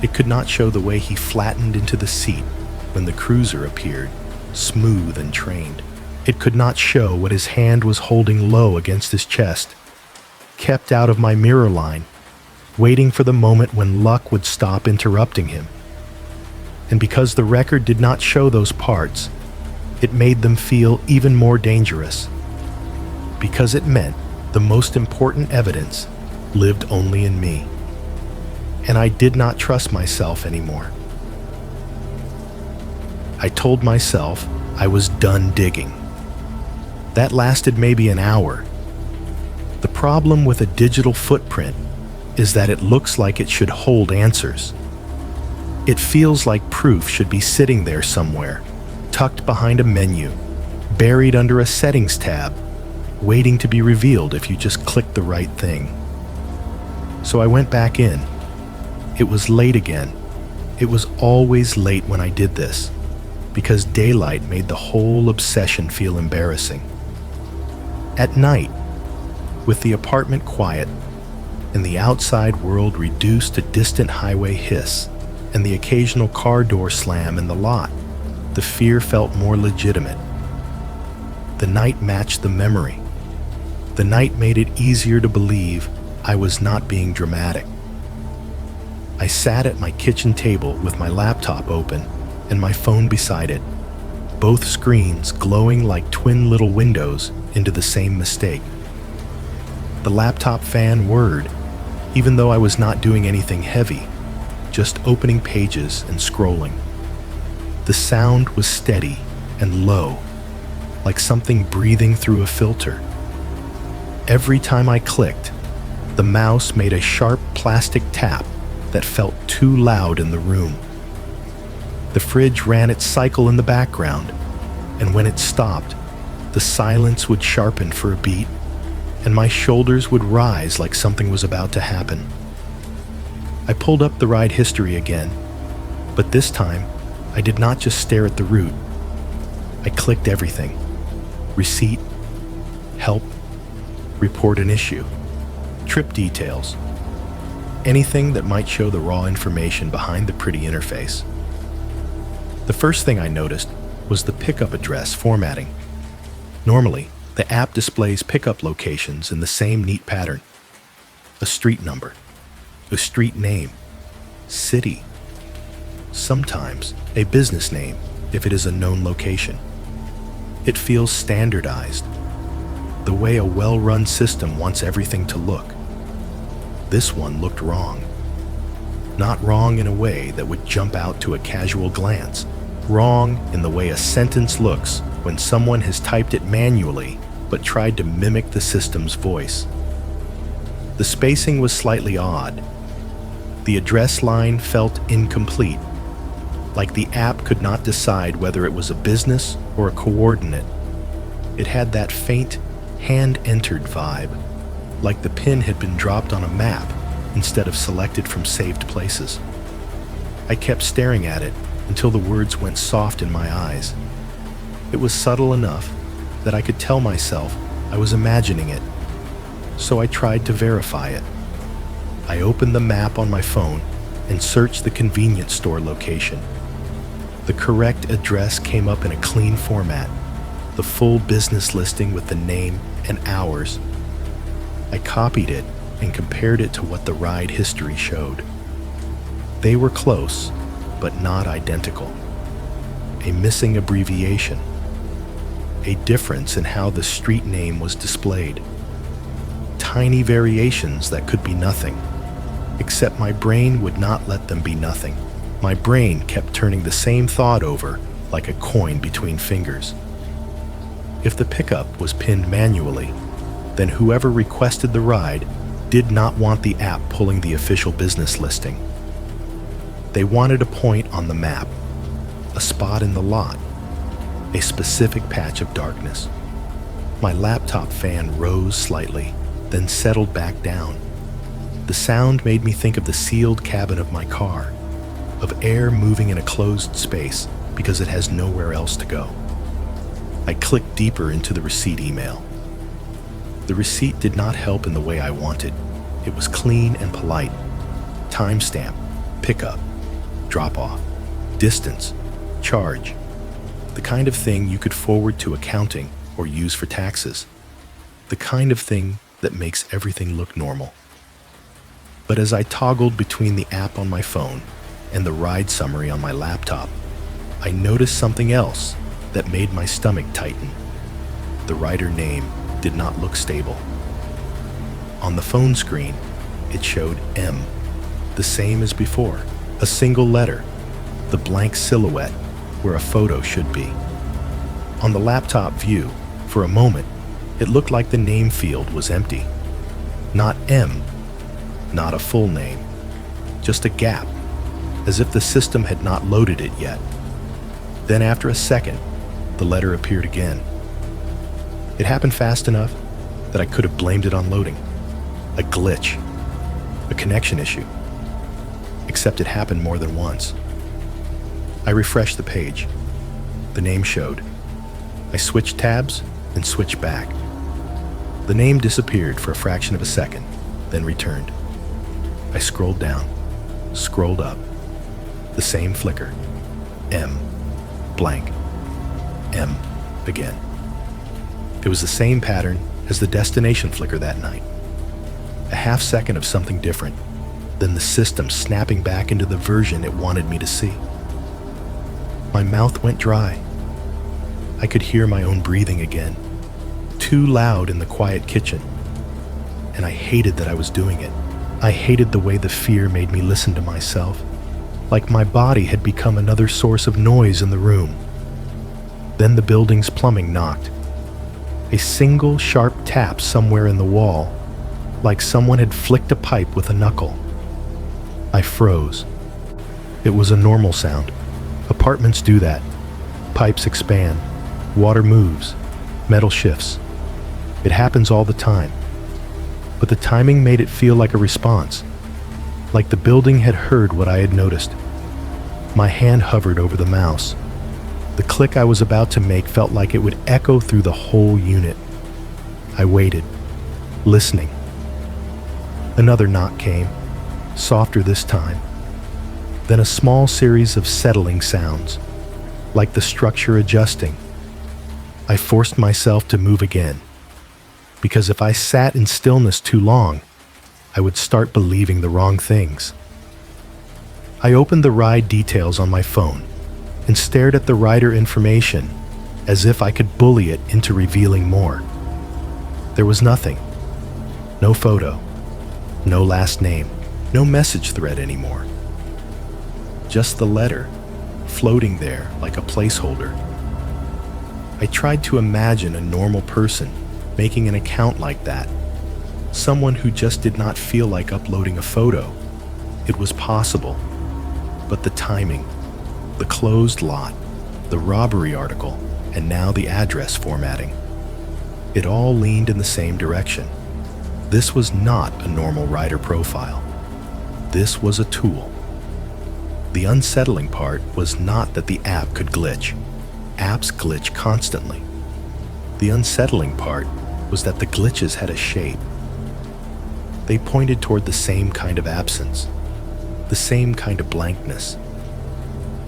[SPEAKER 1] It could not show the way he flattened into the seat when the cruiser appeared, smooth and trained. It could not show what his hand was holding low against his chest, kept out of my mirror line, waiting for the moment when luck would stop interrupting him. And because the record did not show those parts, it made them feel even more dangerous. Because it meant the most important evidence lived only in me. And I did not trust myself anymore. I told myself I was done digging. That lasted maybe an hour. The problem with a digital footprint is that it looks like it should hold answers. It feels like proof should be sitting there somewhere, tucked behind a menu, buried under a settings tab, waiting to be revealed if you just click the right thing. So I went back in. It was late again. It was always late when I did this, because daylight made the whole obsession feel embarrassing. At night, with the apartment quiet and the outside world reduced to distant highway hiss and the occasional car door slam in the lot, the fear felt more legitimate. The night matched the memory. The night made it easier to believe I was not being dramatic. I sat at my kitchen table with my laptop open and my phone beside it, both screens glowing like twin little windows into the same mistake. The laptop fan whirred, even though I was not doing anything heavy, just opening pages and scrolling. The sound was steady and low, like something breathing through a filter. Every time I clicked, the mouse made a sharp plastic tap that felt too loud in the room. The fridge ran its cycle in the background, and when it stopped, the silence would sharpen for a beat, and my shoulders would rise like something was about to happen. I pulled up the ride history again, but this time, I did not just stare at the route. I clicked everything: receipt, help, report an issue, trip details, anything that might show the raw information behind the pretty interface. The first thing I noticed was the pickup address formatting. Normally, the app displays pickup locations in the same neat pattern: a street number, a street name, city, sometimes a business name if it is a known location. It feels standardized, the way a well-run system wants everything to look. This one looked wrong. Not wrong in a way that would jump out to a casual glance. Wrong in the way a sentence looks when someone has typed it manually but tried to mimic the system's voice. The spacing was slightly odd. The address line felt incomplete, like the app could not decide whether it was a business or a coordinate. It had that faint, hand-entered vibe, like the pin had been dropped on a map instead of selected from saved places. I kept staring at it until the words went soft in my eyes. It was subtle enough that I could tell myself I was imagining it, so I tried to verify it. I opened the map on my phone and searched the convenience store location. The correct address came up in a clean format, the full business listing with the name and hours. I copied it and compared it to what the ride history showed. They were close, but not identical. A missing abbreviation. A difference in how the street name was displayed. Tiny variations that could be nothing, except my brain would not let them be nothing. My brain kept turning the same thought over like a coin between fingers. If the pickup was pinned manually, then whoever requested the ride did not want the app pulling the official business listing. They wanted a point on the map, a spot in the lot, a specific patch of darkness. My laptop fan rose slightly, then settled back down. The sound made me think of the sealed cabin of my car, of air moving in a closed space because it has nowhere else to go. I clicked deeper into the receipt email. The receipt did not help in the way I wanted. It was clean and polite. Timestamp, pickup, drop-off, distance, charge. The kind of thing you could forward to accounting or use for taxes. The kind of thing that makes everything look normal. But as I toggled between the app on my phone and the ride summary on my laptop, I noticed something else that made my stomach tighten. The rider name did not look stable. On the phone screen, it showed M, the same as before, a single letter, the blank silhouette where a photo should be. On the laptop view, for a moment, it looked like the name field was empty. Not M, not a full name, just a gap, as if the system had not loaded it yet. Then after a second, the letter appeared again. It happened fast enough that I could have blamed it on loading. A glitch, a connection issue. Except it happened more than once. I refreshed the page. The name showed. I switched tabs and switched back. The name disappeared for a fraction of a second, then returned. I scrolled down, scrolled up. The same flicker. M, blank, M, again. It was the same pattern as the destination flicker that night. A half second of something different, then the system snapping back into the version it wanted me to see. My mouth went dry. I could hear my own breathing again, too loud in the quiet kitchen. And I hated that I was doing it. I hated the way the fear made me listen to myself, like my body had become another source of noise in the room. Then the building's plumbing knocked. A single sharp tap somewhere in the wall, like someone had flicked a pipe with a knuckle. I froze. It was a normal sound. Apartments do that. Pipes expand, water moves, metal shifts. It happens all the time. But the timing made it feel like a response, like the building had heard what I had noticed. My hand hovered over the mouse. The click I was about to make felt like it would echo through the whole unit. I waited, listening. Another knock came, softer this time. Then a small series of settling sounds, like the structure adjusting. I forced myself to move again, because if I sat in stillness too long, I would start believing the wrong things. I opened the ride details on my phone and stared at the rider information as if I could bully it into revealing more. There was nothing. No photo. No last name. No message thread anymore. Just the letter, floating there like a placeholder. I tried to imagine a normal person making an account like that. Someone who just did not feel like uploading a photo. It was possible. But the timing, the closed lot, the robbery article, and now the address formatting. It all leaned in the same direction. This was not a normal rider profile. This was a tool. The unsettling part was not that the app could glitch. Apps glitch constantly. The unsettling part was that the glitches had a shape. They pointed toward the same kind of absence, the same kind of blankness.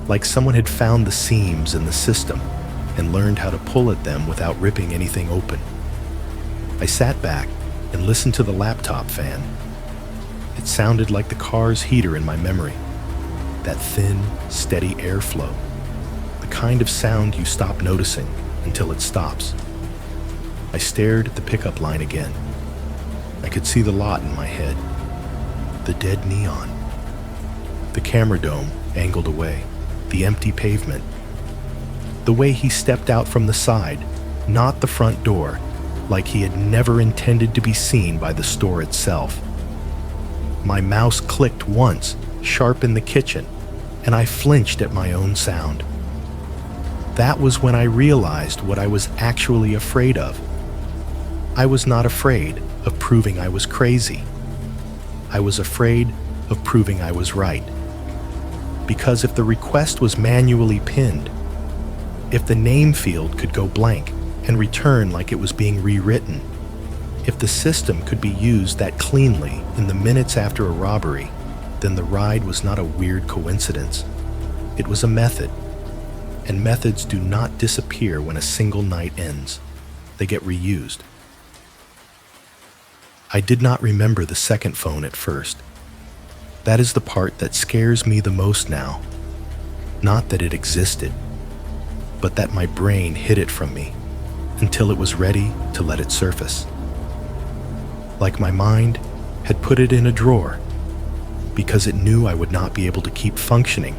[SPEAKER 1] Like someone had found the seams in the system and learned how to pull at them without ripping anything open. I sat back and listened to the laptop fan. It sounded like the car's heater in my memory. That thin, steady airflow. The kind of sound you stop noticing until it stops. I stared at the pickup line again. I could see the lot in my head. The dead neon. The camera dome angled away. The empty pavement. The way he stepped out from the side, not the front door, like he had never intended to be seen by the store itself. My mouse clicked once, sharp in the kitchen, and I flinched at my own sound. That was when I realized what I was actually afraid of. I was not afraid of proving I was crazy. I was afraid of proving I was right. Because if the request was manually pinned, if the name field could go blank and return like it was being rewritten, if the system could be used that cleanly in the minutes after a robbery, then the ride was not a weird coincidence. It was a method. And methods do not disappear when a single night ends. They get reused. I did not remember the second phone at first. That is the part that scares me the most now. Not that it existed, but that my brain hid it from me until it was ready to let it surface. Like my mind had put it in a drawer because it knew I would not be able to keep functioning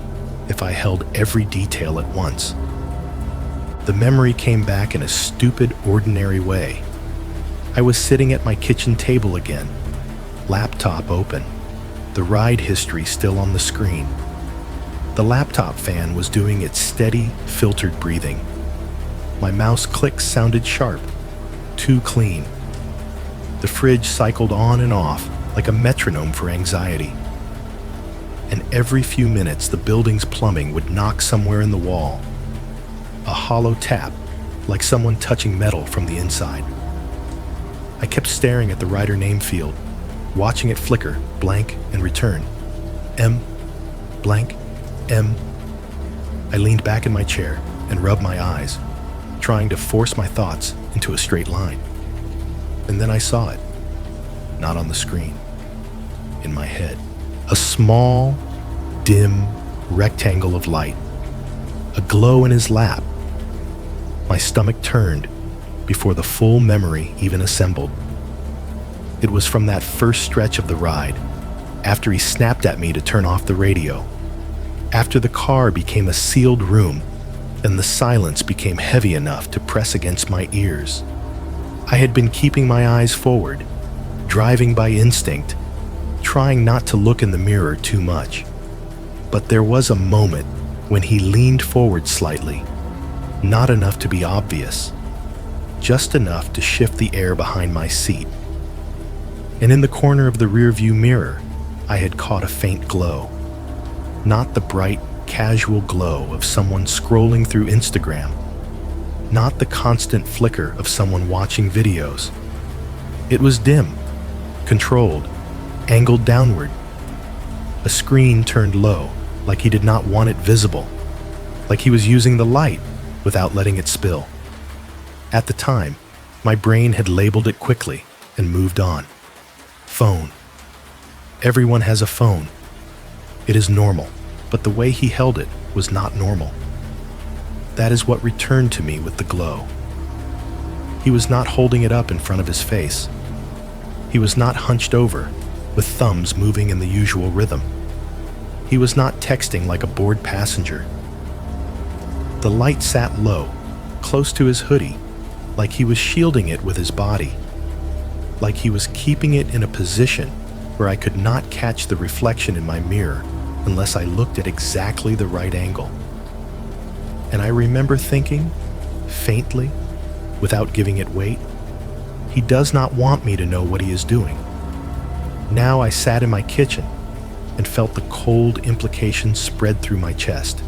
[SPEAKER 1] if I held every detail at once. The memory came back in a stupid, ordinary way. I was sitting at my kitchen table again, laptop open, the ride history still on the screen. The laptop fan was doing its steady, filtered breathing. My mouse clicks sounded sharp, too clean. The fridge cycled on and off like a metronome for anxiety. And every few minutes, the building's plumbing would knock somewhere in the wall. A hollow tap, like someone touching metal from the inside. I kept staring at the rider name field, watching it flicker, blank, and return. M, blank, M. I leaned back in my chair and rubbed my eyes, trying to force my thoughts into a straight line. And then I saw it, not on the screen, in my head. A small, dim rectangle of light, a glow in his lap. My stomach turned before the full memory even assembled. It was from that first stretch of the ride, after he snapped at me to turn off the radio, after the car became a sealed room and the silence became heavy enough to press against my ears. I had been keeping my eyes forward, driving by instinct, trying not to look in the mirror too much. But there was a moment when he leaned forward slightly, not enough to be obvious, just enough to shift the air behind my seat. And in the corner of the rearview mirror, I had caught a faint glow. Not the bright, casual glow of someone scrolling through Instagram. Not the constant flicker of someone watching videos. It was dim, controlled, angled downward. A screen turned low, like he did not want it visible, like he was using the light without letting it spill. At the time, my brain had labeled it quickly and moved on. Phone. Everyone has a phone. It is normal, but the way he held it was not normal. That is what returned to me with the glow. He was not holding it up in front of his face. He was not hunched over, with thumbs moving in the usual rhythm. He was not texting like a bored passenger. The light sat low, close to his hoodie, like he was shielding it with his body, like he was keeping it in a position where I could not catch the reflection in my mirror unless I looked at exactly the right angle. And I remember thinking, faintly, without giving it weight, he does not want me to know what he is doing. Now I sat in my kitchen and felt the cold implications spread through my chest.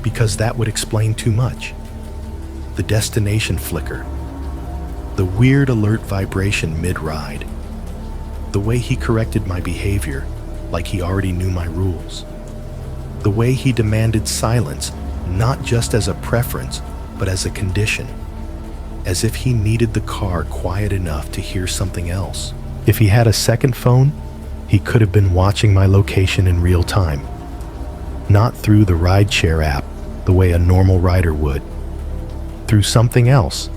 [SPEAKER 1] Because that would explain too much. The destination flicker, the weird alert vibration mid-ride, the way he corrected my behavior like he already knew my rules, the way he demanded silence not just as a preference but as a condition, as if he needed the car quiet enough to hear something else. If he had a second phone, he could have been watching my location in real time, not through the rideshare app the way a normal rider would, through something else,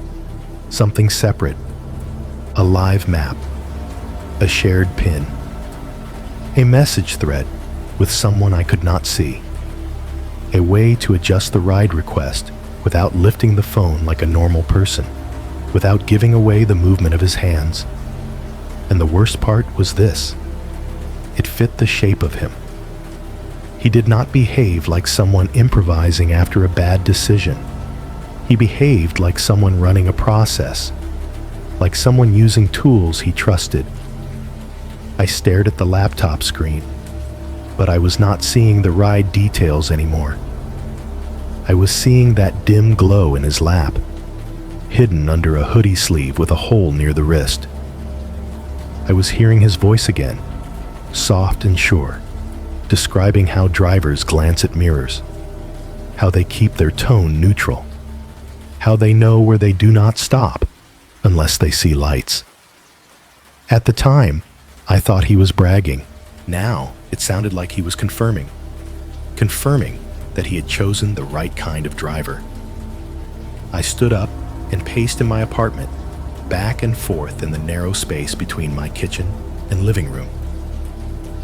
[SPEAKER 1] something separate, a live map, a shared pin, a message thread with someone I could not see, a way to adjust the ride request without lifting the phone like a normal person, without giving away the movement of his hands. And the worst part was this: it fit the shape of him. He did not behave like someone improvising after a bad decision. He behaved like someone running a process, like someone using tools he trusted. I stared at the laptop screen, but I was not seeing the ride details anymore. I was seeing that dim glow in his lap, hidden under a hoodie sleeve with a hole near the wrist. I was hearing his voice again, soft and sure, describing how drivers glance at mirrors, how they keep their tone neutral, how they know where they do not stop unless they see lights. At the time, I thought he was bragging. Now, it sounded like he was confirming that he had chosen the right kind of driver. I stood up and paced in my apartment, back and forth in the narrow space between my kitchen and living room.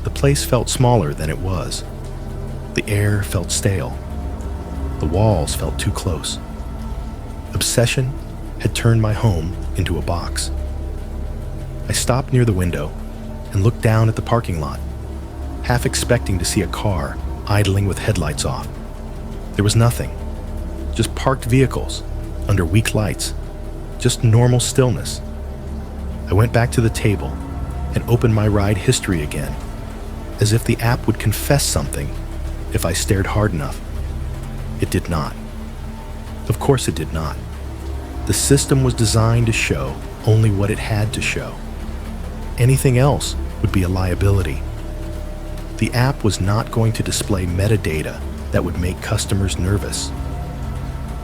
[SPEAKER 1] The place felt smaller than it was. The air felt stale. The walls felt too close. Obsession had turned my home into a box. I stopped near the window and looked down at the parking lot, half expecting to see a car idling with headlights off. There was nothing, just parked vehicles under weak lights, just normal stillness. I went back to the table and opened my ride history again, as if the app would confess something if I stared hard enough. It did not. Of course it did not. The system was designed to show only what it had to show. Anything else would be a liability. The app was not going to display metadata that would make customers nervous.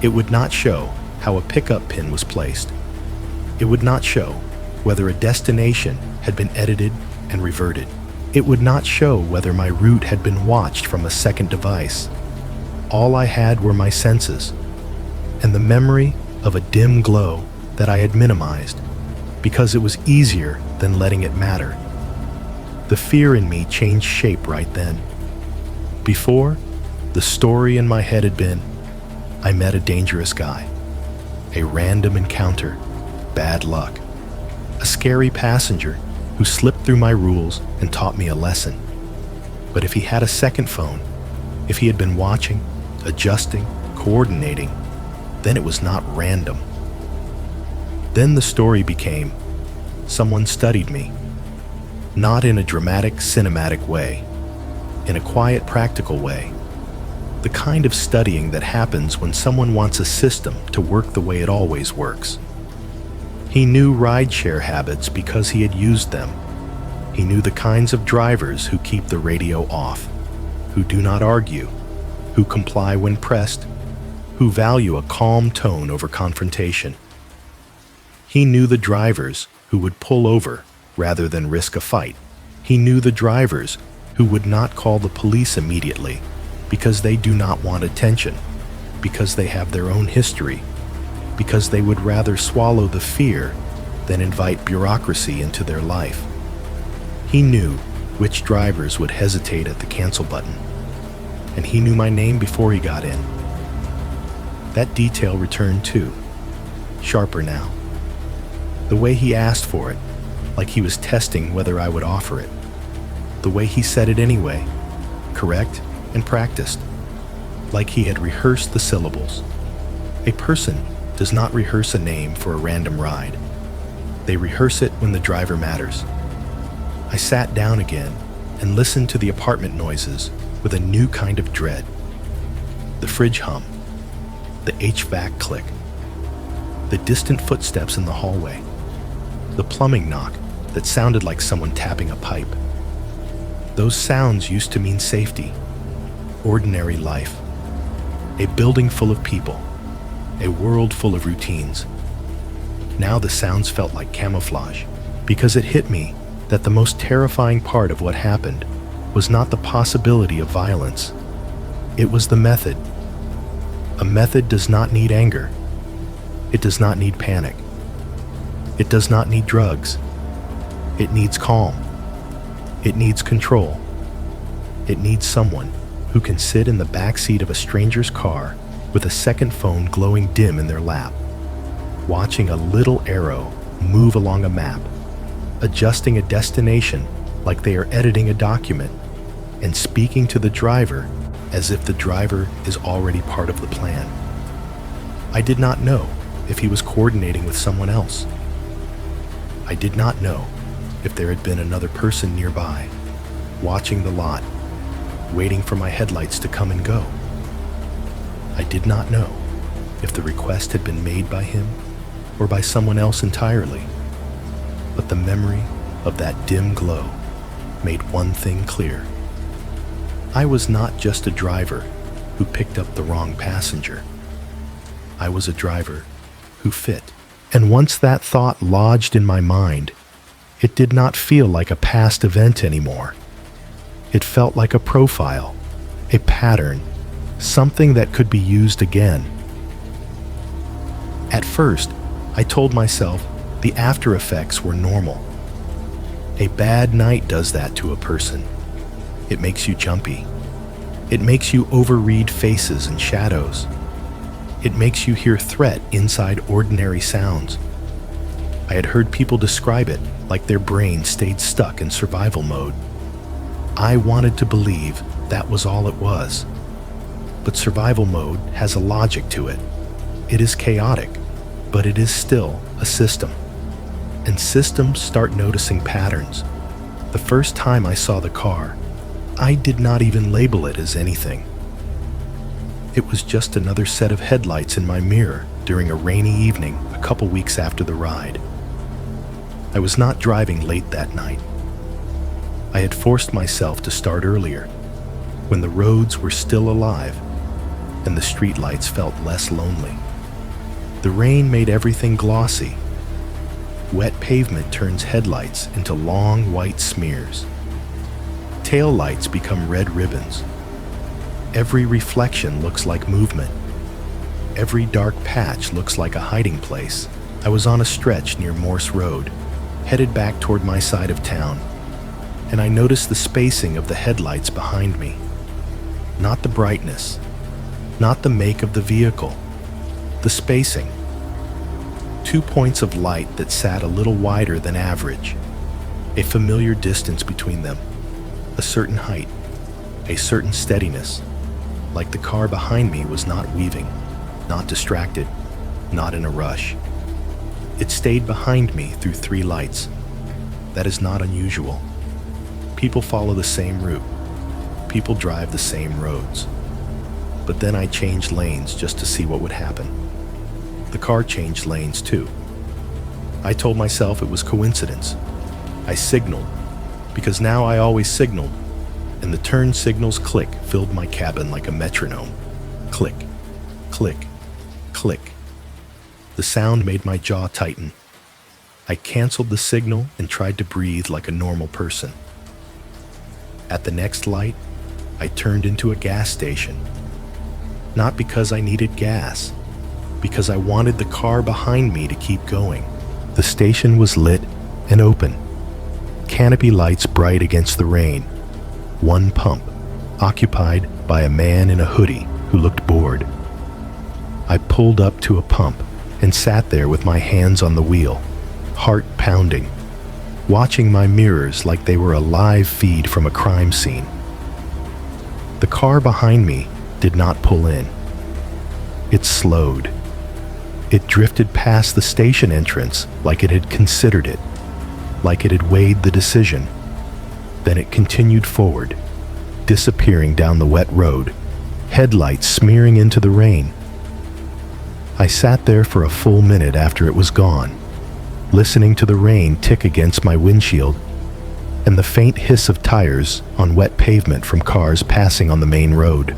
[SPEAKER 1] It would not show how a pickup pin was placed. It would not show whether a destination had been edited and reverted. It would not show whether my route had been watched from a second device. All I had were my senses and the memory of a dim glow that I had minimized because it was easier than letting it matter. The fear in me changed shape right then. Before, the story in my head had been, I met a dangerous guy, a random encounter, bad luck, a scary passenger who slipped through my rules and taught me a lesson. But if he had a second phone, if he had been watching, adjusting, coordinating, then it was not random. Then the story became, someone studied me, not in a dramatic, cinematic way, in a quiet, practical way, the kind of studying that happens when someone wants a system to work the way it always works. He knew rideshare habits because he had used them. He knew the kinds of drivers who keep the radio off, who do not argue, who comply when pressed, who value a calm tone over confrontation. He knew the drivers who would pull over rather than risk a fight. He knew the drivers who would not call the police immediately because they do not want attention, because they have their own history, because they would rather swallow the fear than invite bureaucracy into their life. He knew which drivers would hesitate at the cancel button, and he knew my name before he got in. That detail returned too, sharper now. The way he asked for it, like he was testing whether I would offer it. The way he said it anyway, correct and practiced, like he had rehearsed the syllables. A person does not rehearse a name for a random ride. They rehearse it when the driver matters. I sat down again and listened to the apartment noises with a new kind of dread. The fridge hum, the HVAC click, the distant footsteps in the hallway, the plumbing knock that sounded like someone tapping a pipe. Those sounds used to mean safety, ordinary life, a building full of people, a world full of routines. Now the sounds felt like camouflage, because it hit me that the most terrifying part of what happened was not the possibility of violence. It was the method. A method does not need anger. It does not need panic. It does not need drugs. It needs calm. It needs control. It needs someone who can sit in the back seat of a stranger's car with a second phone glowing dim in their lap, watching a little arrow move along a map, adjusting a destination like they are editing a document, and speaking to the driver as if the driver is already part of the plan. I did not know if he was coordinating with someone else. I did not know if there had been another person nearby, watching the lot, waiting for my headlights to come and go. I did not know if the request had been made by him or by someone else entirely. But the memory of that dim glow made one thing clear. I was not just a driver who picked up the wrong passenger. I was a driver who fit. And once that thought lodged in my mind, It did not feel like a past event anymore. It felt like a profile, a pattern, something that could be used again. At first, I told myself the after effects were normal. A bad night does that to a person. It makes you jumpy. It makes you overread faces and shadows. It makes you hear threat inside ordinary sounds. I had heard people describe it like their brain stayed stuck in survival mode. I wanted to believe that was all it was. But survival mode has a logic to it. It is chaotic, but it is still a system. And systems start noticing patterns. The first time I saw the car, I did not even label it as anything. It was just another set of headlights in my mirror during a rainy evening a couple weeks after the ride. I was not driving late that night. I had forced myself to start earlier, when the roads were still alive and the streetlights felt less lonely. The rain made everything glossy. Wet pavement turns headlights into long white smears. Tail lights become red ribbons. Every reflection looks like movement. Every dark patch looks like a hiding place. I was on a stretch near Morse Road, headed back toward my side of town, and I noticed the spacing of the headlights behind me. Not the brightness, not the make of the vehicle, the spacing. 2 points of light that sat a little wider than average, a familiar distance between them, a certain height, a certain steadiness, like the car behind me was not weaving, not distracted, not in a rush. It stayed behind me through 3 lights. That is not unusual. People follow the same route. People drive the same roads. But then I changed lanes just to see what would happen. The car changed lanes too. I told myself it was coincidence. I signaled, because now I always signaled, and the turn signal's click filled my cabin like a metronome. Click, click, click. The sound made my jaw tighten. I canceled the signal and tried to breathe like a normal person. At the next light, I turned into a gas station. Not because I needed gas, because I wanted the car behind me to keep going. The station was lit and open. Canopy lights bright against the rain. One pump, occupied by a man in a hoodie who looked bored. I pulled up to a pump and sat there with my hands on the wheel, heart pounding, watching my mirrors like they were a live feed from a crime scene. The car behind me did not pull in. It slowed. It drifted past the station entrance like it had considered it, like it had weighed the decision. Then it continued forward, disappearing down the wet road, headlights smearing into the rain. I sat there for a full minute after it was gone, listening to the rain tick against my windshield and the faint hiss of tires on wet pavement from cars passing on the main road.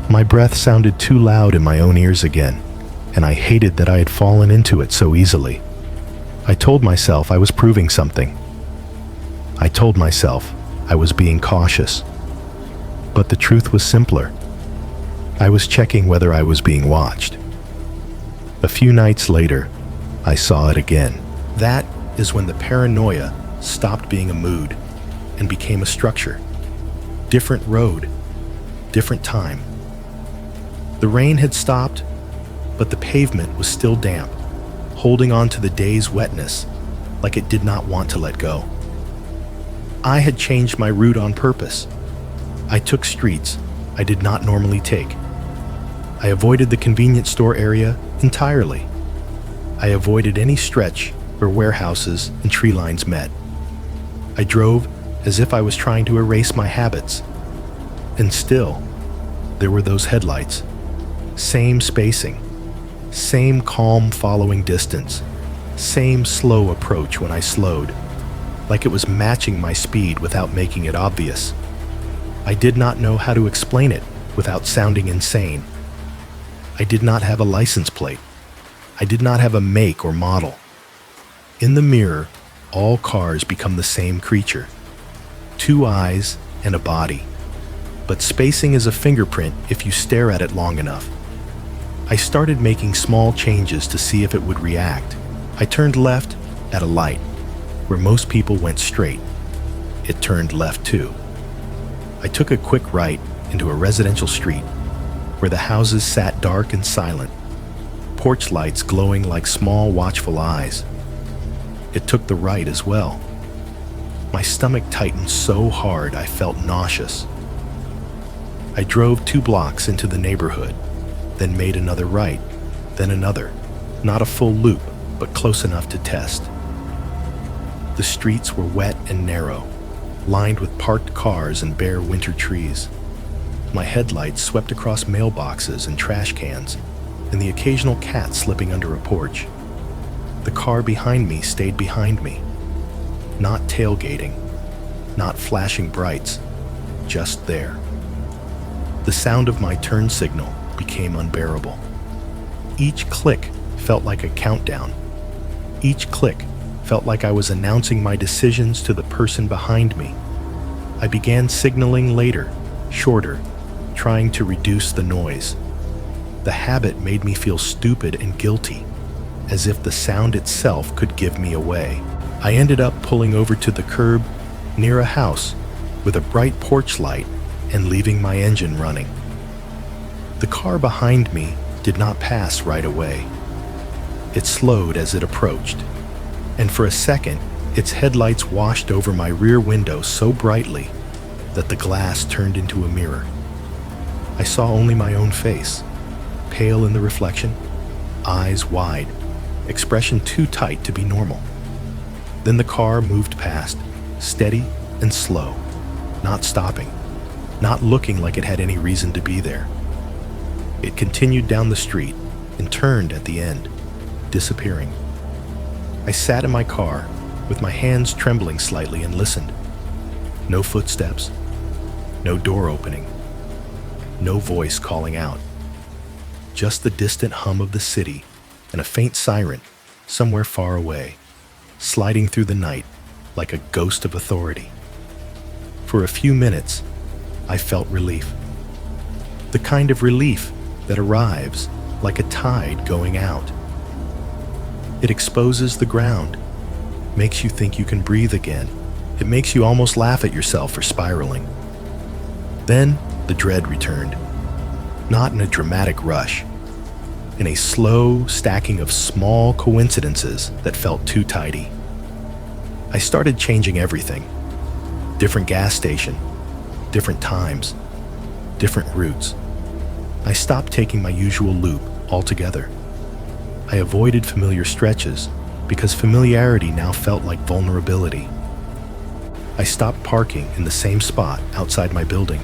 [SPEAKER 1] My breath sounded too loud in my own ears again, and I hated that I had fallen into it so easily. I told myself I was proving something. I told myself I was being cautious. But the truth was simpler. I was checking whether I was being watched. A few nights later, I saw it again. That is when the paranoia stopped being a mood and became a structure. Different road, different time. The rain had stopped, but the pavement was still damp, holding on to the day's wetness like it did not want to let go. I had changed my route on purpose. I took streets I did not normally take. I avoided the convenience store area entirely. I avoided any stretch where warehouses and tree lines met. I drove as if I was trying to erase my habits. And still, there were those headlights. Same spacing, same calm following distance, same slow approach when I slowed, like it was matching my speed without making it obvious. I did not know how to explain it without sounding insane. I did not have a license plate. I did not have a make or model. In the mirror, all cars become the same creature. Two eyes and a body. But spacing is a fingerprint if you stare at it long enough. I started making small changes to see if it would react. I turned left at a light, where most people went straight. It turned left too. I took a quick right into a residential street, where the houses sat dark and silent, porch lights glowing like small watchful eyes. It took the right as well. My stomach tightened so hard I felt nauseous. I drove 2 blocks into the neighborhood, then made another right, then another, not a full loop, but close enough to test. The streets were wet and narrow, lined with parked cars and bare winter trees. My headlights swept across mailboxes and trash cans, and the occasional cat slipping under a porch. The car behind me stayed behind me, not tailgating, not flashing brights, just there. The sound of my turn signal became unbearable. Each click felt like a countdown. Each click felt like I was announcing my decisions to the person behind me. I began signaling later, shorter, trying to reduce the noise. The habit made me feel stupid and guilty, as if the sound itself could give me away. I ended up pulling over to the curb near a house with a bright porch light and leaving my engine running. The car behind me did not pass right away. It slowed as it approached, and for a second, its headlights washed over my rear window so brightly that the glass turned into a mirror. I saw only my own face, pale in the reflection, eyes wide, expression too tight to be normal. Then the car moved past, steady and slow, not stopping, not looking like it had any reason to be there. It continued down the street and turned at the end, disappearing. I sat in my car with my hands trembling slightly and listened. No footsteps, no door opening, no voice calling out. Just the distant hum of the city and a faint siren somewhere far away, sliding through the night like a ghost of authority. For a few minutes, I felt relief. The kind of relief that arrives like a tide going out. It exposes the ground, makes you think you can breathe again. It makes you almost laugh at yourself for spiraling. Then the dread returned, not in a dramatic rush, in a slow stacking of small coincidences that felt too tidy. I started changing everything. Different gas station, different times, different routes. I stopped taking my usual loop altogether. I avoided familiar stretches because familiarity now felt like vulnerability. I stopped parking in the same spot outside my building.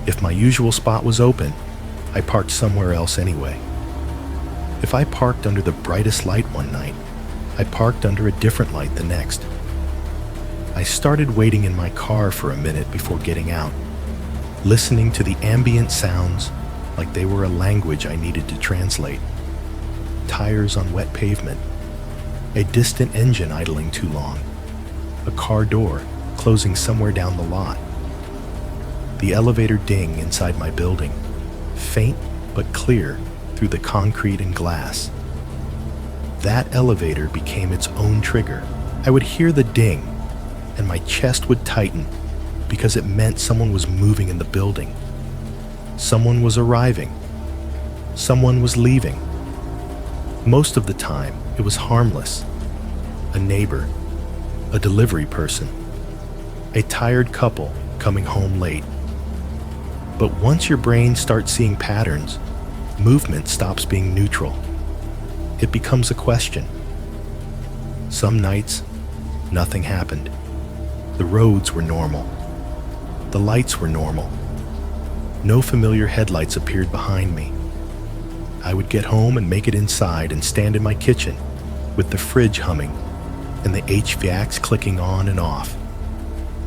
[SPEAKER 1] If my usual spot was open, I parked somewhere else anyway. If I parked under the brightest light one night, I parked under a different light the next. I started waiting in my car for a minute before getting out, listening to the ambient sounds like they were a language I needed to translate. Tires on wet pavement, a distant engine idling too long, a car door closing somewhere down the lot, the elevator ding inside my building, faint but clear through the concrete and glass. That elevator became its own trigger. I would hear the ding, and my chest would tighten because it meant someone was moving in the building. Someone was arriving. Someone was leaving. Most of the time, it was harmless. A neighbor, a delivery person, a tired couple coming home late. But once your brain starts seeing patterns, movement stops being neutral. It becomes a question. Some nights, nothing happened. The roads were normal. The lights were normal. No familiar headlights appeared behind me. I would get home and make it inside and stand in my kitchen with the fridge humming and the HVACs clicking on and off,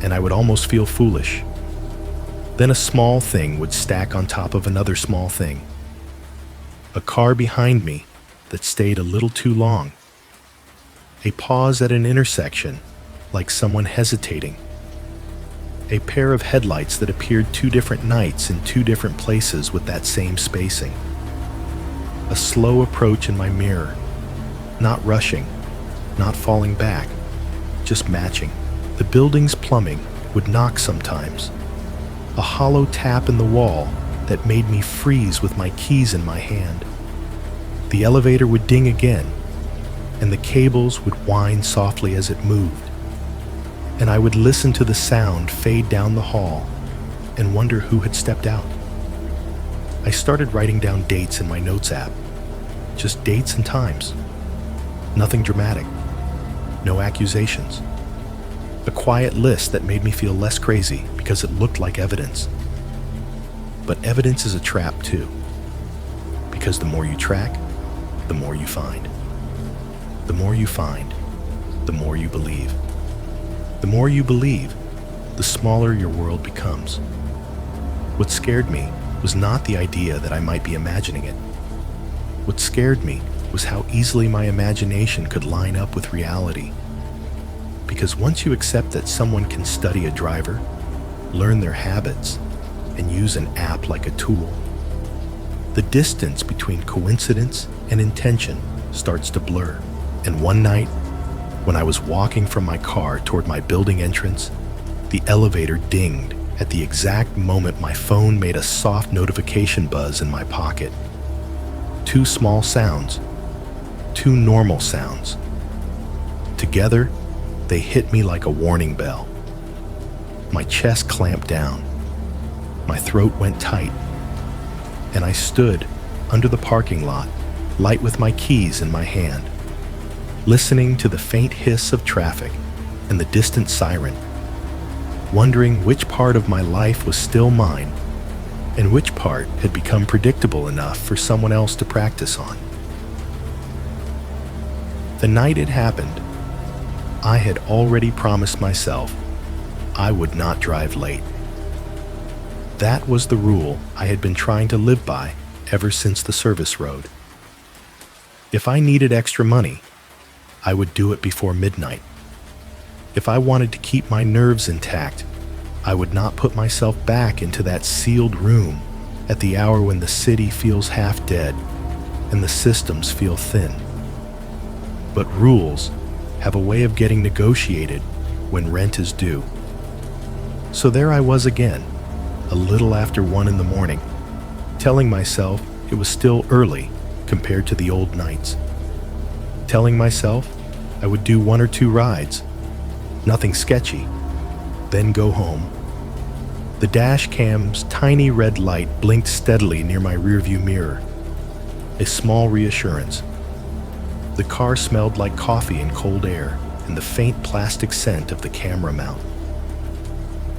[SPEAKER 1] and I would almost feel foolish. Then a small thing would stack on top of another small thing. A car behind me that stayed a little too long. A pause at an intersection, like someone hesitating. A pair of headlights that appeared 2 different nights in 2 different places with that same spacing. A slow approach in my mirror, not rushing, not falling back, just matching. The building's plumbing would knock sometimes. A hollow tap in the wall that made me freeze with my keys in my hand. The elevator would ding again, and the cables would whine softly as it moved. And I would listen to the sound fade down the hall and wonder who had stepped out. I started writing down dates in my notes app. Just dates and times. Nothing dramatic. No accusations. A quiet list that made me feel less crazy because it looked like evidence. But evidence is a trap too. Because the more you track, the more you find. The more you find, the more you believe. The more you believe, the smaller your world becomes. What scared me was not the idea that I might be imagining it. What scared me was how easily my imagination could line up with reality. Because once you accept that someone can study a driver, learn their habits, and use an app like a tool, the distance between coincidence and intention starts to blur. And one night, when I was walking from my car toward my building entrance, the elevator dinged at the exact moment my phone made a soft notification buzz in my pocket. 2 small sounds, 2 normal sounds. Together, they hit me like a warning bell. My chest clamped down. My throat went tight. And I stood under the parking lot, light with my keys in my hand, listening to the faint hiss of traffic and the distant siren, wondering which part of my life was still mine and which part had become predictable enough for someone else to practice on. The night it happened, I had already promised myself I would not drive late. That was the rule I had been trying to live by ever since the service road. If I needed extra money, I would do it before midnight. If I wanted to keep my nerves intact, I would not put myself back into that sealed room at the hour when the city feels half dead and the systems feel thin. But rules have a way of getting negotiated when rent is due. So there I was again, a little after 1 in the morning, telling myself it was still early compared to the old nights. Telling myself I would do 1 or 2 rides, nothing sketchy, then go home. The dash cam's tiny red light blinked steadily near my rearview mirror, a small reassurance. The car smelled like coffee and cold air and the faint plastic scent of the camera mount.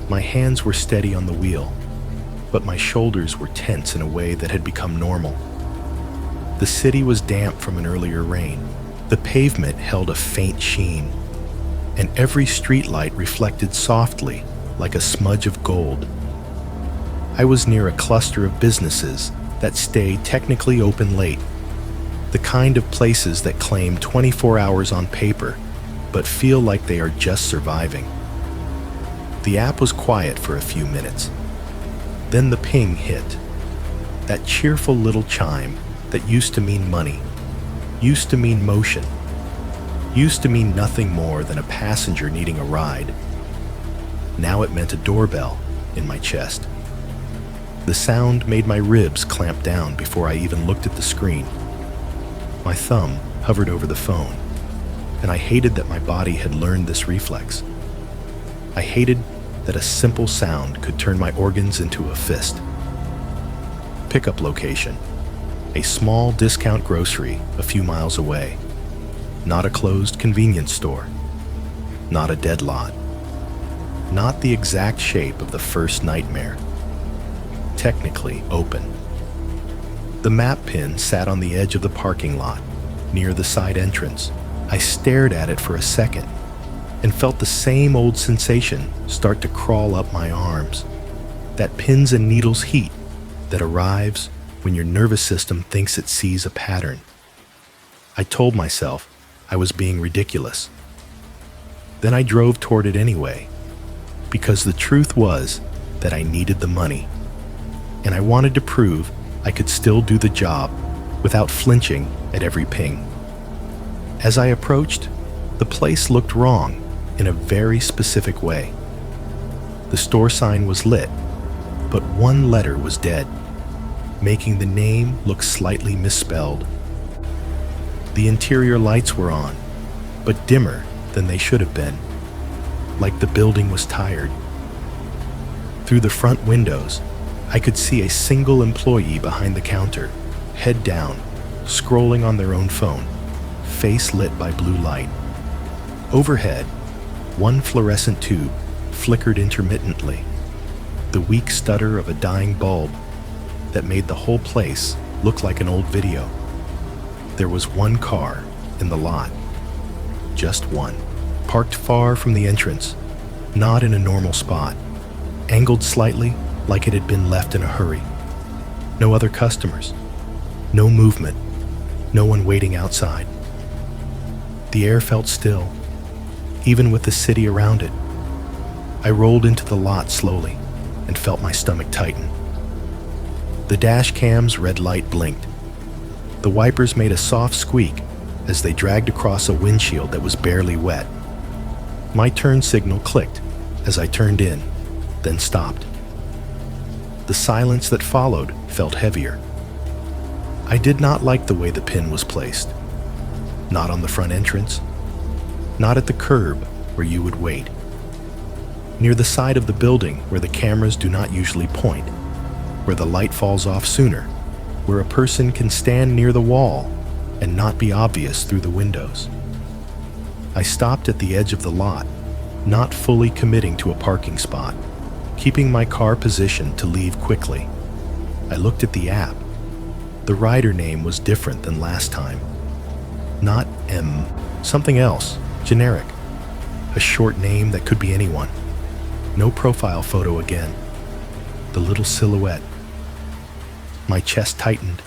[SPEAKER 1] My hands were steady on the wheel, but my shoulders were tense in a way that had become normal. The city was damp from an earlier rain. The pavement held a faint sheen, and every streetlight reflected softly like a smudge of gold. I was near a cluster of businesses that stay technically open late, the kind of places that claim 24 hours on paper, but feel like they are just surviving. The app was quiet for a few minutes. Then the ping hit, that cheerful little chime that used to mean money, used to mean motion, used to mean nothing more than a passenger needing a ride. Now it meant a doorbell in my chest. The sound made my ribs clamp down before I even looked at the screen. My thumb hovered over the phone, and I hated that my body had learned this reflex. I hated that a simple sound could turn my organs into a fist. Pickup location, a small discount grocery a few miles away. Not a closed convenience store. Not a dead lot. Not the exact shape of the first nightmare. Technically open. The map pin sat on the edge of the parking lot, near the side entrance. I stared at it for a second and felt the same old sensation start to crawl up my arms. That pins and needles heat that arrives when your nervous system thinks it sees a pattern. I told myself I was being ridiculous. Then I drove toward it anyway, because the truth was that I needed the money, and I wanted to prove I could still do the job without flinching at every ping. As I approached, the place looked wrong in a very specific way. The store sign was lit, but one letter was dead, making the name look slightly misspelled. The interior lights were on, but dimmer than they should have been, like the building was tired. Through the front windows, I could see a single employee behind the counter, head down, scrolling on their own phone, face lit by blue light. Overhead, one fluorescent tube flickered intermittently, the weak stutter of a dying bulb that made the whole place look like an old video. There was one car in the lot, just one, parked far from the entrance, not in a normal spot, angled slightly like it had been left in a hurry. No other customers, no movement, no one waiting outside. The air felt still, even with the city around it. I rolled into the lot slowly and felt my stomach tighten. The dash cam's red light blinked. The wipers made a soft squeak as they dragged across a windshield that was barely wet. My turn signal clicked as I turned in, then stopped. The silence that followed felt heavier. I did not like the way the pin was placed. Not on the front entrance, not at the curb where you would wait. Near the side of the building where the cameras do not usually point, where the light falls off sooner, where a person can stand near the wall and not be obvious through the windows. I stopped at the edge of the lot, not fully committing to a parking spot, keeping my car positioned to leave quickly. I looked at the app. The rider name was different than last time. Not M, something else, generic. A short name that could be anyone. No profile photo again. The little silhouette. My chest tightened.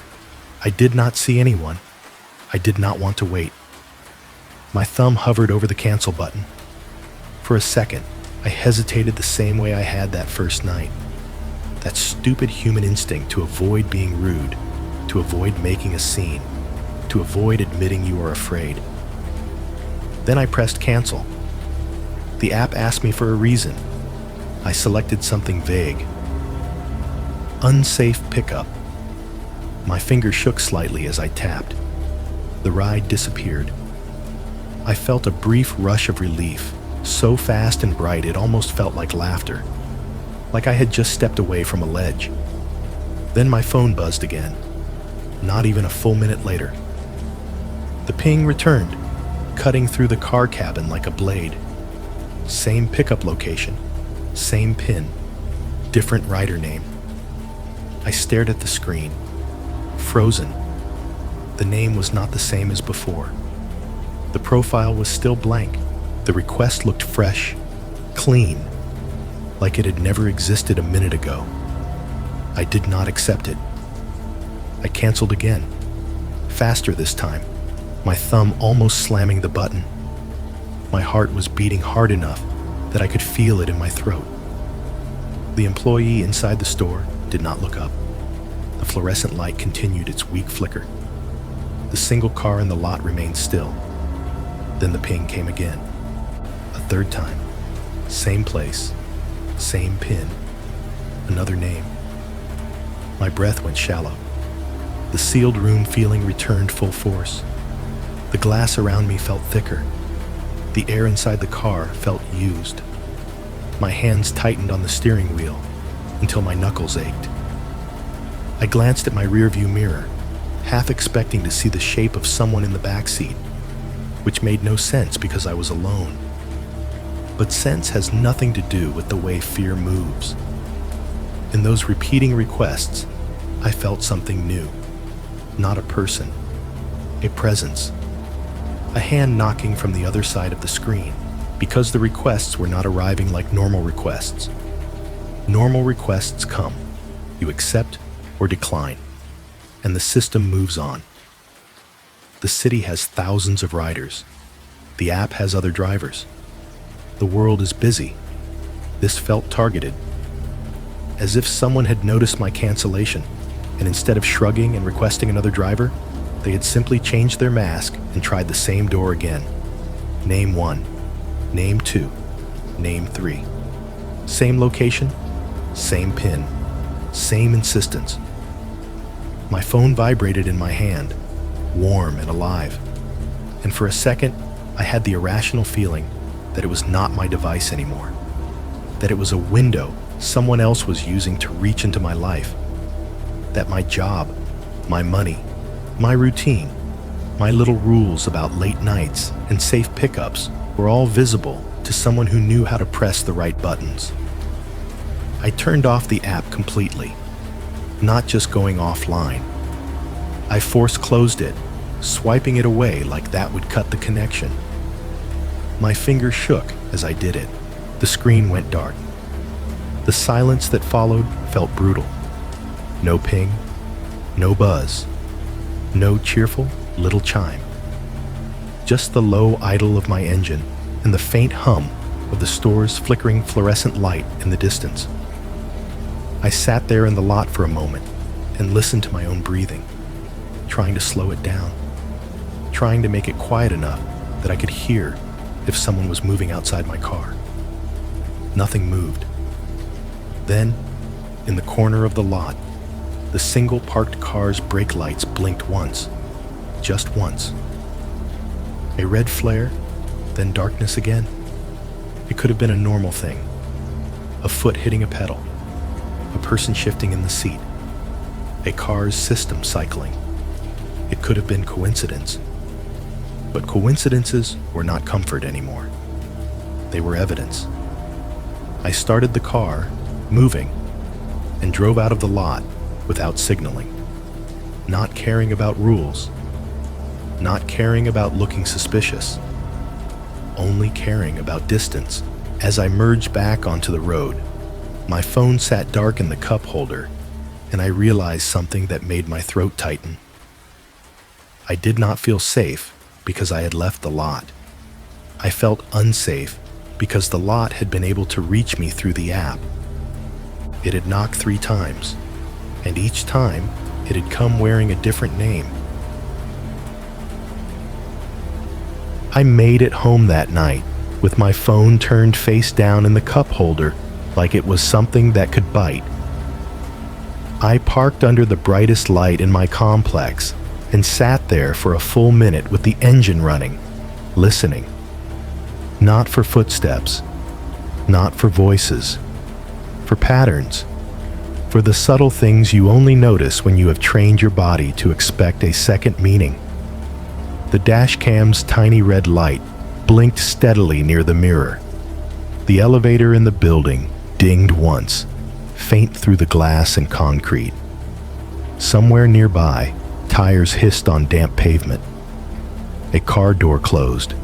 [SPEAKER 1] I did not see anyone. I did not want to wait. My thumb hovered over the cancel button. For a second, I hesitated the same way I had that first night. That stupid human instinct to avoid being rude, to avoid making a scene, to avoid admitting you are afraid. Then I pressed cancel. The app asked me for a reason. I selected something vague. Unsafe pickup. My finger shook slightly as I tapped. The ride disappeared. I felt a brief rush of relief, so fast and bright it almost felt like laughter, like I had just stepped away from a ledge. Then my phone buzzed again, not even a full minute later. The ping returned, cutting through the car cabin like a blade. Same pickup location, same pin, different rider name. I stared at the screen, frozen. The name was not the same as before. The profile was still blank. The request looked fresh, clean, like it had never existed a minute ago. I did not accept it. I canceled again, faster this time, my thumb almost slamming the button. My heart was beating hard enough that I could feel it in my throat. The employee inside the store did not look up. The fluorescent light continued its weak flicker. The single car in the lot remained still. Then the ping came again. A third time. Same place, same pin, another name. My breath went shallow. The sealed room feeling returned full force. The glass around me felt thicker. The air inside the car felt used. My hands tightened on the steering wheel until my knuckles ached. I glanced at my rearview mirror, half expecting to see the shape of someone in the back seat, which made no sense because I was alone. But sense has nothing to do with the way fear moves. In those repeating requests, I felt something new. Not a person, a presence. A hand knocking from the other side of the screen, because the requests were not arriving like normal requests. Normal requests come. You accept or decline, and the system moves on. The city has thousands of riders. The app has other drivers. The world is busy. This felt targeted, as if someone had noticed my cancellation, and instead of shrugging and requesting another driver, they had simply changed their mask and tried the same door again. Name 1, name 2, name 3. Same location, same pin, same insistence. My phone vibrated in my hand, warm and alive, and for a second, I had the irrational feeling that it was not my device anymore, that it was a window someone else was using to reach into my life, that my job, my money, my routine, my little rules about late nights and safe pickups were all visible to someone who knew how to press the right buttons. I turned off the app completely, not just going offline. I force-closed it, swiping it away like that would cut the connection. My fingers shook as I did it. The screen went dark. The silence that followed felt brutal. No ping, no buzz, no cheerful little chime. Just the low idle of my engine and the faint hum of the store's flickering fluorescent light in the distance. I sat there in the lot for a moment and listened to my own breathing, trying to slow it down, trying to make it quiet enough that I could hear if someone was moving outside my car. Nothing moved. Then, in the corner of the lot, the single parked car's brake lights blinked once, just once. A red flare, then darkness again. It could have been a normal thing. A foot hitting a pedal, a person shifting in the seat, a car's system cycling. It could have been coincidence. But coincidences were not comfort anymore. They were evidence. I started the car, moving, and drove out of the lot without signaling, not caring about rules, not caring about looking suspicious, only caring about distance. As I merged back onto the road, my phone sat dark in the cup holder, and I realized something that made my throat tighten. I did not feel safe because I had left the lot. I felt unsafe because the lot had been able to reach me through the app. It had knocked 3 times, and each time it had come wearing a different name. I made it home that night with my phone turned face down in the cup holder like it was something that could bite. I parked under the brightest light in my complex and sat there for a full minute with the engine running, listening. Not for footsteps, not for voices, for patterns, for the subtle things you only notice when you have trained your body to expect a second meaning. The dash cam's tiny red light blinked steadily near the mirror. The elevator in the building dinged once, faint through the glass and concrete. Somewhere nearby, tires hissed on damp pavement. A car door closed.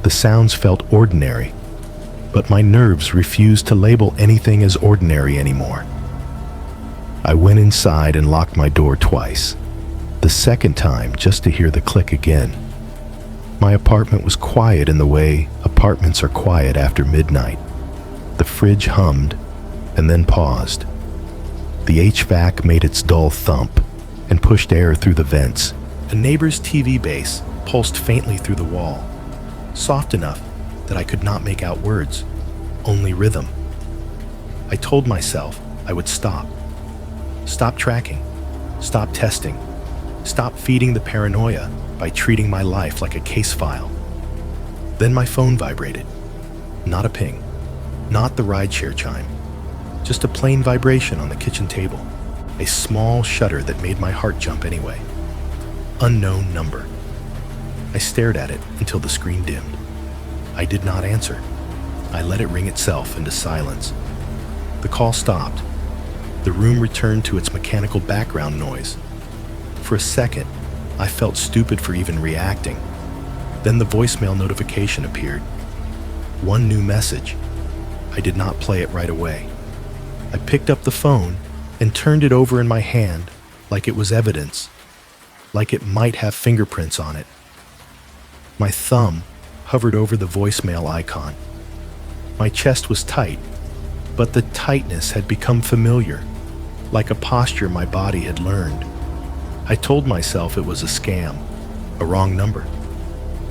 [SPEAKER 1] The sounds felt ordinary, but my nerves refused to label anything as ordinary anymore. I went inside and locked my door twice, the second time just to hear the click again. My apartment was quiet in the way apartments are quiet after midnight. The fridge hummed and then paused. The HVAC made its dull thump and pushed air through the vents. A neighbor's TV base pulsed faintly through the wall, soft enough that I could not make out words, only rhythm. I told myself I would stop. Stop tracking. Stop testing. Stop feeding the paranoia by treating my life like a case file. Then my phone vibrated. Not a ping. Not the rideshare chime. Just a plain vibration on the kitchen table. A small shudder that made my heart jump anyway. Unknown number. I stared at it until the screen dimmed. I did not answer. I let it ring itself into silence. The call stopped. The room returned to its mechanical background noise. For a second, I felt stupid for even reacting. Then the voicemail notification appeared. One new message. I did not play it right away. I picked up the phone and turned it over in my hand like it was evidence. like it might have fingerprints on it. My thumb hovered over the voicemail icon. My chest was tight, but the tightness had become familiar, like a posture my body had learned. I told myself it was a scam, a wrong number,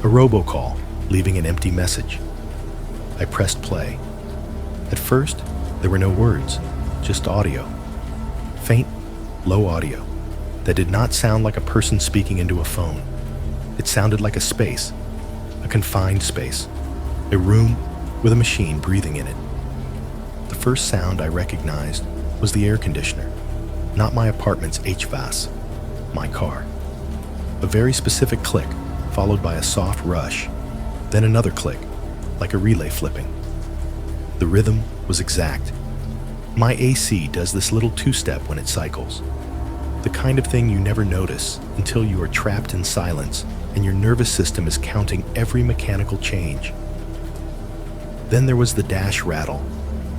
[SPEAKER 1] a robocall leaving an empty message. I pressed play. At first, there were no words, just audio. Faint, low audio that did not sound like a person speaking into a phone. It sounded like a space, a confined space, a room with a machine breathing in it. The first sound I recognized was the air conditioner, not my apartment's HVAC, my car. A very specific click, followed by a soft rush, then another click, like a relay flipping. The rhythm was exact. My AC does this little two-step when it cycles. The kind of thing you never notice until you are trapped in silence and your nervous system is counting every mechanical change. Then there was the dash rattle,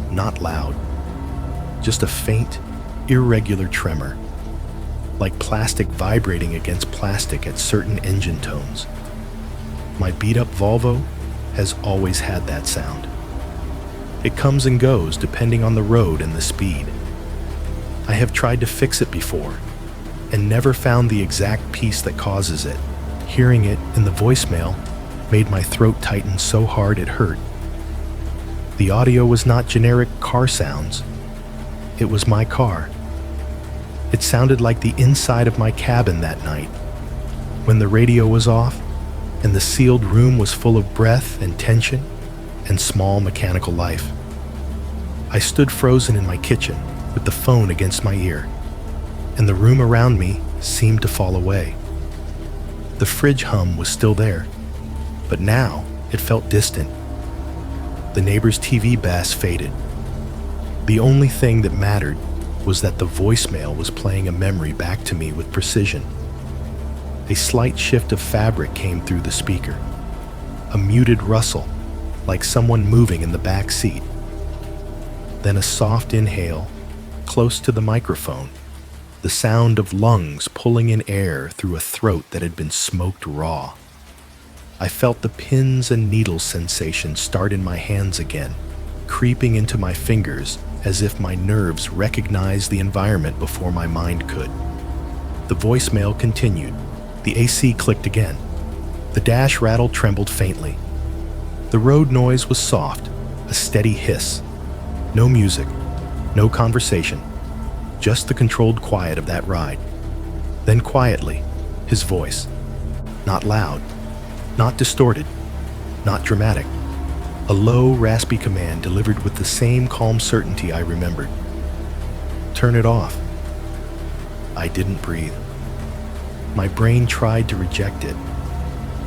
[SPEAKER 1] not loud, just a faint, irregular tremor, like plastic vibrating against plastic at certain engine tones. My beat-up Volvo has always had that sound. It comes and goes depending on the road and the speed. I have tried to fix it before and never found the exact piece that causes it. Hearing it in the voicemail made my throat tighten so hard it hurt. The audio was not generic car sounds. It was my car. It sounded like the inside of my cabin that night, when the radio was off and the sealed room was full of breath and tension and small mechanical life. I stood frozen in my kitchen with the phone against my ear, and the room around me seemed to fall away. The fridge hum was still there, but now it felt distant. The neighbor's TV bass faded. The only thing that mattered was that the voicemail was playing a memory back to me with precision. A slight shift of fabric came through the speaker, a muted rustle, like someone moving in the back seat. Then a soft inhale, close to the microphone, the sound of lungs pulling in air through a throat that had been smoked raw. I felt the pins and needles sensation start in my hands again, creeping into my fingers as if my nerves recognized the environment before my mind could. The voicemail continued. The AC clicked again. The dash rattle trembled faintly. The road noise was soft, a steady hiss. No music, no conversation, just the controlled quiet of that ride. Then quietly, his voice. Not loud, not distorted, not dramatic. A low, raspy command delivered with the same calm certainty I remembered. Turn it off. I didn't breathe. My brain tried to reject it,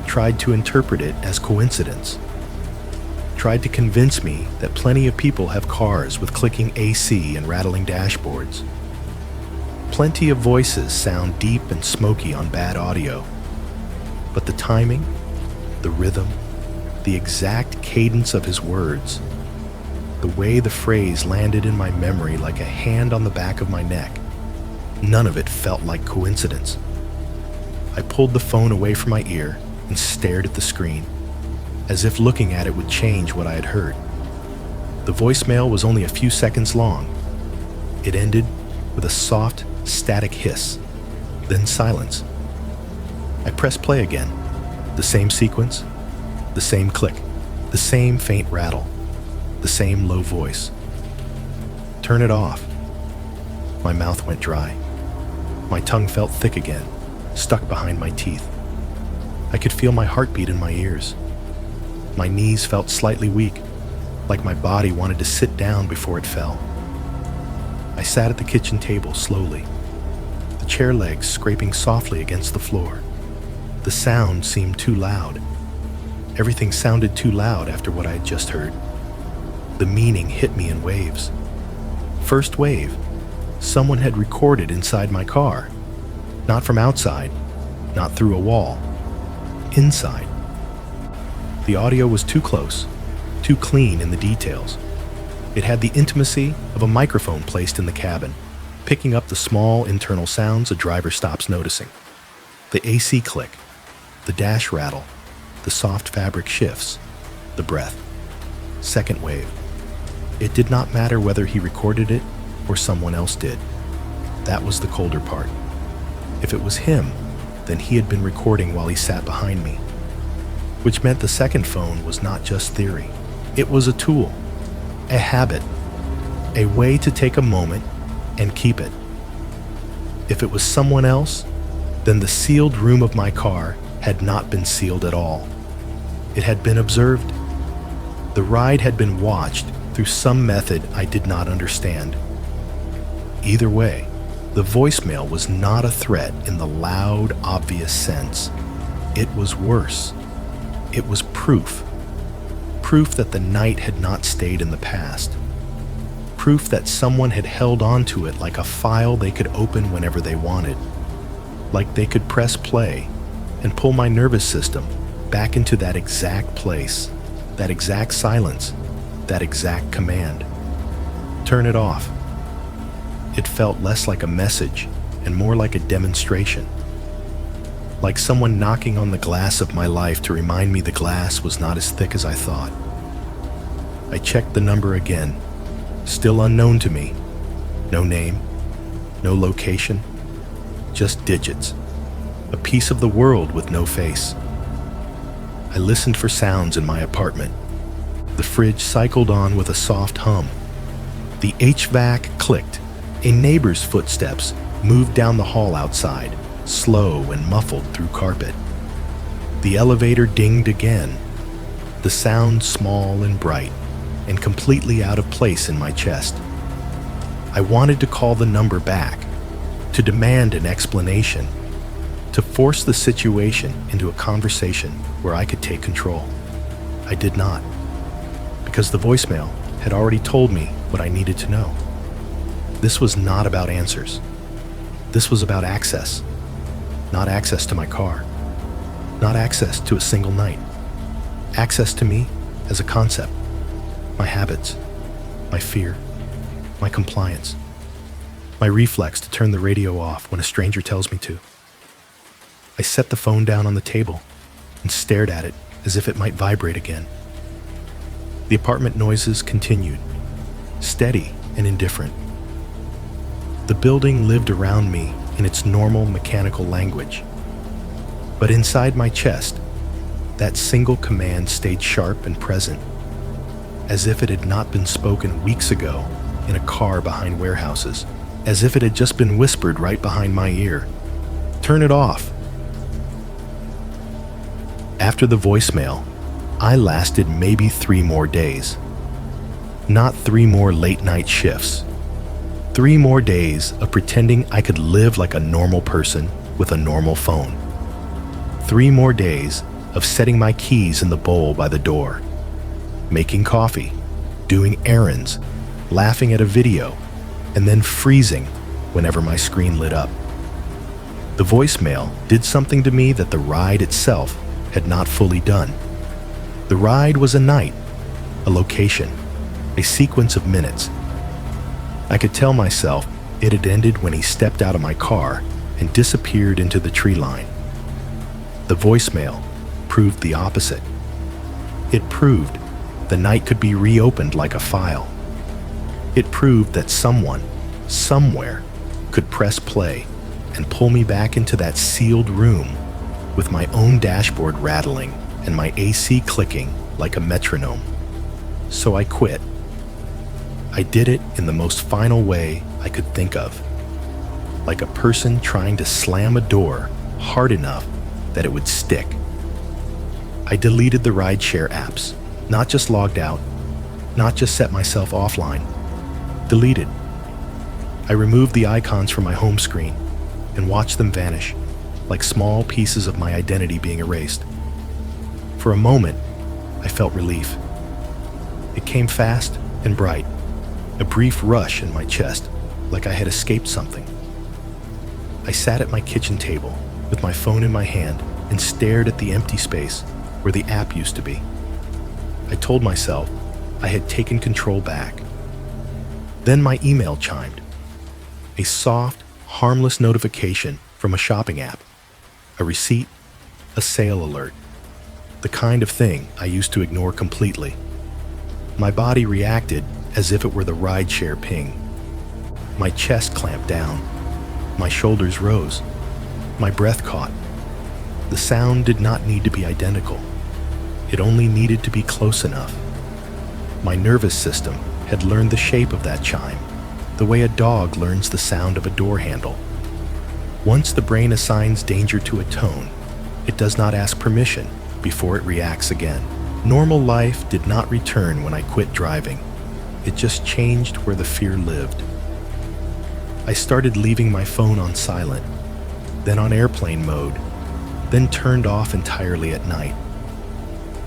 [SPEAKER 1] tried to interpret it as coincidence, tried to convince me that plenty of people have cars with clicking AC and rattling dashboards. Plenty of voices sound deep and smoky on bad audio, but the timing, the rhythm, the exact cadence of his words, the way the phrase landed in my memory like a hand on the back of my neck, none of it felt like coincidence. I pulled the phone away from my ear and stared at the screen, as if looking at it would change what I had heard. The voicemail was only a few seconds long. It ended with a soft, static hiss, then silence. I pressed play again. The same sequence, the same click, the same faint rattle, the same low voice. Turn it off. My mouth went dry. My tongue felt thick again, stuck behind my teeth. I could feel my heartbeat in my ears. My knees felt slightly weak, like my body wanted to sit down before it fell. I sat at the kitchen table slowly, the chair legs scraping softly against the floor. The sound seemed too loud. Everything sounded too loud after what I had just heard. The meaning hit me in waves. First wave, someone had recorded inside my car. Not from outside, not through a wall. Inside. The audio was too close, too clean in the details. It had the intimacy of a microphone placed in the cabin, picking up the small internal sounds a driver stops noticing. The AC click, the dash rattle, the soft fabric shifts, the breath. Second wave. It did not matter whether he recorded it or someone else did. That was the colder part. If it was him, then he had been recording while he sat behind me. Which meant the second phone was not just theory. It was a tool, a habit, a way to take a moment and keep it. If it was someone else, then the sealed room of my car had not been sealed at all. It had been observed. The ride had been watched through some method I did not understand. Either way, the voicemail was not a threat in the loud, obvious sense. It was worse. It was proof. Proof that the night had not stayed in the past. Proof that someone had held onto it like a file they could open whenever they wanted. Like they could press play and pull my nervous system back into that exact place, that exact silence, that exact command. Turn it off. It felt less like a message and more like a demonstration. Like someone knocking on the glass of my life to remind me the glass was not as thick as I thought. I checked the number again, still unknown to me. No name, no location, just digits. A piece of the world with no face. I listened for sounds in my apartment. The fridge cycled on with a soft hum. The HVAC clicked. A neighbor's footsteps moved down the hall outside, slow and muffled through carpet. The elevator dinged again, the sound small and bright and completely out of place in my chest. I wanted to call the number back, to demand an explanation, to force the situation into a conversation where I could take control. I did not, because the voicemail had already told me what I needed to know. This was not about answers. This was about access. Not access to my car. Not access to a single night. Access to me as a concept. My habits. My fear. My compliance. My reflex to turn the radio off when a stranger tells me to. I set the phone down on the table and stared at it as if it might vibrate again. The apartment noises continued, steady and indifferent. The building lived around me in its normal mechanical language. But inside my chest, that single command stayed sharp and present, as if it had not been spoken weeks ago in a car behind warehouses, as if it had just been whispered right behind my ear. Turn it off. After the voicemail, I lasted maybe 3 more days. Not 3 more late-night shifts. 3 more days of pretending I could live like a normal person with a normal phone. 3 more days of setting my keys in the bowl by the door, making coffee, doing errands, laughing at a video, and then freezing whenever my screen lit up. The voicemail did something to me that the ride itself had not fully done. The ride was a night, a location, a sequence of minutes. I could tell myself it had ended when he stepped out of my car and disappeared into the tree line. The voicemail proved the opposite. It proved the night could be reopened like a file. It proved that someone, somewhere, could press play and pull me back into that sealed room with my own dashboard rattling and my AC clicking like a metronome. So I quit. I did it in the most final way I could think of, like a person trying to slam a door hard enough that it would stick. I deleted the rideshare apps, not just logged out, not just set myself offline. Deleted. I removed the icons from my home screen and watched them vanish, like small pieces of my identity being erased. For a moment, I felt relief. It came fast and bright. A brief rush in my chest, like I had escaped something. I sat at my kitchen table with my phone in my hand and stared at the empty space where the app used to be. I told myself I had taken control back. Then my email chimed. A soft, harmless notification from a shopping app. A receipt, a sale alert. The kind of thing I used to ignore completely. My body reacted as if it were the rideshare ping. My chest clamped down. My shoulders rose. My breath caught. The sound did not need to be identical. It only needed to be close enough. My nervous system had learned the shape of that chime, the way a dog learns the sound of a door handle. Once the brain assigns danger to a tone, it does not ask permission before it reacts again. Normal life did not return when I quit driving. It just changed where the fear lived. I started leaving my phone on silent, then on airplane mode, then turned off entirely at night.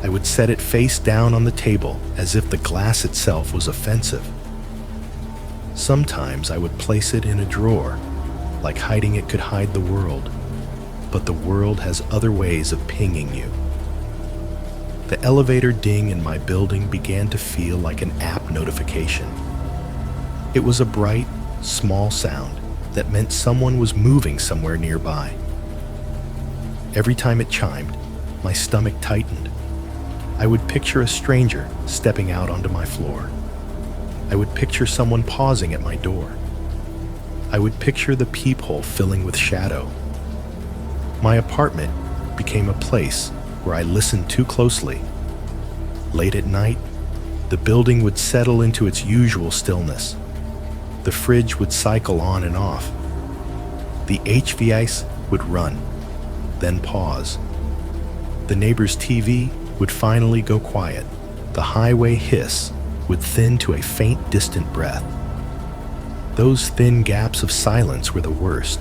[SPEAKER 1] I would set it face down on the table as if the glass itself was offensive. Sometimes I would place it in a drawer, like hiding it could hide the world, but the world has other ways of pinging you. The elevator ding in my building began to feel like an app notification. It was a bright, small sound that meant someone was moving somewhere nearby. Every time it chimed, my stomach tightened. I would picture a stranger stepping out onto my floor. I would picture someone pausing at my door. I would picture the peephole filling with shadow. My apartment became a place where I listened too closely. Late at night, the building would settle into its usual stillness. The fridge would cycle on and off. The HVAC would run, then pause. The neighbor's TV would finally go quiet. The highway hiss would thin to a faint, distant breath. Those thin gaps of silence were the worst,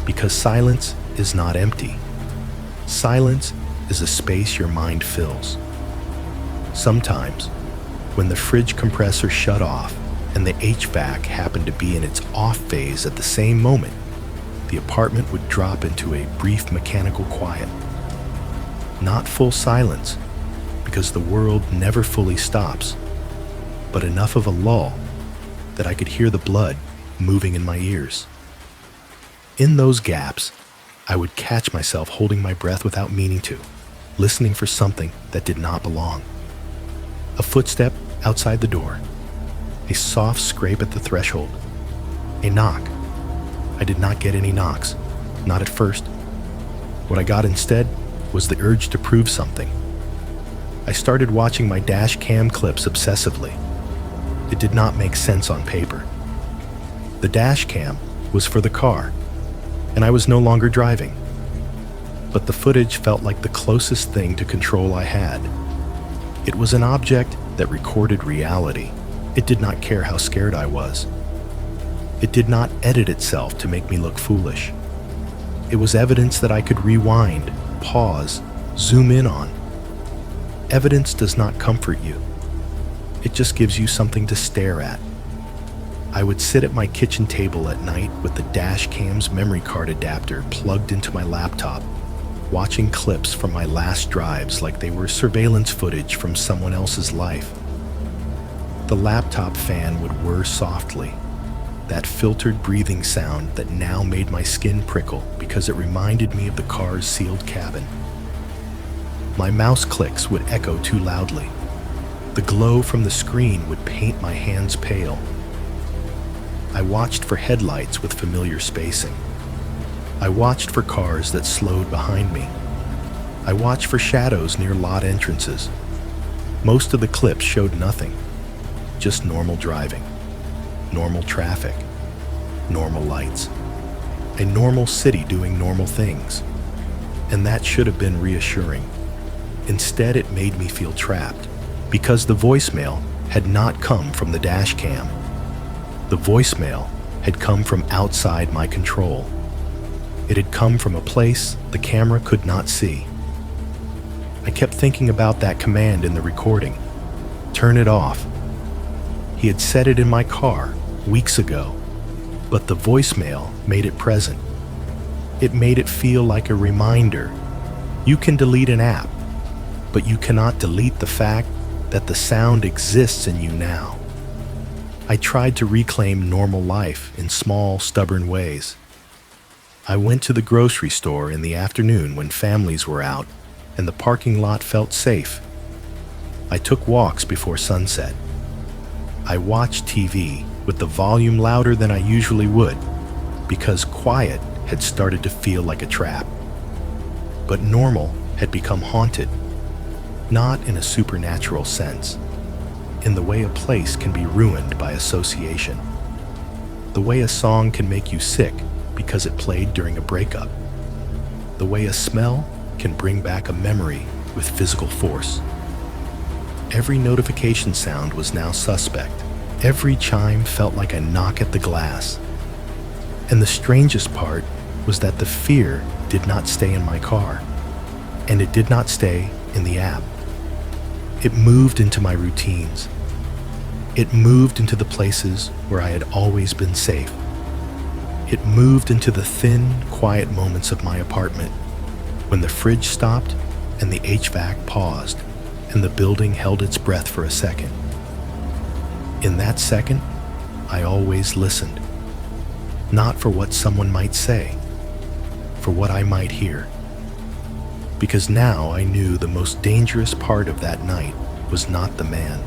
[SPEAKER 1] because silence is not empty. Silence is a space your mind fills. Sometimes, when the fridge compressor shut off and the HVAC happened to be in its off phase at the same moment, the apartment would drop into a brief mechanical quiet. Not full silence, because the world never fully stops, but enough of a lull that I could hear the blood moving in my ears. In those gaps, I would catch myself holding my breath without meaning to, listening for something that did not belong. A footstep outside the door, a soft scrape at the threshold, a knock. I did not get any knocks, not at first. What I got instead was the urge to prove something. I started watching my dash cam clips obsessively. It did not make sense on paper. The dash cam was for the car, and I was no longer driving. But the footage felt like the closest thing to control I had. It was an object that recorded reality. It did not care how scared I was. It did not edit itself to make me look foolish. It was evidence that I could rewind, pause, zoom in on. Evidence does not comfort you. It just gives you something to stare at. I would sit at my kitchen table at night with the dash cam's memory card adapter plugged into my laptop, watching clips from my last drives like they were surveillance footage from someone else's life. The laptop fan would whir softly, that filtered breathing sound that now made my skin prickle because it reminded me of the car's sealed cabin. My mouse clicks would echo too loudly. The glow from the screen would paint my hands pale. I watched for headlights with familiar spacing. I watched for cars that slowed behind me. I watched for shadows near lot entrances. Most of the clips showed nothing, just normal driving, normal traffic, normal lights, a normal city doing normal things. And that should have been reassuring. Instead, it made me feel trapped, because the voicemail had not come from the dash cam. The voicemail had come from outside my control. It had come from a place the camera could not see. I kept thinking about that command in the recording. Turn it off. He had said it in my car weeks ago, but the voicemail made it present. It made it feel like a reminder. You can delete an app, but you cannot delete the fact that the sound exists in you now. I tried to reclaim normal life in small, stubborn ways. I went to the grocery store in the afternoon when families were out and the parking lot felt safe. I took walks before sunset. I watched TV with the volume louder than I usually would because quiet had started to feel like a trap. But normal had become haunted, not in a supernatural sense, in the way a place can be ruined by association, the way a song can make you sick because it played during a breakup, the way a smell can bring back a memory with physical force. Every notification sound was now suspect. Every chime felt like a knock at the glass. And the strangest part was that the fear did not stay in my car, and it did not stay in the app. It moved into my routines. It moved into the places where I had always been safe. It moved into the thin, quiet moments of my apartment, when the fridge stopped and the HVAC paused and the building held its breath for a second. In that second, I always listened, not for what someone might say, for what I might hear. Because now I knew the most dangerous part of that night was not the man.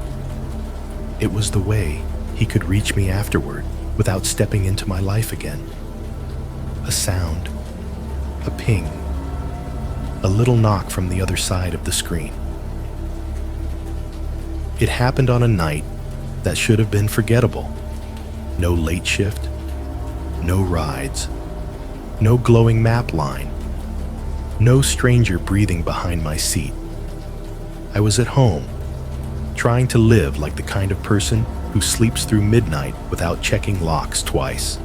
[SPEAKER 1] It was the way he could reach me afterward without stepping into my life again. A sound, a ping, a little knock from the other side of the screen. It happened on a night that should have been forgettable. No late shift, no rides, no glowing map line, no stranger breathing behind my seat. I was at home, trying to live like the kind of person who sleeps through midnight without checking locks twice.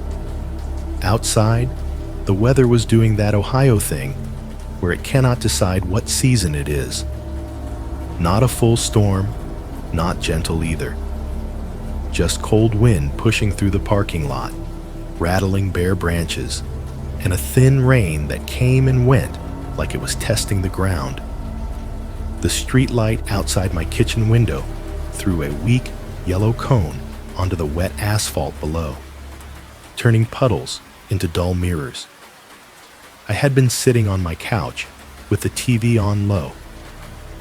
[SPEAKER 1] Outside, the weather was doing that Ohio thing where it cannot decide what season it is. Not a full storm, not gentle either. Just cold wind pushing through the parking lot, rattling bare branches, and a thin rain that came and went like it was testing the ground. The street light outside my kitchen window threw a weak yellow cone onto the wet asphalt below, turning puddles into dull mirrors. I had been sitting on my couch with the TV on low,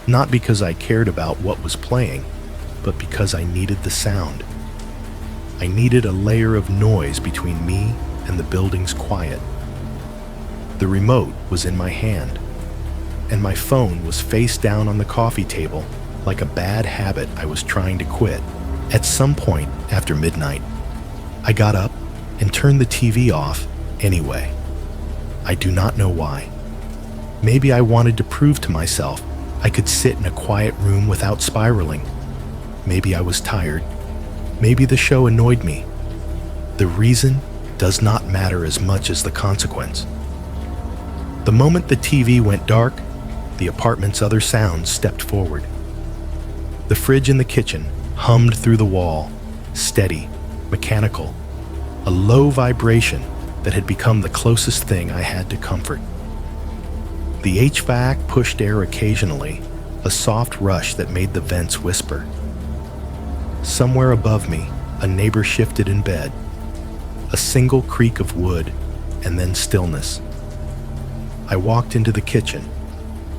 [SPEAKER 1] not because I cared about what was playing, but because I needed the sound. I needed a layer of noise between me and the building's quiet. The remote was in my hand, and my phone was face down on the coffee table like a bad habit I was trying to quit. At some point after midnight, I got up and turned the TV off anyway. I do not know why. Maybe I wanted to prove to myself I could sit in a quiet room without spiraling. Maybe I was tired. Maybe the show annoyed me. The reason does not matter as much as the consequence. The moment the TV went dark, the apartment's other sounds stepped forward. The fridge in the kitchen hummed through the wall, steady, mechanical, a low vibration that had become the closest thing I had to comfort. The HVAC pushed air occasionally, a soft rush that made the vents whisper. Somewhere above me, a neighbor shifted in bed, a single creak of wood, and then stillness. I walked into the kitchen,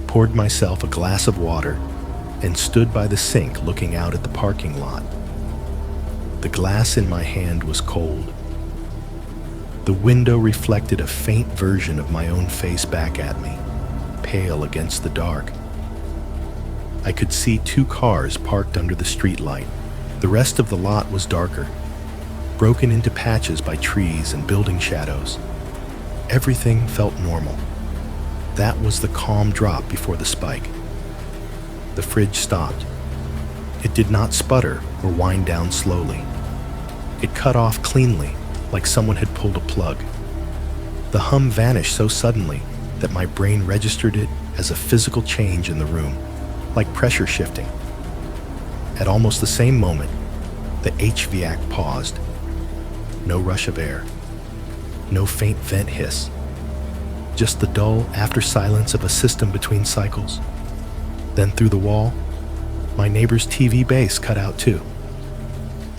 [SPEAKER 1] poured myself a glass of water, and stood by the sink looking out at the parking lot. The glass in my hand was cold. The window reflected a faint version of my own face back at me, pale against the dark. I could see 2 cars parked under the streetlight. The rest of the lot was darker, broken into patches by trees and building shadows. Everything felt normal. That was the calm drop before the spike. The fridge stopped. It did not sputter or wind down slowly. It cut off cleanly, like someone had pulled a plug. The hum vanished so suddenly that my brain registered it as a physical change in the room, like pressure shifting. At almost the same moment, the HVAC paused. No rush of air, no faint vent hiss, just the dull after silence of a system between cycles. Then through the wall, my neighbor's TV base cut out too.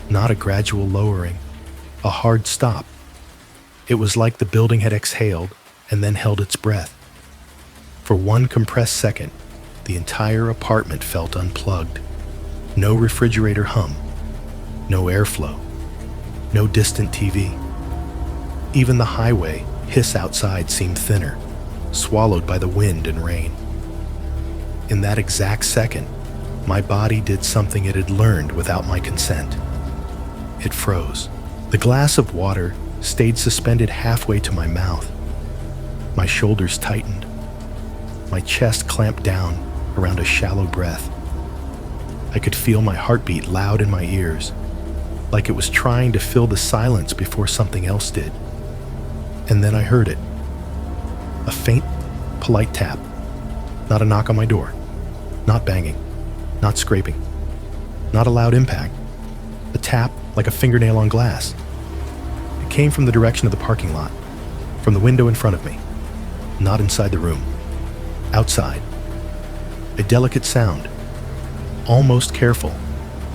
[SPEAKER 1] Not a gradual lowering, a hard stop. It was like the building had exhaled and then held its breath. For one compressed second, the entire apartment felt unplugged. No refrigerator hum, no airflow, no distant TV. Even the highway hiss outside seemed thinner, swallowed by the wind and rain. In that exact second, my body did something it had learned without my consent. It froze. The glass of water stayed suspended halfway to my mouth. My shoulders tightened. My chest clamped down around a shallow breath. I could feel my heartbeat loud in my ears, like it was trying to fill the silence before something else did. And then I heard it. A faint, polite tap. Not a knock on my door. Not banging. Not scraping. Not a loud impact. A tap like a fingernail on glass. It came from the direction of the parking lot, from the window in front of me. Not inside the room. Outside. A delicate sound. Almost careful,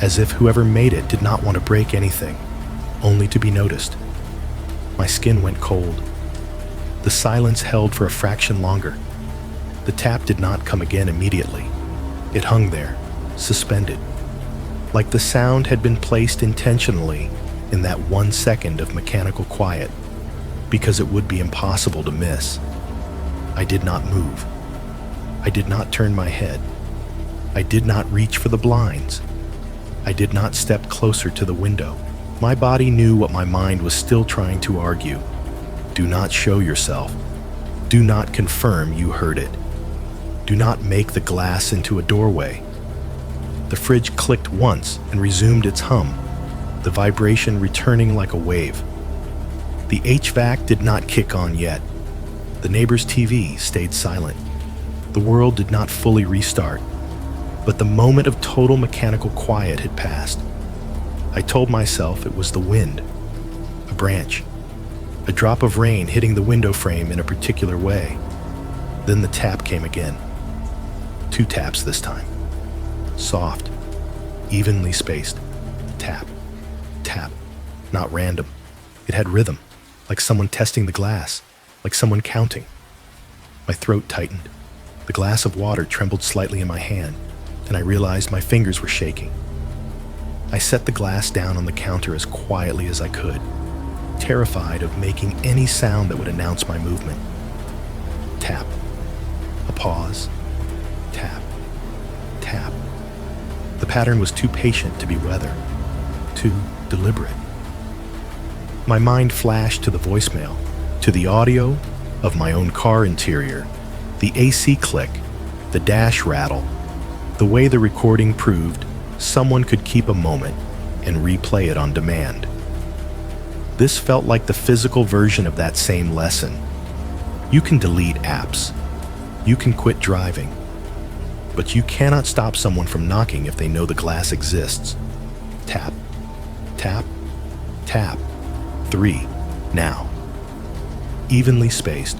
[SPEAKER 1] as if whoever made it did not want to break anything, only to be noticed. My skin went cold. The silence held for a fraction longer. The tap did not come again immediately. It hung there, suspended, like the sound had been placed intentionally in that 1 second of mechanical quiet, because it would be impossible to miss. I did not move. I did not turn my head. I did not reach for the blinds. I did not step closer to the window. My body knew what my mind was still trying to argue. Do not show yourself. Do not confirm you heard it. Do not make the glass into a doorway. The fridge clicked once and resumed its hum, the vibration returning like a wave. The HVAC did not kick on yet. The neighbor's TV stayed silent. The world did not fully restart, but the moment of total mechanical quiet had passed. I told myself it was the wind, a branch, a drop of rain hitting the window frame in a particular way. Then the tap came again. 2 taps this time. Soft, evenly spaced. Tap, tap, not random. It had rhythm, like someone testing the glass, like someone counting. My throat tightened. The glass of water trembled slightly in my hand, and I realized my fingers were shaking. I set the glass down on the counter as quietly as I could, terrified of making any sound that would announce my movement. Tap. A pause. Tap. Tap. The pattern was too patient to be weather, too deliberate. My mind flashed to the voicemail, to the audio of my own car interior, the AC click, the dash rattle, the way the recording proved someone could keep a moment and replay it on demand. This felt like the physical version of that same lesson. You can delete apps. You can quit driving. But you cannot stop someone from knocking if they know the glass exists. Tap, tap, tap. 3, now. Evenly spaced,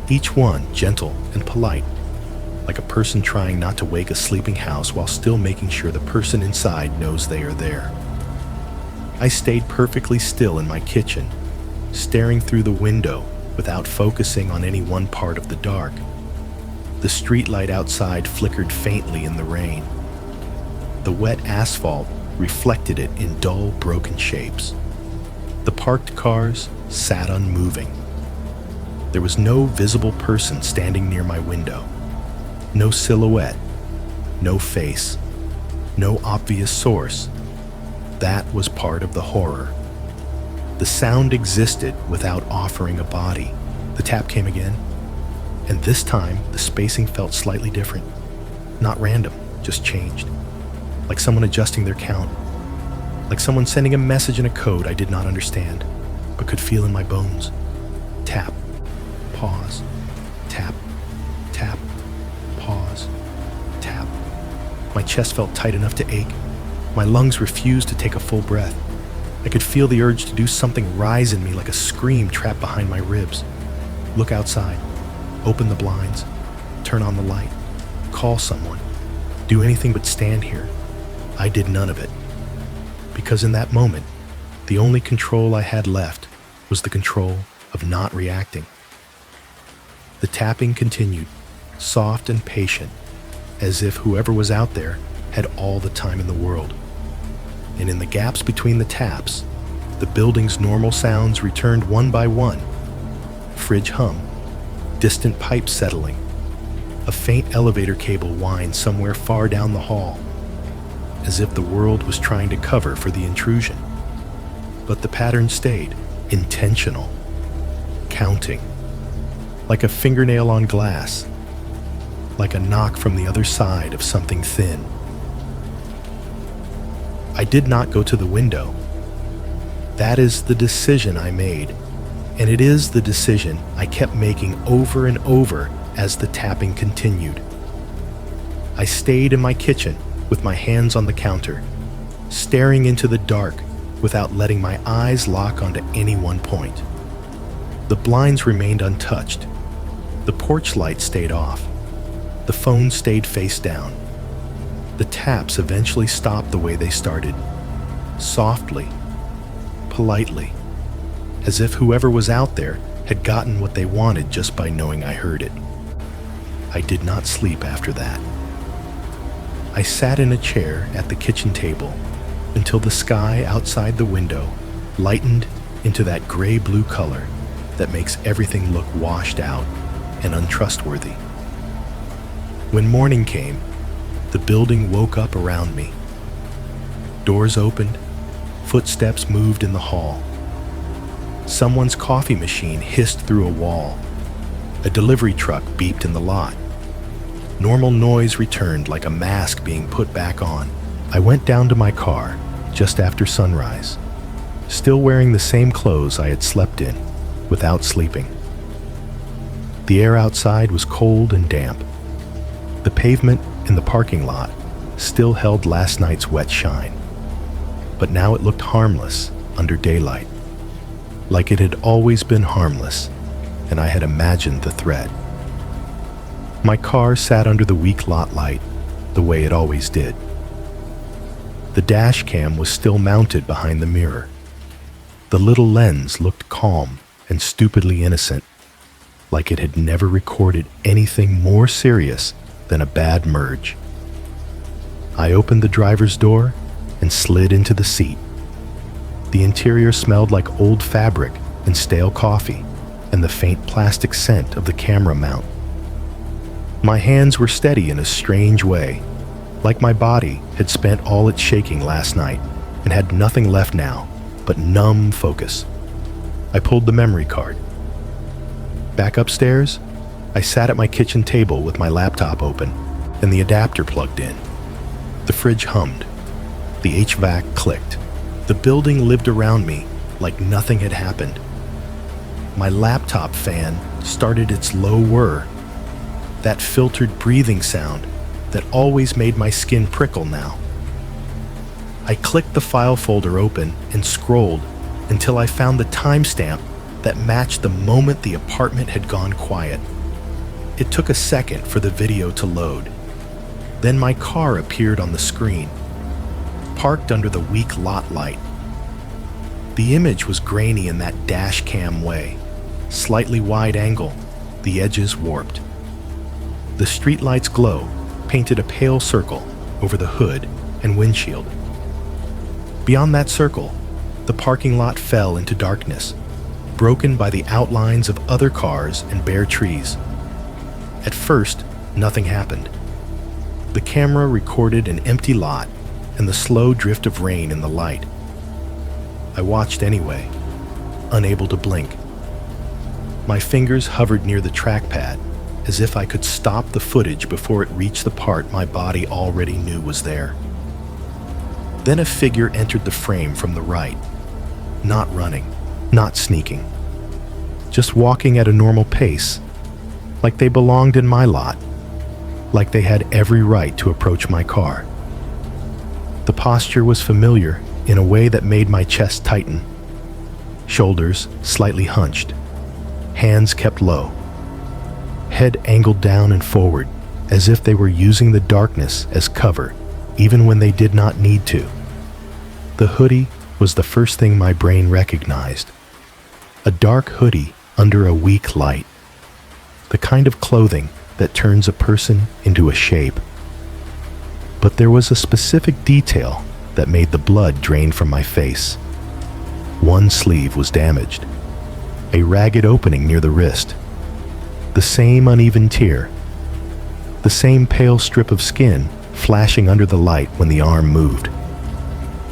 [SPEAKER 1] each one gentle and polite, like a person trying not to wake a sleeping house while still making sure the person inside knows they are there. I stayed perfectly still in my kitchen, staring through the window without focusing on any one part of the dark. The streetlight outside flickered faintly in the rain. The wet asphalt reflected it in dull, broken shapes. The parked cars sat unmoving. There was no visible person standing near my window. No silhouette, no face, no obvious source. That was part of the horror. The sound existed without offering a body. The tap came again, and this time the spacing felt slightly different. Not random, just changed. Like someone adjusting their count. Like someone sending a message in a code I did not understand, but could feel in my bones. Tap, pause, tap, tap, pause, tap. My chest felt tight enough to ache. My lungs refused to take a full breath. I could feel the urge to do something rise in me like a scream trapped behind my ribs. Look outside, open the blinds, turn on the light, call someone, do anything but stand here. I did none of it. Because in that moment, the only control I had left was the control of not reacting. The tapping continued, soft and patient, as if whoever was out there had all the time in the world. And in the gaps between the taps, the building's normal sounds returned one by one. Fridge hum, distant pipes settling, a faint elevator cable whine somewhere far down the hall, as if the world was trying to cover for the intrusion. But the pattern stayed, intentional, counting, like a fingernail on glass, like a knock from the other side of something thin. I did not go to the window. That is the decision I made, and it is the decision I kept making over and over as the tapping continued. I stayed in my kitchen with my hands on the counter, staring into the dark without letting my eyes lock onto any one point. The blinds remained untouched. The porch light stayed off. The phone stayed face down. The taps eventually stopped the way they started, softly, politely, as if whoever was out there had gotten what they wanted just by knowing I heard it. I did not sleep after that. I sat in a chair at the kitchen table until the sky outside the window lightened into that gray-blue color that makes everything look washed out and untrustworthy. When morning came, the building woke up around me. Doors opened, footsteps moved in the hall. Someone's coffee machine hissed through a wall. A delivery truck beeped in the lot. Normal noise returned like a mask being put back on. I went down to my car just after sunrise, still wearing the same clothes I had slept in without sleeping. The air outside was cold and damp. The pavement in the parking lot still held last night's wet shine, but now it looked harmless under daylight, like it had always been harmless, and I had imagined the threat. My car sat under the weak lot light, the way it always did. The dash cam was still mounted behind the mirror. The little lens looked calm and stupidly innocent, like it had never recorded anything more serious than a bad merge. I opened the driver's door and slid into the seat. The interior smelled like old fabric and stale coffee and the faint plastic scent of the camera mount. My hands were steady in a strange way, like my body had spent all its shaking last night and had nothing left now but numb focus. I pulled the memory card. Back upstairs, I sat at my kitchen table with my laptop open and the adapter plugged in. The fridge hummed. The HVAC clicked. The building lived around me like nothing had happened. My laptop fan started its low whir, that filtered breathing sound that always made my skin prickle now. I clicked the file folder open and scrolled until I found the timestamp that matched the moment the apartment had gone quiet. It took a second for the video to load. Then my car appeared on the screen, parked under the weak lot light. The image was grainy in that dash cam way, slightly wide angle, the edges warped. The streetlight's glow painted a pale circle over the hood and windshield. Beyond that circle, the parking lot fell into darkness, broken by the outlines of other cars and bare trees. At first, nothing happened. The camera recorded an empty lot and the slow drift of rain in the light. I watched anyway, unable to blink. My fingers hovered near the trackpad, as if I could stop the footage before it reached the part my body already knew was there. Then a figure entered the frame from the right, not running, not sneaking, just walking at a normal pace, like they belonged in my lot, like they had every right to approach my car. The posture was familiar in a way that made my chest tighten. Shoulders slightly hunched, hands kept low, head angled down and forward, as if they were using the darkness as cover, even when they did not need to. The hoodie was the first thing my brain recognized. A dark hoodie under a weak light. the kind of clothing that turns a person into a shape. But there was a specific detail that made the blood drain from my face. One sleeve was damaged, a ragged opening near the wrist, the same uneven tear, the same pale strip of skin flashing under the light when the arm moved.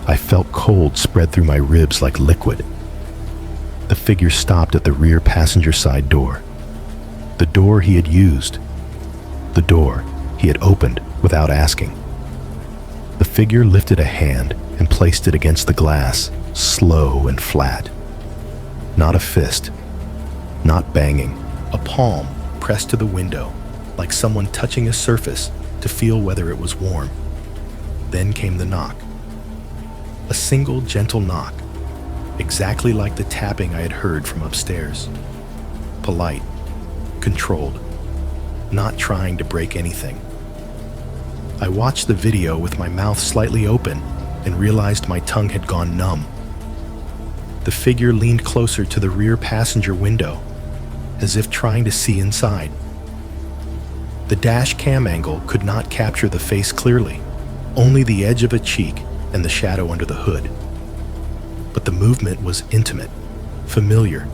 [SPEAKER 1] I felt cold spread through my ribs like liquid. The figure stopped at the rear passenger side door, the door he had used, the door he had opened without asking. The figure lifted a hand and placed it against the glass, slow and flat. Not a fist, not banging, a palm pressed to the window, like someone touching a surface to feel whether it was warm. Then came the knock. A single gentle knock, exactly like the tapping I had heard from upstairs. Polite, controlled, not trying to break anything. I watched the video with my mouth slightly open and realized my tongue had gone numb. The figure leaned closer to the rear passenger window, as if trying to see inside. The dash cam angle could not capture the face clearly, only the edge of a cheek and the shadow under the hood. But the movement was intimate, familiar,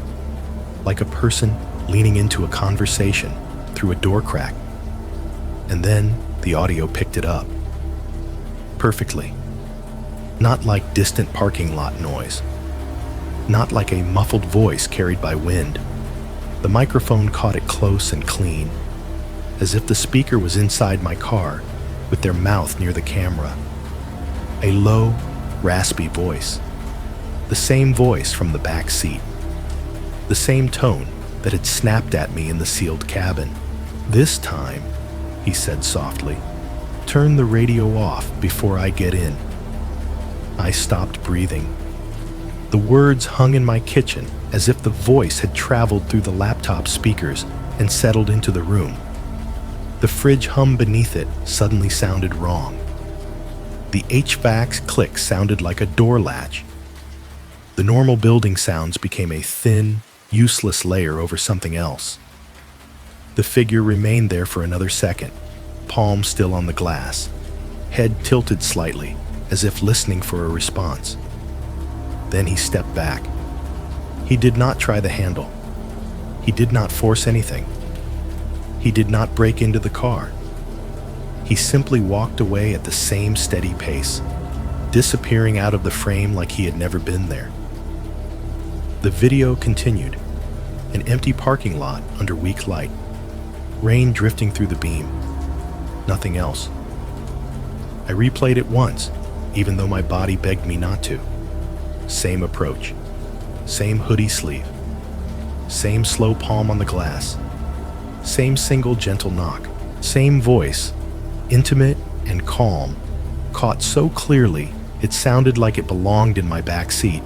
[SPEAKER 1] like a person leaning into a conversation through a door crack. And then the audio picked it up. Perfectly. Not like distant parking lot noise. Not like a muffled voice carried by wind. The microphone caught it close and clean, as if the speaker was inside my car with their mouth near the camera. A low, raspy voice. The same voice from the back seat. The same tone that had snapped at me in the sealed cabin. "This time," he said softly, "turn the radio off before I get in." I stopped breathing. The words hung in my kitchen as if the voice had traveled through the laptop speakers and settled into the room. The fridge hum beneath it suddenly sounded wrong. The HVAC's click sounded like a door latch. The normal building sounds became a thin, useless layer over something else. The figure remained there for another second, palm still on the glass, head tilted slightly, as if listening for a response. Then he stepped back. He did not try the handle. He did not force anything. He did not break into the car. He simply walked away at the same steady pace, disappearing out of the frame like he had never been there. The video continued. An empty parking lot under weak light. Rain drifting through the beam. Nothing else. I replayed it once, even though my body begged me not to. Same approach. Same hoodie sleeve. Same slow palm on the glass. Same single gentle knock. Same voice, intimate and calm, caught so clearly it sounded like it belonged in my back seat.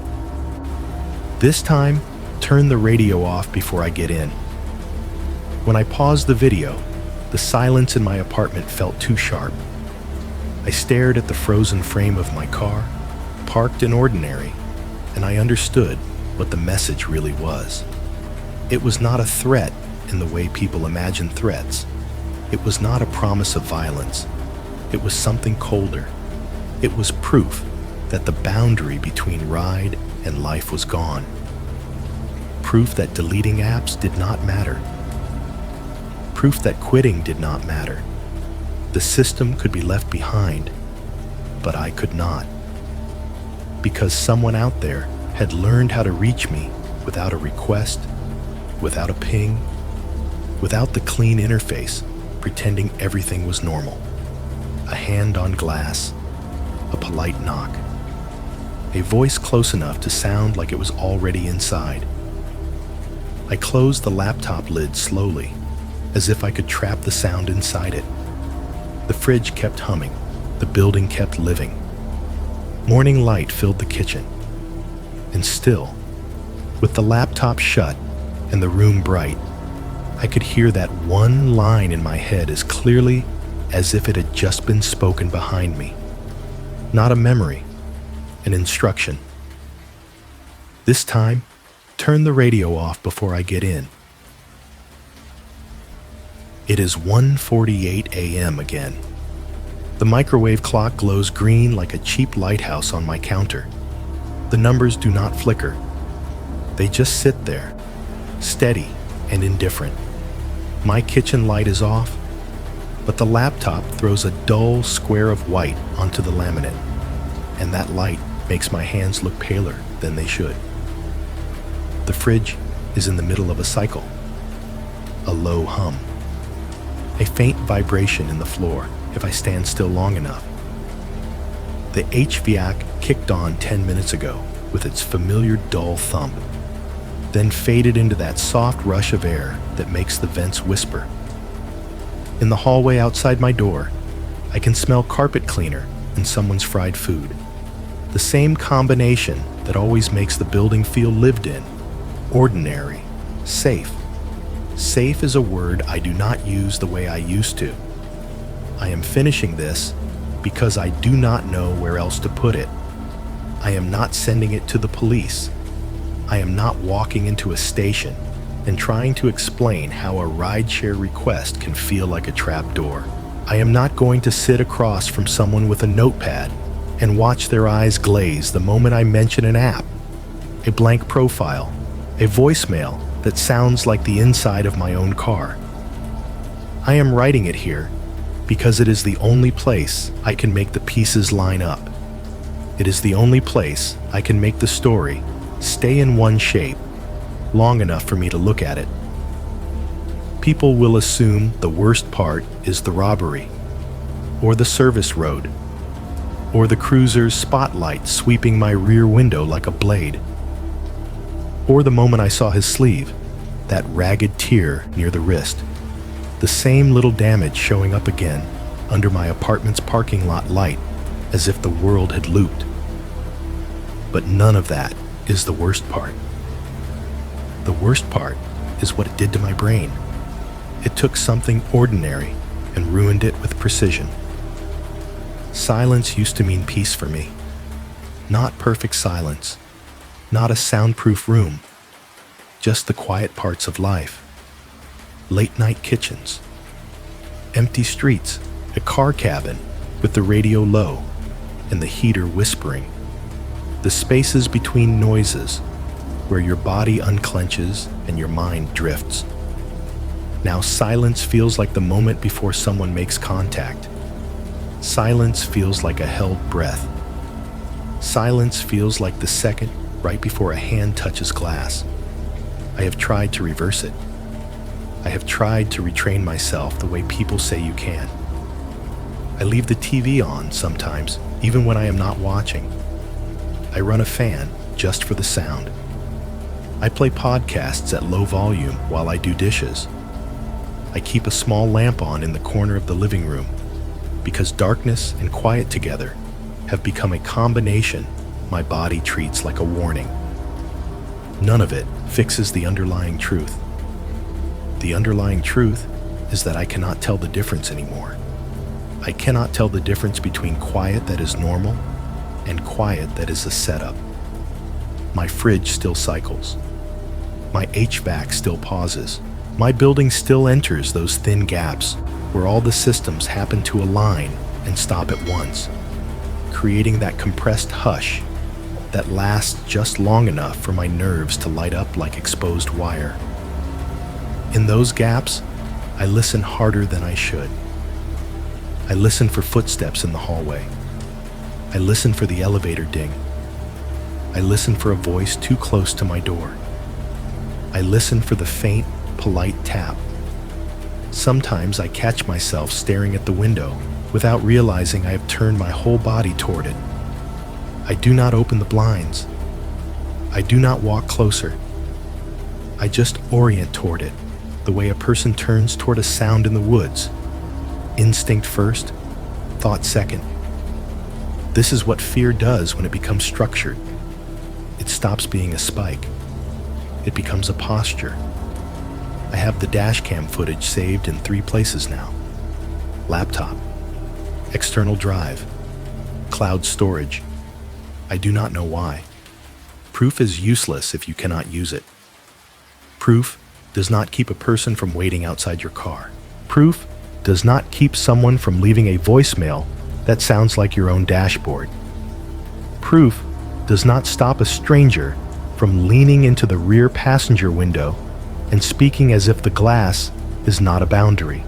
[SPEAKER 1] "This time, turn the radio off before I get in." When I paused the video, the silence in my apartment felt too sharp. I stared at the frozen frame of my car, parked and ordinary, and I understood what the message really was. It was not a threat in the way people imagine threats. It was not a promise of violence. It was something colder. It was proof that the boundary between ride and life was gone. Proof that deleting apps did not matter. Proof that quitting did not matter. The system could be left behind, but I could not. Because someone out there had learned how to reach me without a request, without a ping, without the clean interface, pretending everything was normal. A hand on glass, a polite knock, a voice close enough to sound like it was already inside. I closed the laptop lid slowly, as if I could trap the sound inside it. The fridge kept humming, the building kept living. Morning light filled the kitchen. And still, with the laptop shut and the room bright, I could hear that one line in my head as clearly as if it had just been spoken behind me. Not a memory, an instruction. "This time, turn the radio off before I get in." It is 1:48 a.m. again. The microwave clock glows green like a cheap lighthouse on my counter. The numbers do not flicker. They just sit there, steady and indifferent. My kitchen light is off, but the laptop throws a dull square of white onto the laminate, and that light makes my hands look paler than they should. The fridge is in the middle of a cycle. A low hum. A faint vibration in the floor if I stand still long enough. The HVAC kicked on 10 minutes ago with its familiar dull thump, then faded into that soft rush of air that makes the vents whisper. In the hallway outside my door, I can smell carpet cleaner and someone's fried food. The same combination that always makes the building feel lived in, ordinary, safe. Safe is a word I do not use the way I used to. I am finishing this because I do not know where else to put it. I am not sending it to the police. I am not walking into a station and trying to explain how a rideshare request can feel like a trapdoor. I am not going to sit across from someone with a notepad and watch their eyes glaze the moment I mention an app, a blank profile, a voicemail that sounds like the inside of my own car. I am writing it here because it is the only place I can make the pieces line up. It is the only place I can make the story stay in one shape long enough for me to look at it. People will assume the worst part is the robbery, or the service road, or the cruiser's spotlight sweeping my rear window like a blade, or the moment I saw his sleeve, that ragged tear near the wrist, the same little damage showing up again under my apartment's parking lot light as if the world had looped. But none of that is the worst part. The worst part is what it did to my brain. It took something ordinary and ruined it with precision. Silence used to mean peace for me. Not perfect silence, not a soundproof room, just the quiet parts of life. Late night kitchens, empty streets, a car cabin with the radio low and the heater whispering. The spaces between noises where your body unclenches and your mind drifts. Now silence feels like the moment before someone makes contact. Silence feels like a held breath. Silence feels like the second right before a hand touches glass. I have tried to reverse it. I have tried to retrain myself the way people say you can. I leave the TV on sometimes, even when I am not watching. I run a fan just for the sound. I play podcasts at low volume while I do dishes. I keep a small lamp on in the corner of the living room because darkness and quiet together have become a combination my body treats like a warning. None of it fixes the underlying truth. The underlying truth is that I cannot tell the difference anymore. I cannot tell the difference between quiet that is normal and quiet that is a setup. My fridge still cycles. My HVAC still pauses. My building still enters those thin gaps where all the systems happen to align and stop at once, creating that compressed hush that lasts just long enough for my nerves to light up like exposed wire. In those gaps, I listen harder than I should. I listen for footsteps in the hallway. I listen for the elevator ding. I listen for a voice too close to my door. I listen for the faint, polite tap. Sometimes I catch myself staring at the window without realizing I have turned my whole body toward it. I do not open the blinds. I do not walk closer. I just orient toward it, the way a person turns toward a sound in the woods. Instinct first, thought second. This is what fear does when it becomes structured. It stops being a spike. It becomes a posture. I have the dash cam footage saved in 3 places now. Laptop, external drive, cloud storage. I do not know why. Proof is useless if you cannot use it. Proof does not keep a person from waiting outside your car. Proof does not keep someone from leaving a voicemail that sounds like your own dashboard. Proof does not stop a stranger from leaning into the rear passenger window and speaking as if the glass is not a boundary.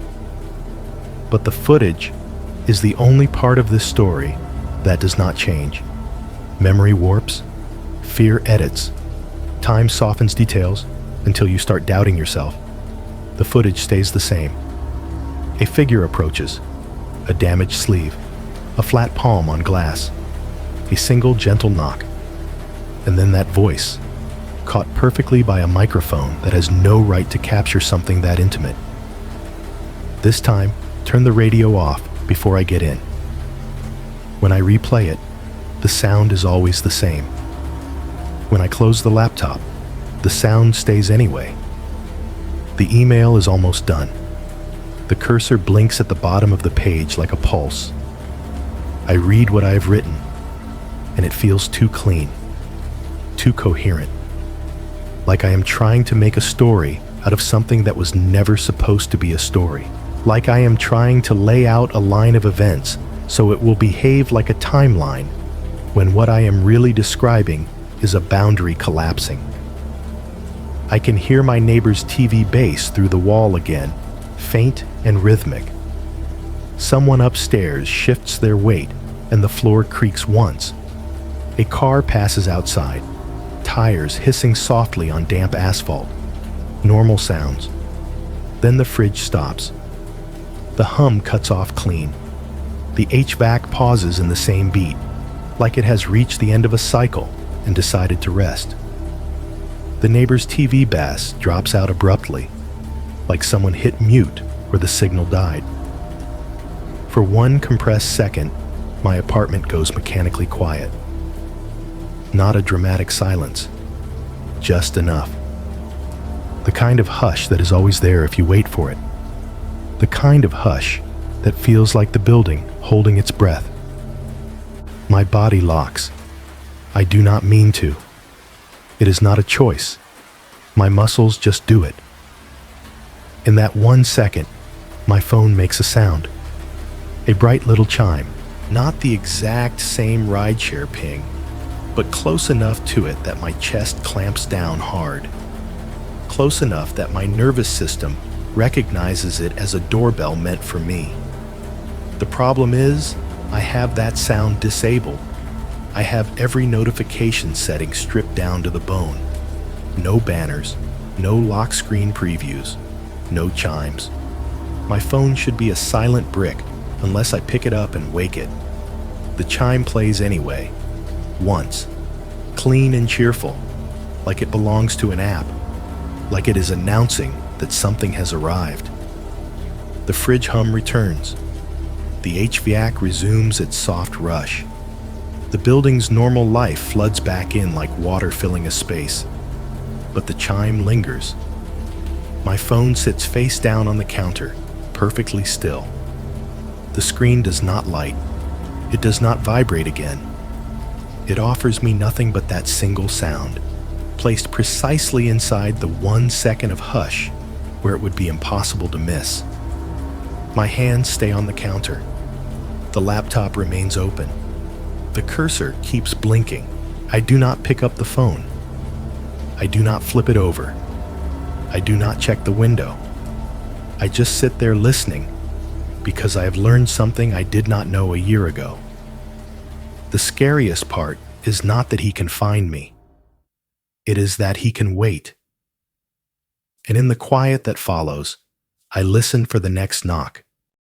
[SPEAKER 1] But the footage is the only part of this story that does not change. Memory warps, fear edits, time softens details until you start doubting yourself. The footage stays the same. A figure approaches, a damaged sleeve, a flat palm on glass, a single gentle knock, and then that voice, caught perfectly by a microphone that has no right to capture something that intimate. This time, turn the radio off before I get in. When I replay it, the sound is always the same. When I close the laptop, the sound stays anyway. The email is almost done. The cursor blinks at the bottom of the page like a pulse. I read what I have written, and it feels too clean, too coherent, like I am trying to make a story out of something that was never supposed to be a story, like I am trying to lay out a line of events so it will behave like a timeline, when what I am really describing is a boundary collapsing. I can hear my neighbor's TV bass through the wall again, faint and rhythmic. Someone upstairs shifts their weight and the floor creaks once. A car passes outside, tires hissing softly on damp asphalt. Normal sounds. Then the fridge stops. The hum cuts off clean. The HVAC pauses in the same beat, like it has reached the end of a cycle and decided to rest. The neighbor's TV bass drops out abruptly, like someone hit mute where the signal died. For one compressed second, my apartment goes mechanically quiet. Not a dramatic silence, just enough. The kind of hush that is always there if you wait for it. The kind of hush that feels like the building holding its breath. My body locks. I do not mean to. It is not a choice. My muscles just do it. In that 1 second, my phone makes a sound. A bright little chime. Not the exact same rideshare ping, but close enough to it that my chest clamps down hard. Close enough that my nervous system recognizes it as a doorbell meant for me. The problem is, I have that sound disabled. I have every notification setting stripped down to the bone. No banners, no lock screen previews, no chimes. My phone should be a silent brick unless I pick it up and wake it. The chime plays anyway, once, clean and cheerful, like it belongs to an app, like it is announcing that something has arrived. The fridge hum returns. The HVAC resumes its soft rush. The building's normal life floods back in like water filling a space. But the chime lingers. My phone sits face down on the counter, perfectly still. The screen does not light. It does not vibrate again. It offers me nothing but that single sound, placed precisely inside the 1 second of hush where it would be impossible to miss. My hands stay on the counter. The laptop remains open. The cursor keeps blinking. I do not pick up the phone. I do not flip it over. I do not check the window. I just sit there listening because I have learned something I did not know a year ago. The scariest part is not that he can find me. It is that he can wait. And in the quiet that follows, I listen for the next knock.